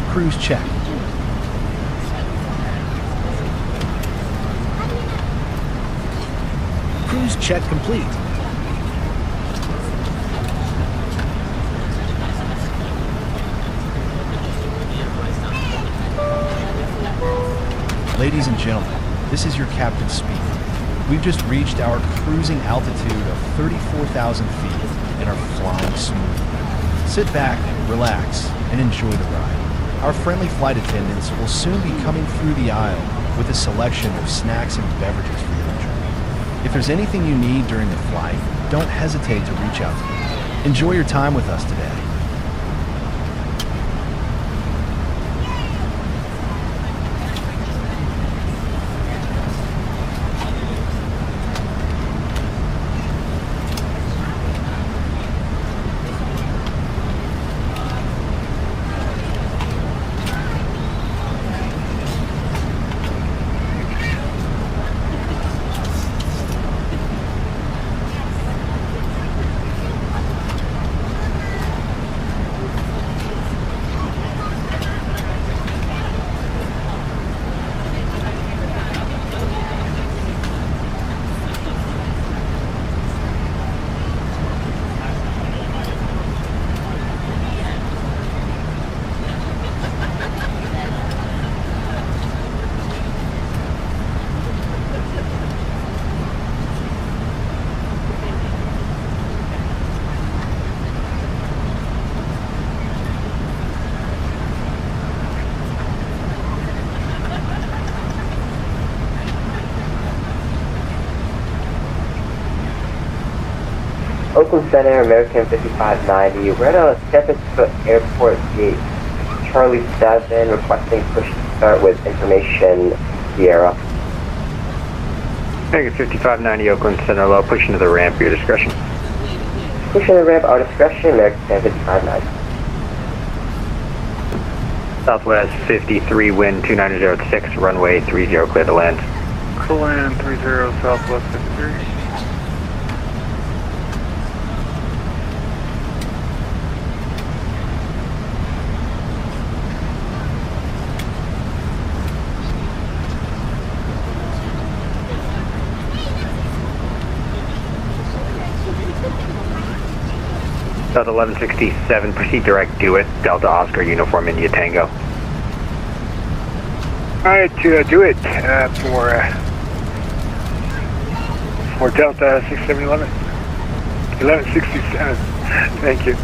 Cruise check. Cruise check complete. Ladies and gentlemen, this is your captain speaking. We've just reached our cruising altitude of 34,000 feet and are flying smoothly. Sit back, relax, and enjoy the ride. Our friendly flight attendants will soon be coming through the aisle with a selection of snacks and beverages for your enjoyment. If there's anything you need during the flight, don't hesitate to reach out to me. Enjoy your time with us today. Oakland Center, American 5590. We're at a San Francisco Airport gate. Charlie 7 requesting push to start with information Sierra. American 5590 Oakland Center low, pushing to the ramp, your discretion. Pushing the ramp, our discretion, American 5590. Southwest 53, wind 2906, runway 30, clear to land. Clear land 30, Southwest 53. South 1167, proceed direct, do it. Delta Oscar, uniform India Tango. Alright, to do it for Delta 6711. 1167. Thank you.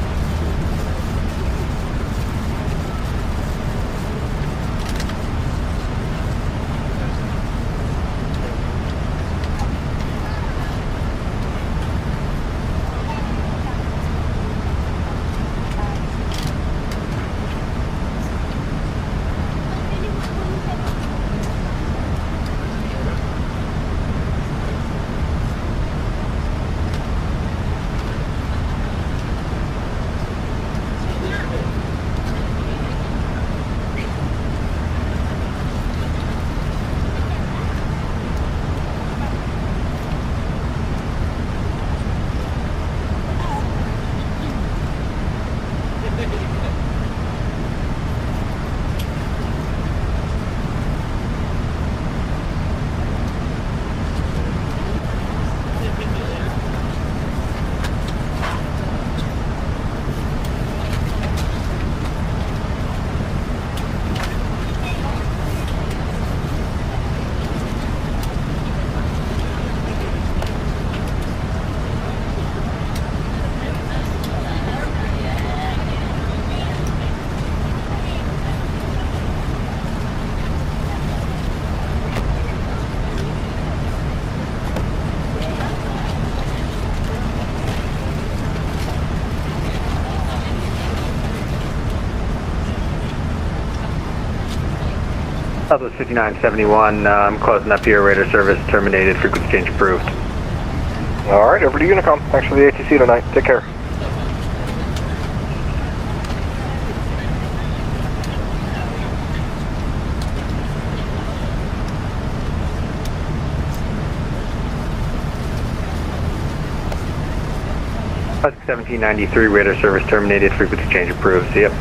Southwest 5971, I'm closing up here, radar service terminated, frequency change approved. Alright, over to Unicom. Thanks for the ATC tonight. Take care. Southwest 1793, radar service terminated, frequency change approved. See ya.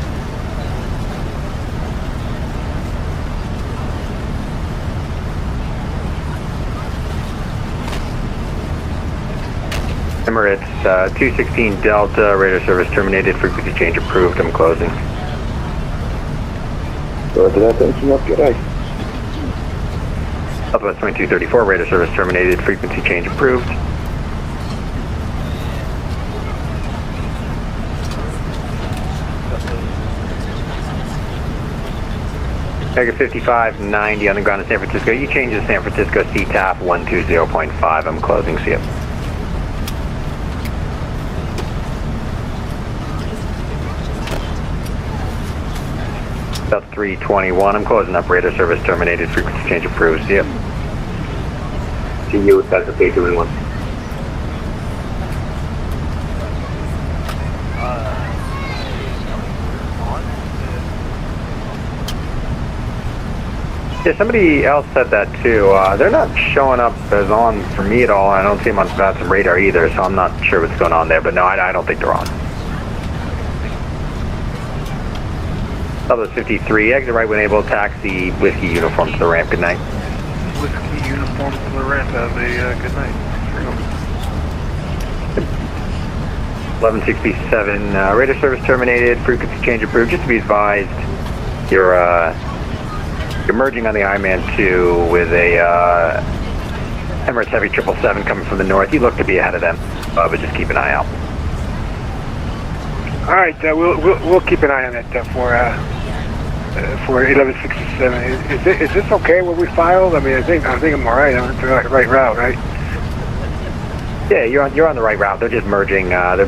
Emirates 216 Delta, radar service terminated, frequency change approved. I'm closing. Roger that, thank you. Good day. Southwest 2234, radar service terminated, frequency change approved. Mega 5590 on the ground in San Francisco. You change to San Francisco CTAF 120.5. I'm closing. See ya. South 321. I'm closing up. Radar service terminated. Frequency change approved. See ya. See you with Delta 321. Yeah, somebody else said that too. They're not showing up as on for me at all. I don't see them on some radar either, so I'm not sure what's going on there. But no, I don't think they're on. Southwest 53, exit right when able, taxi whiskey uniform to the ramp. Good night. Whiskey uniform to the ramp. Have a good night. 1167, radar service terminated, frequency change approved. Just to be advised, you're merging on the I-Man 2 with a Emirates Heavy 777 coming from the north. You look to be ahead of them, but just keep an eye out. All right, we'll keep an eye on it for 1167. Is this okay? What we filed? I mean, I think I'm all right. I'm on the right route, right? Yeah, you're on the right route. They're just merging. They're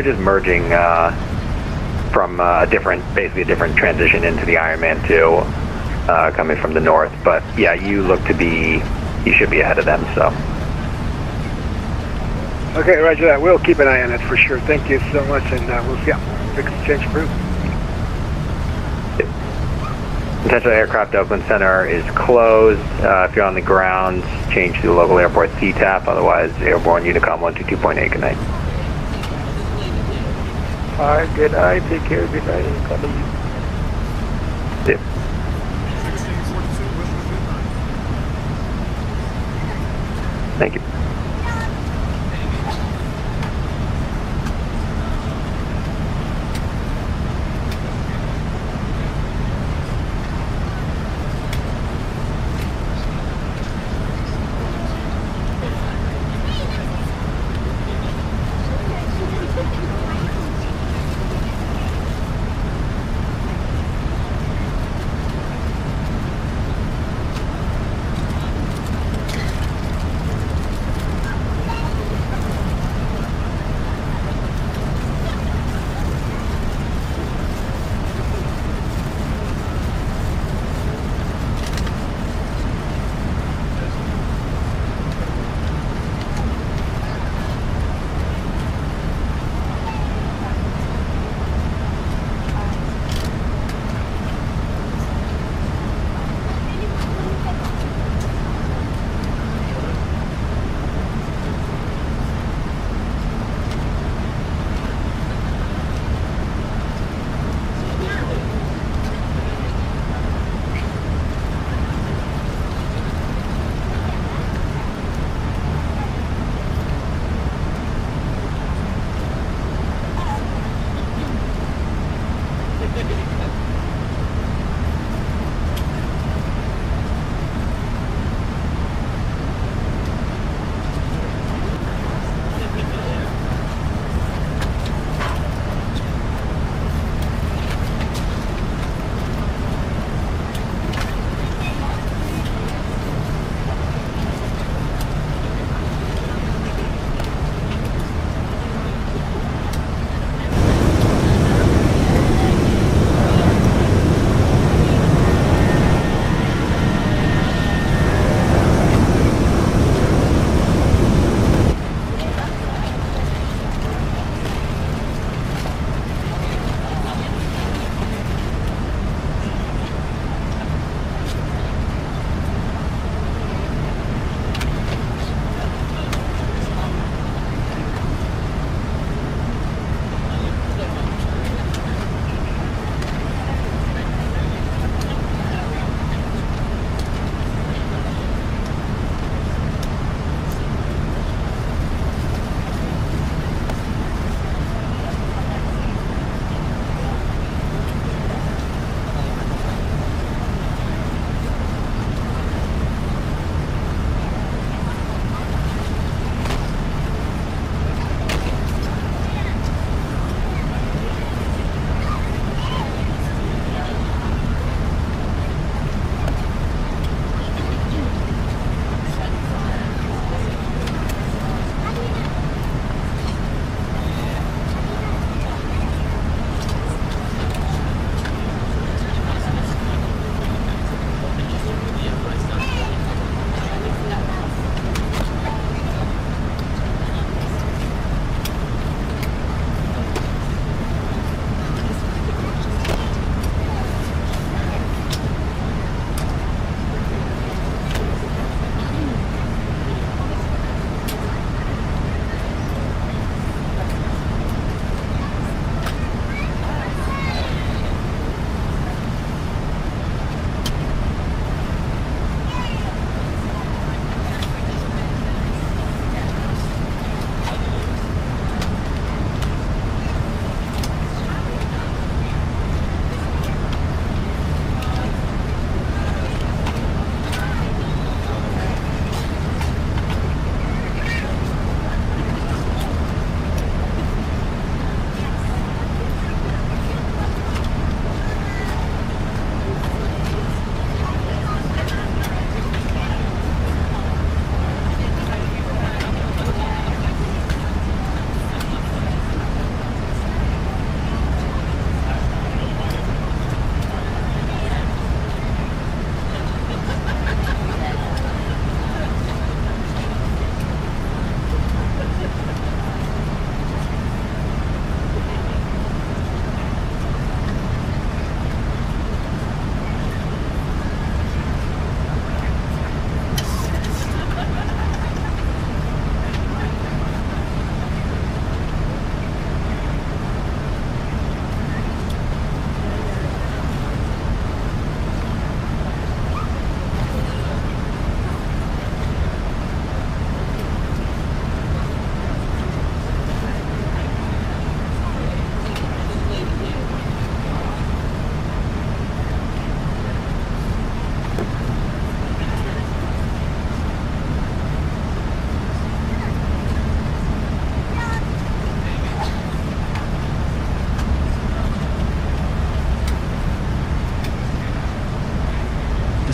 just merging from basically a different transition into the Ironman 2, coming from the north. But yeah, you should be ahead of them. So. Okay, roger that. We'll keep an eye on it for sure. Thank you so much, and we'll see. Exchange approved. Potential aircraft Oakland Center is closed. If you're on the ground, change to the local airport CTAP. Otherwise, Airborne Unicom 122.8. Good night. All right, good night. Take care. Good night. Yeah. Thank you.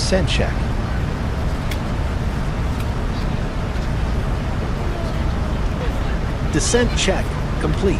Descent check. Descent check complete.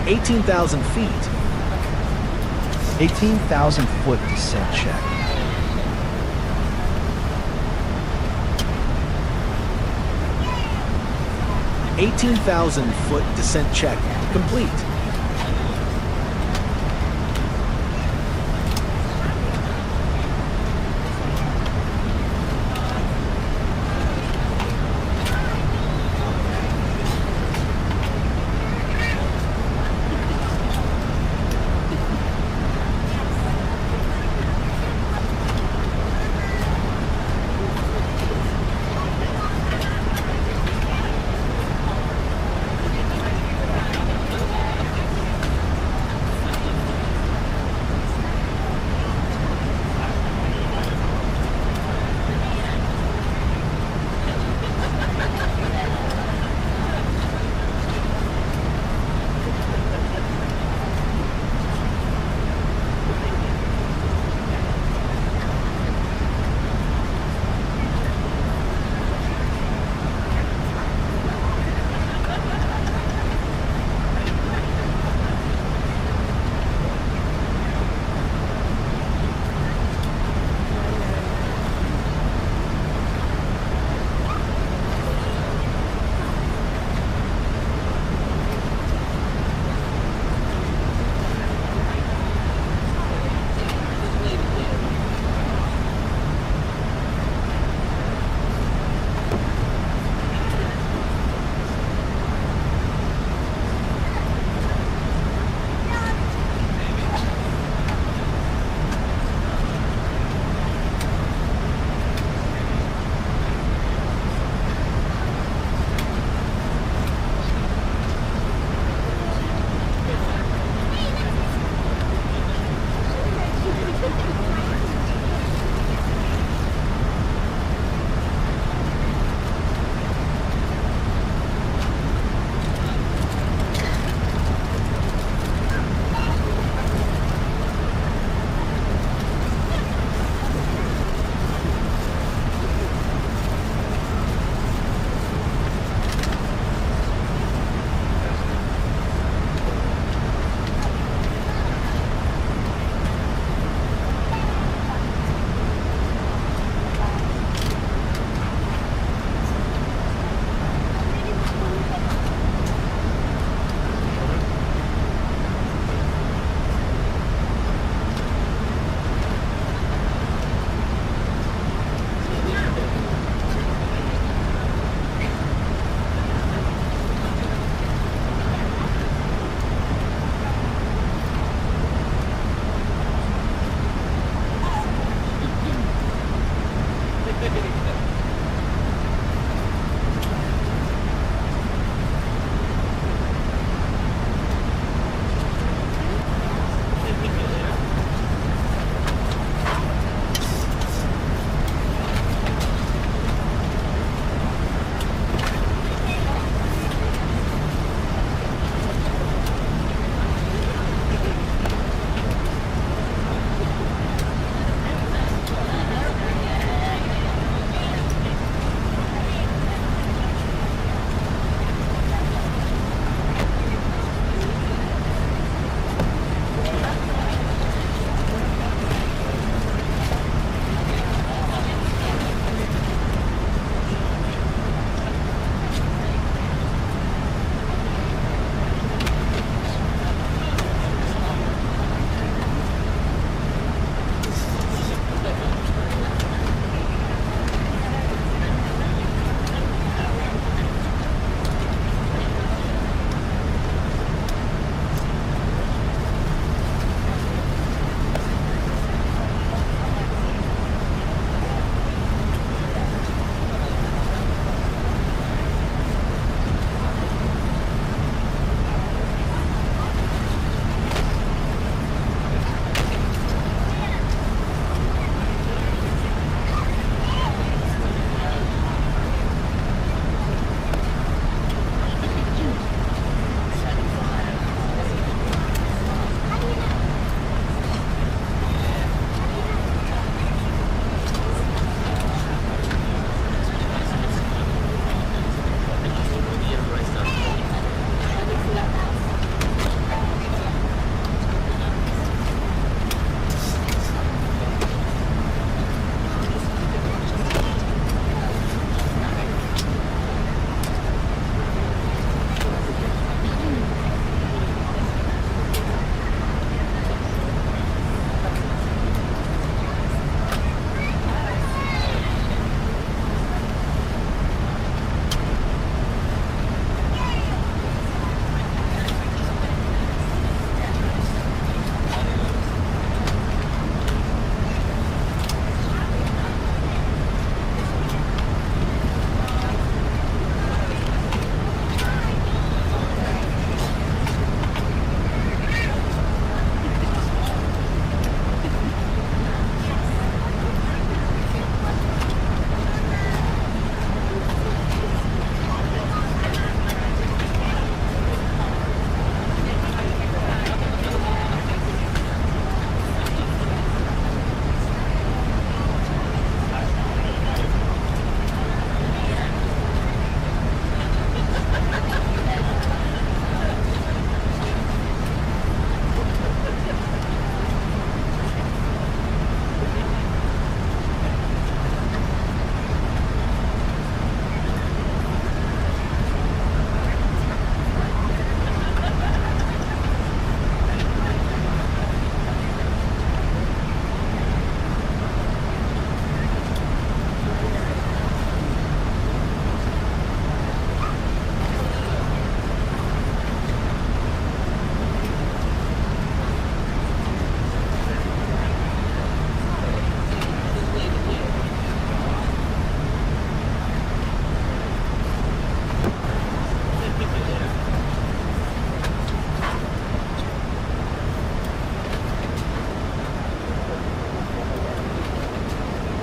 18,000 feet. 18,000 foot descent check. $18,000 foot descent check complete.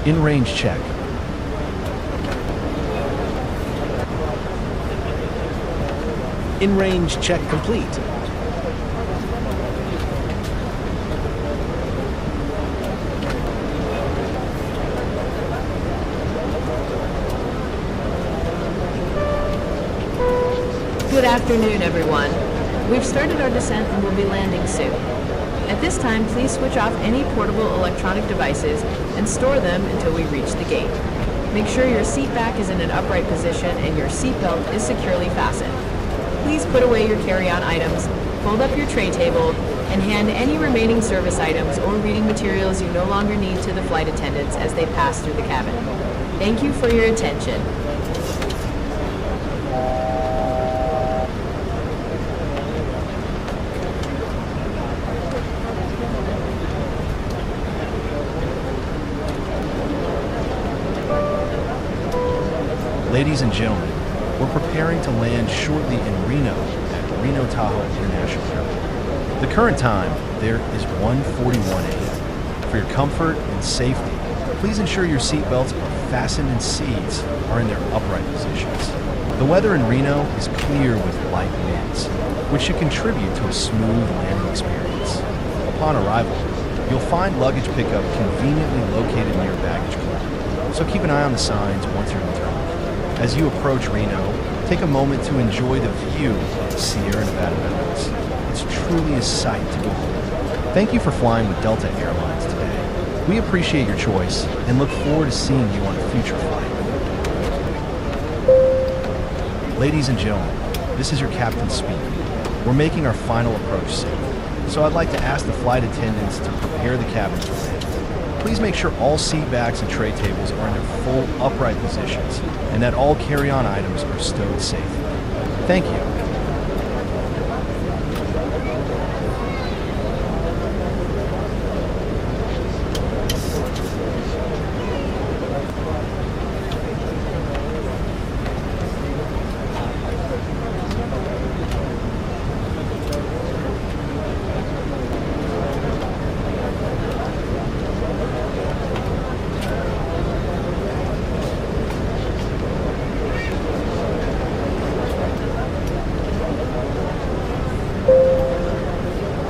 In-range check. In-range check complete. Good afternoon, everyone. We've started our descent and will be landing soon. At this time, please switch off any portable electronic devices and store them until we reach the gate. Make sure your seat back is in an upright position and your seat belt is securely fastened. Please put away your carry-on items, fold up your tray table, and hand any remaining service items or reading materials you no longer need to the flight attendants as they pass through the cabin. Thank you for your attention. Ladies and gentlemen, we're preparing to land shortly in Reno at Reno Tahoe International Airport. The current time there is 1:41 a.m. For your comfort and safety, please ensure your seat belts are fastened and seats are in their upright positions. The weather in Reno is clear with light winds, which should contribute to a smooth landing experience. Upon arrival, you'll find luggage pickup conveniently located near baggage claim, so keep an eye on the signs once you're in the terminal. As you approach Reno, take a moment to enjoy the view of the Sierra Nevada mountains. It's truly a sight to behold. Thank you for flying with Delta Airlines today. We appreciate your choice and look forward to seeing you on a future flight. Ladies and gentlemen, this is your captain speaking. We're making our final approach soon, so I'd like to ask the flight attendants to prepare the cabin for landing. Please make sure all seat backs and tray tables are in their full upright positions and that all carry-on items are stowed safely. Thank you.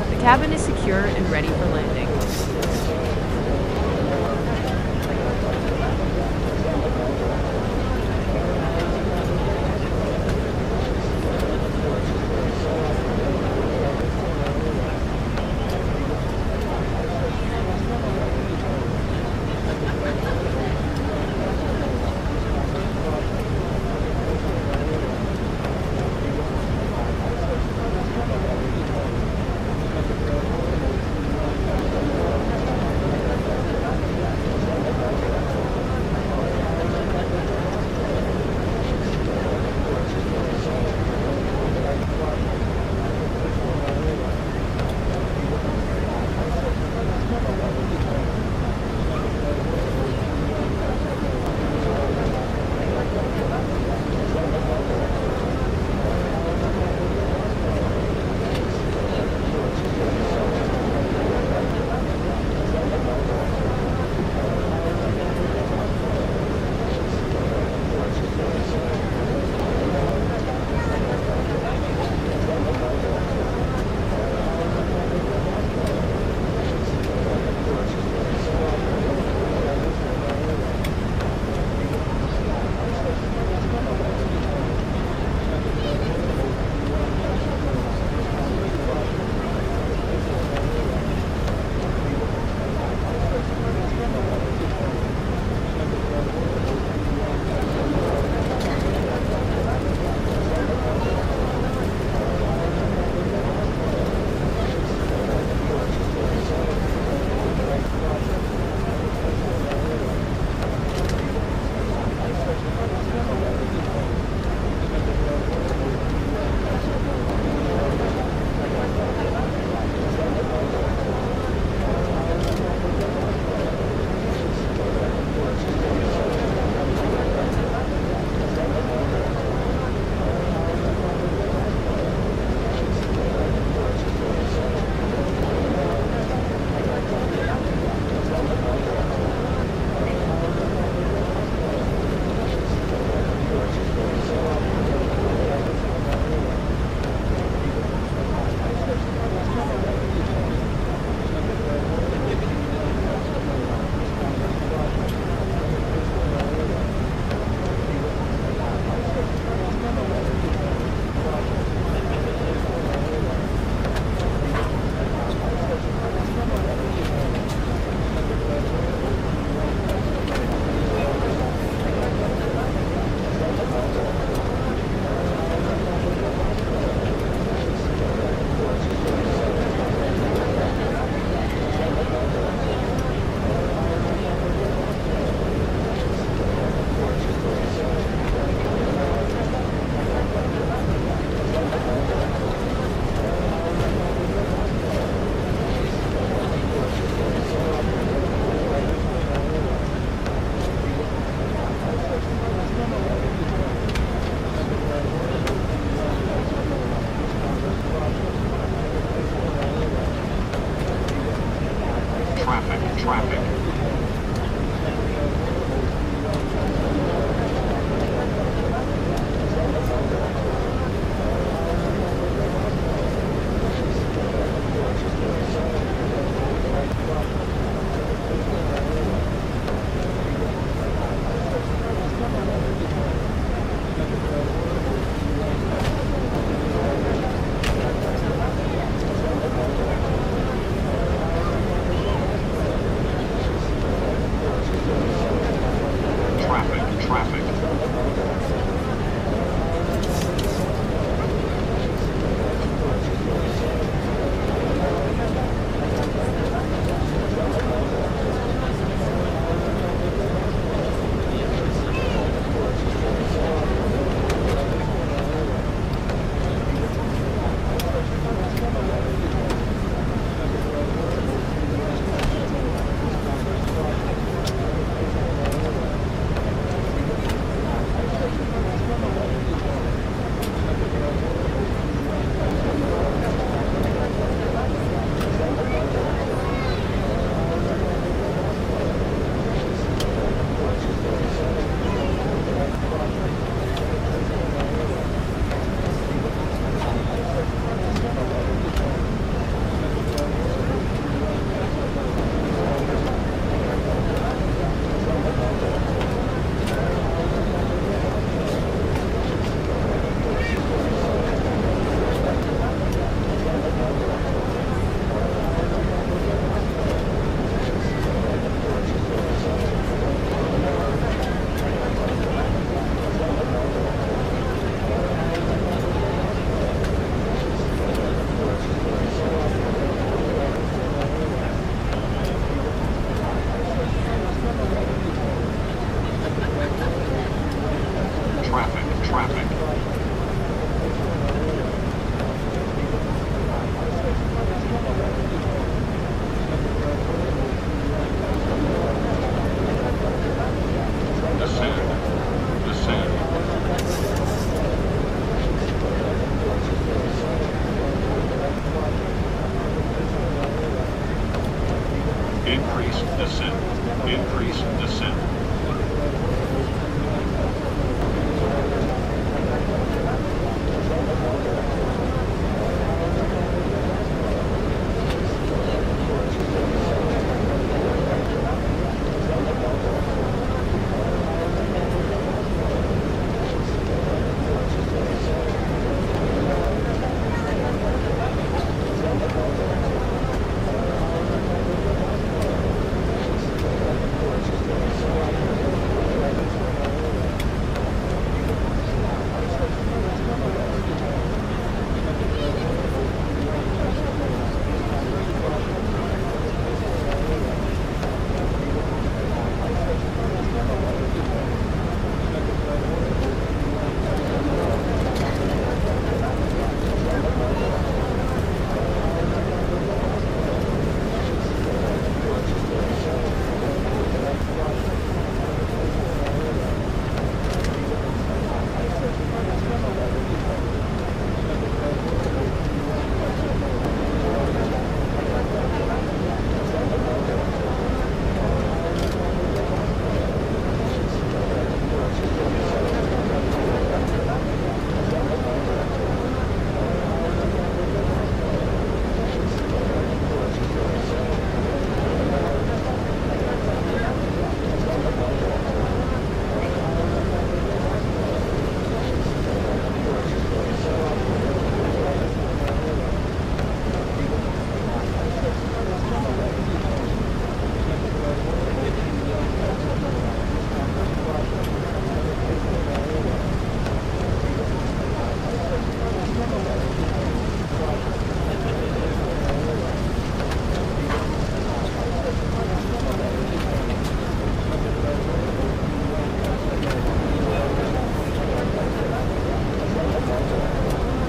The cabin is secure and ready for landing.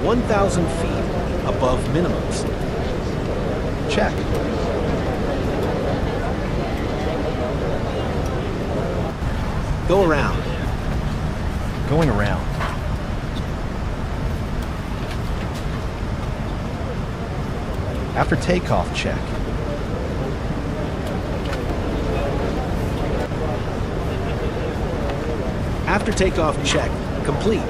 1,000 feet above minimums. Check. Go around. Going around. After takeoff, check. After takeoff, check. Complete.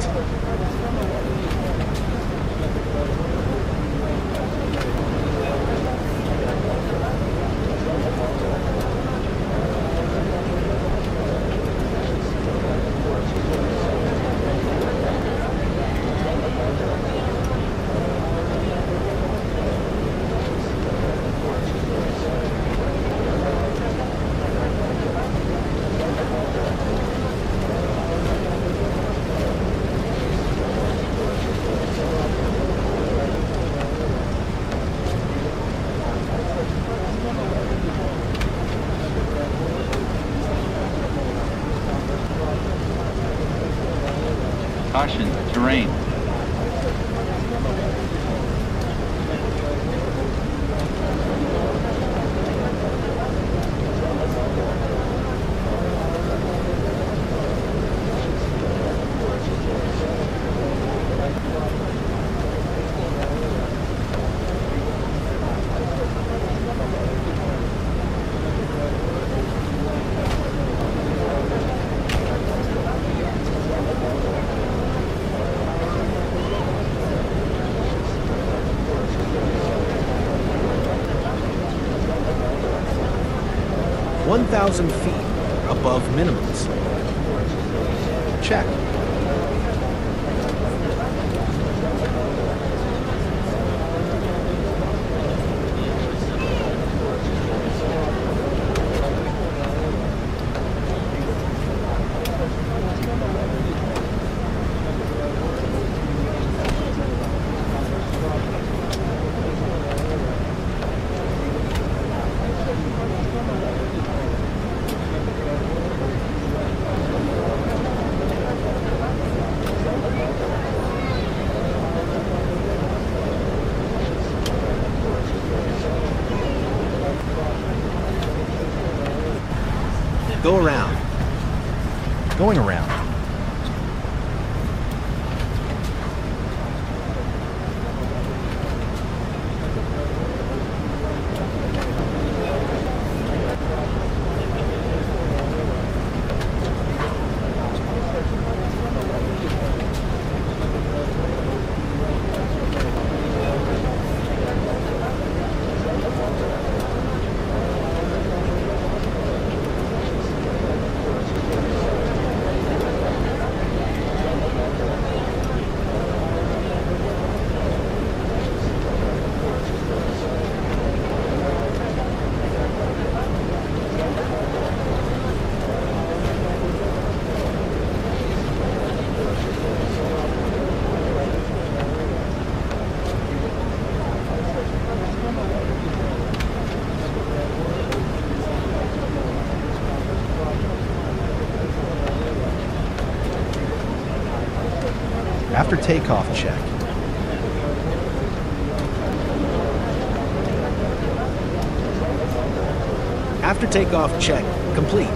Caution, terrain. $1,000 feet above minimums. Check. Go around. Going around. After takeoff, check. After takeoff, check. Complete.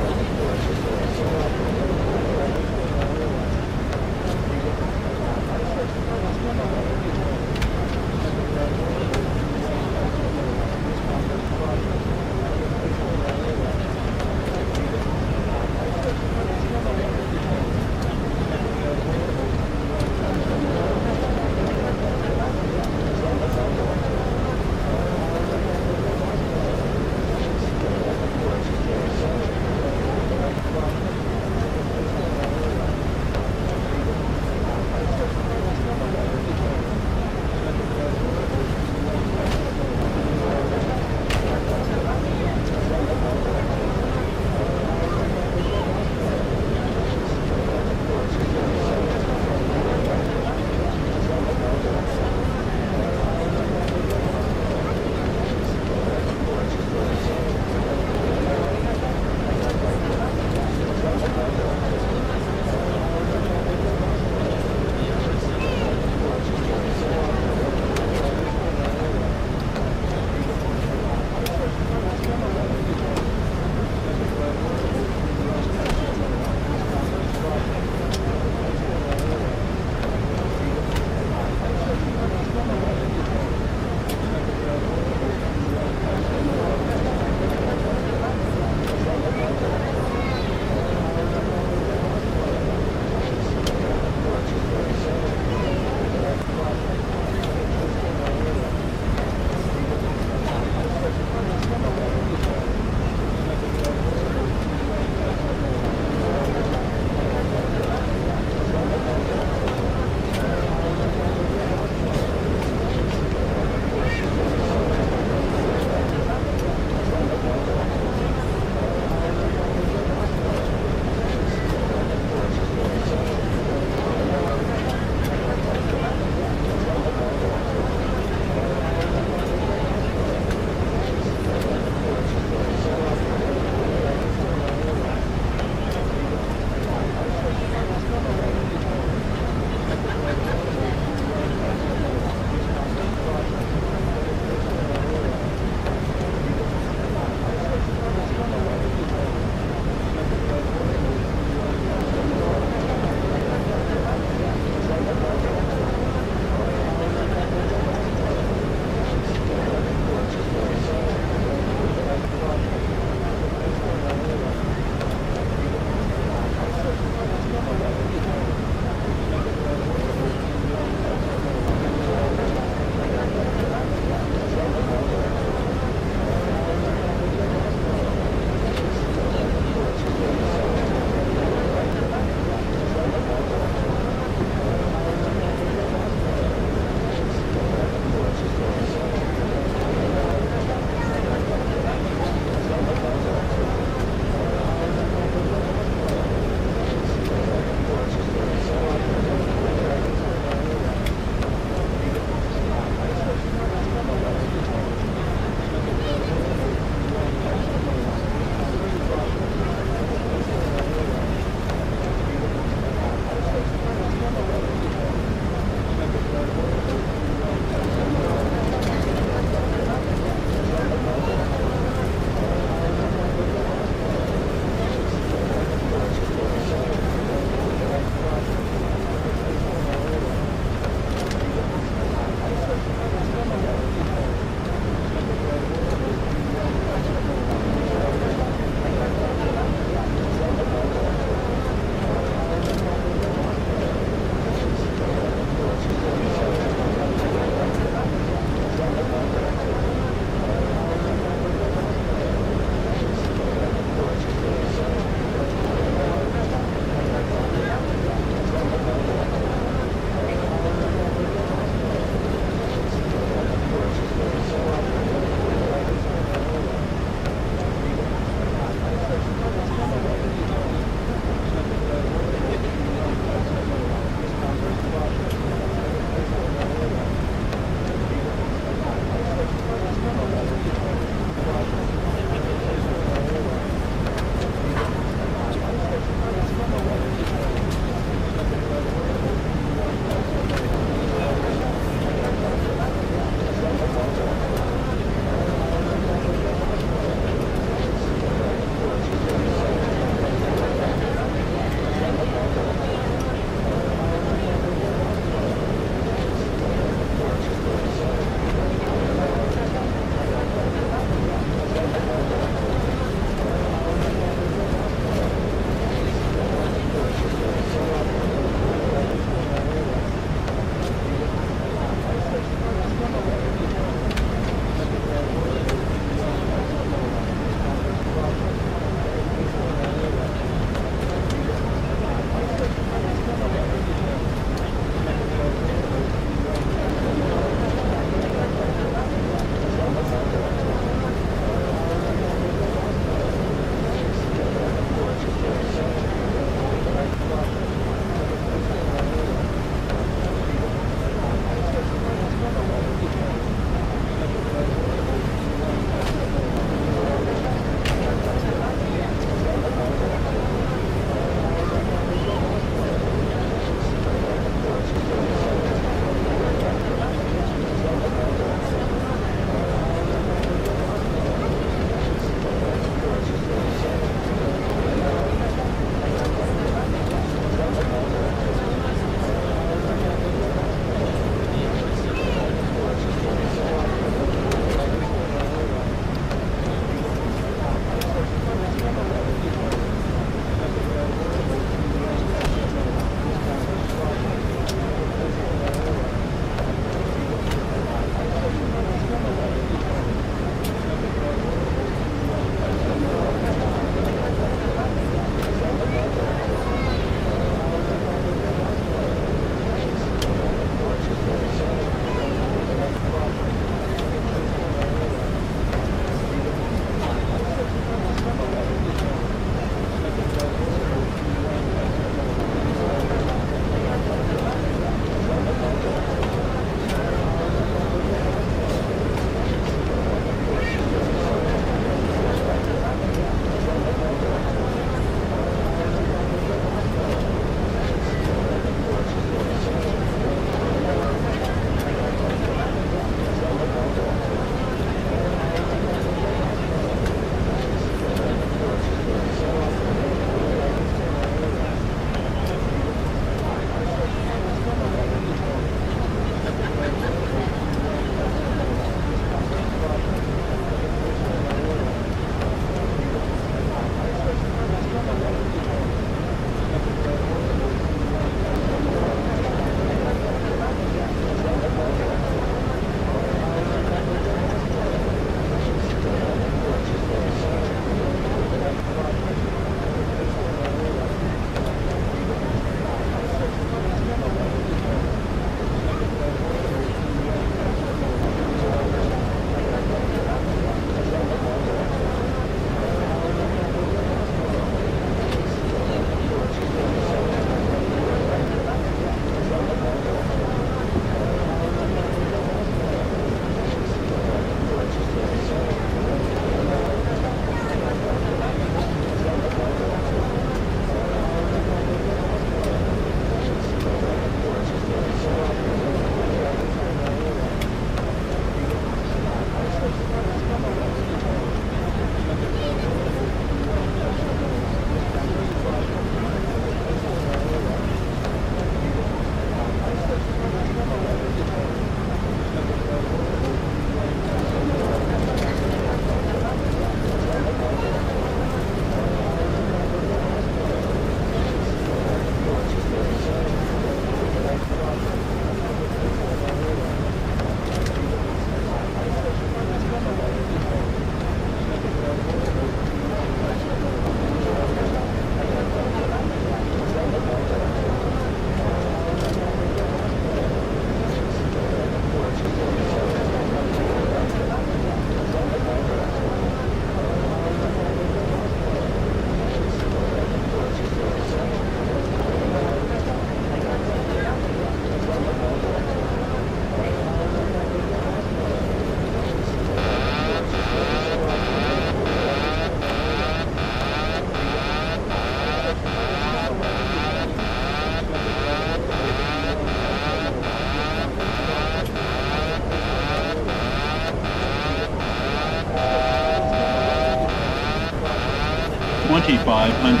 2500.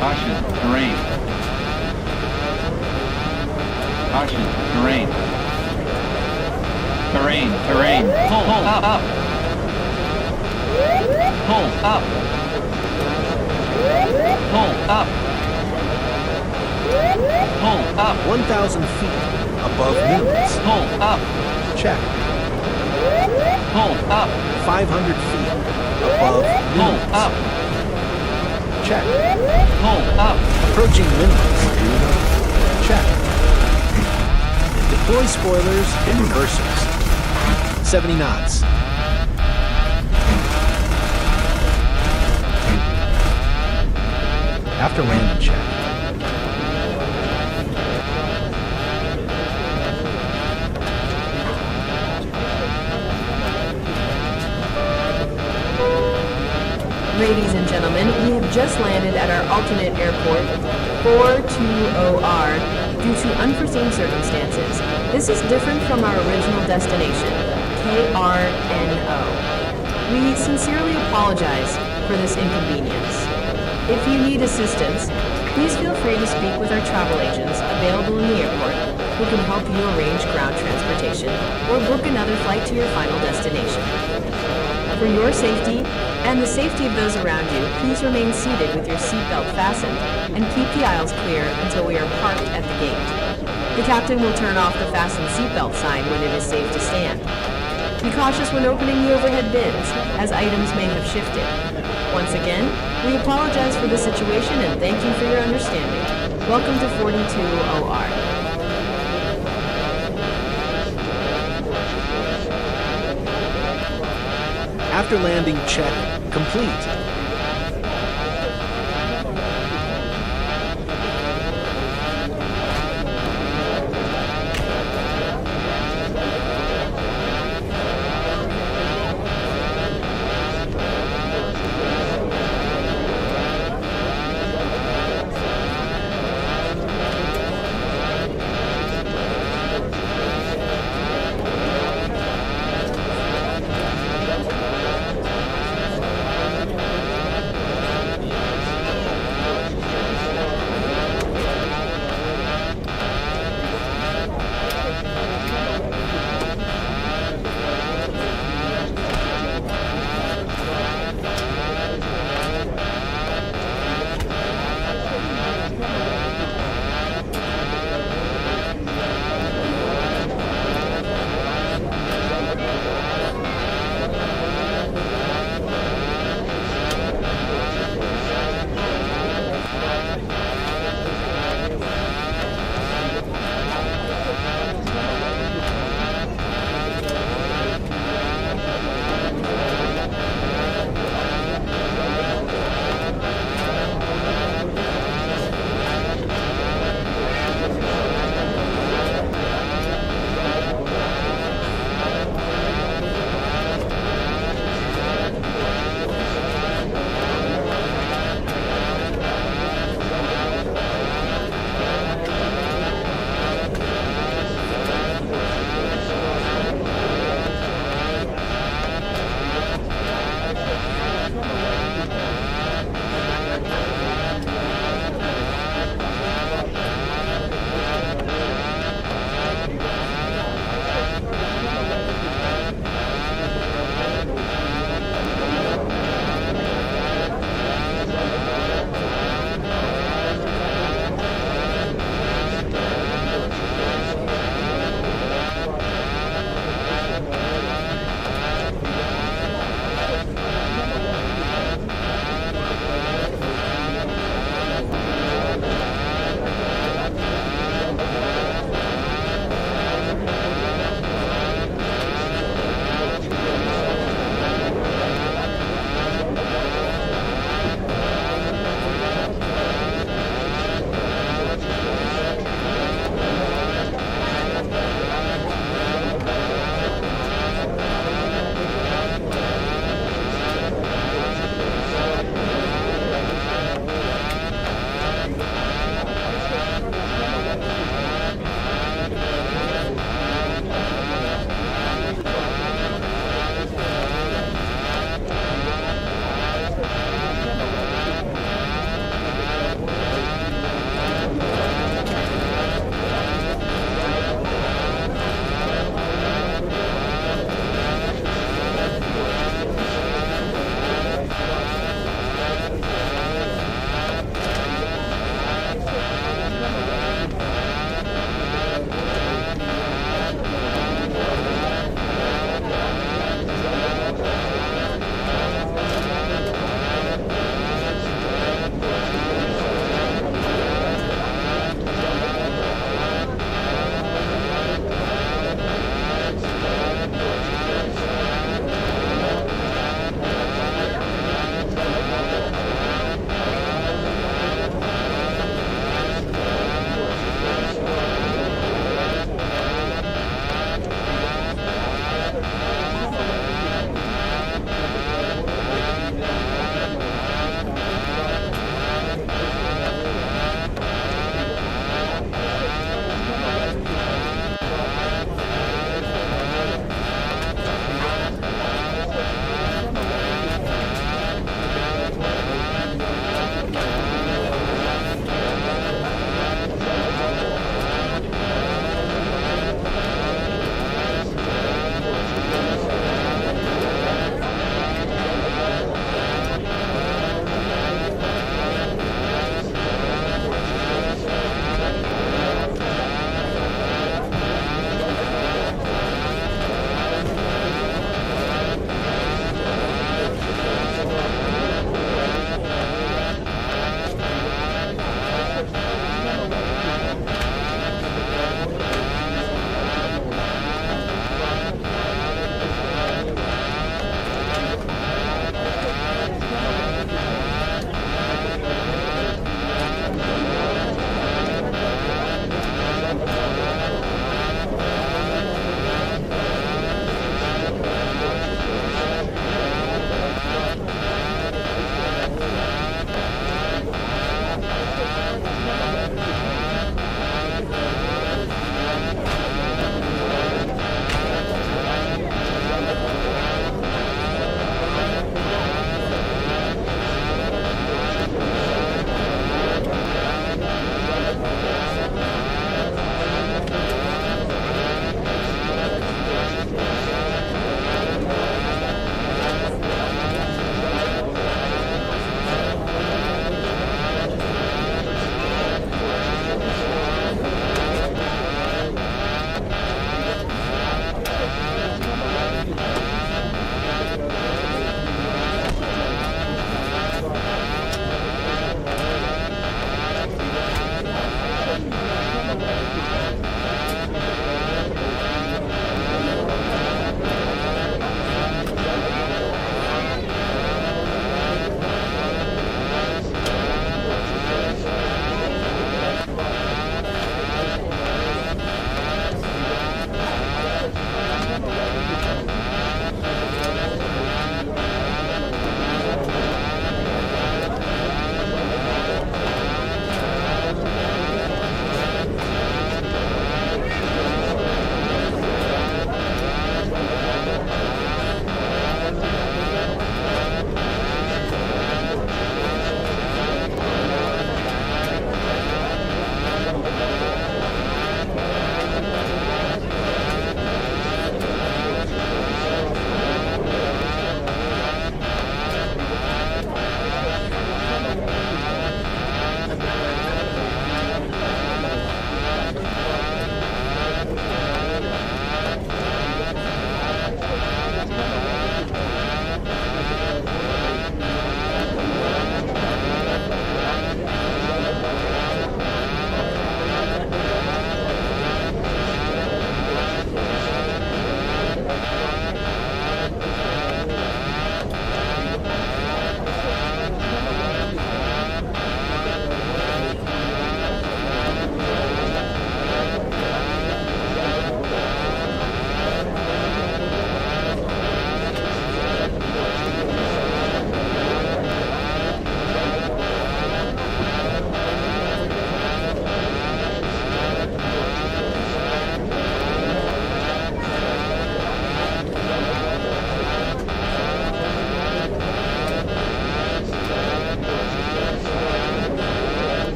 Caution, terrain. Caution, terrain. Terrain. Pull up. Pull up. Pull up. Pull up. 1,000 feet above Memphis. Pull up. Check. Pull up. 500 feet above Pull Memphis. up. Check. Pull up. Approaching Memphis. Check. Deploy spoilers and reversers. 70 knots. After landing check. Ladies and gentlemen, we have just landed at our alternate airport, 420R, due to unforeseen circumstances. This is different from our original destination, KRNO. We sincerely apologize for this inconvenience. If you need assistance, please feel free to speak with our travel agents available in the airport who can help you arrange ground transportation or book another flight to your final destination. For your safety and the safety of those around you, please remain seated with your seatbelt fastened and keep the aisles clear until we are parked at the gate. The captain will turn off the fasten seatbelt sign when it is safe to stand. Be cautious when opening the overhead bins, as items may have shifted. Once again, we apologize for the situation and thank you for your understanding. Welcome to 42OR. After landing check complete.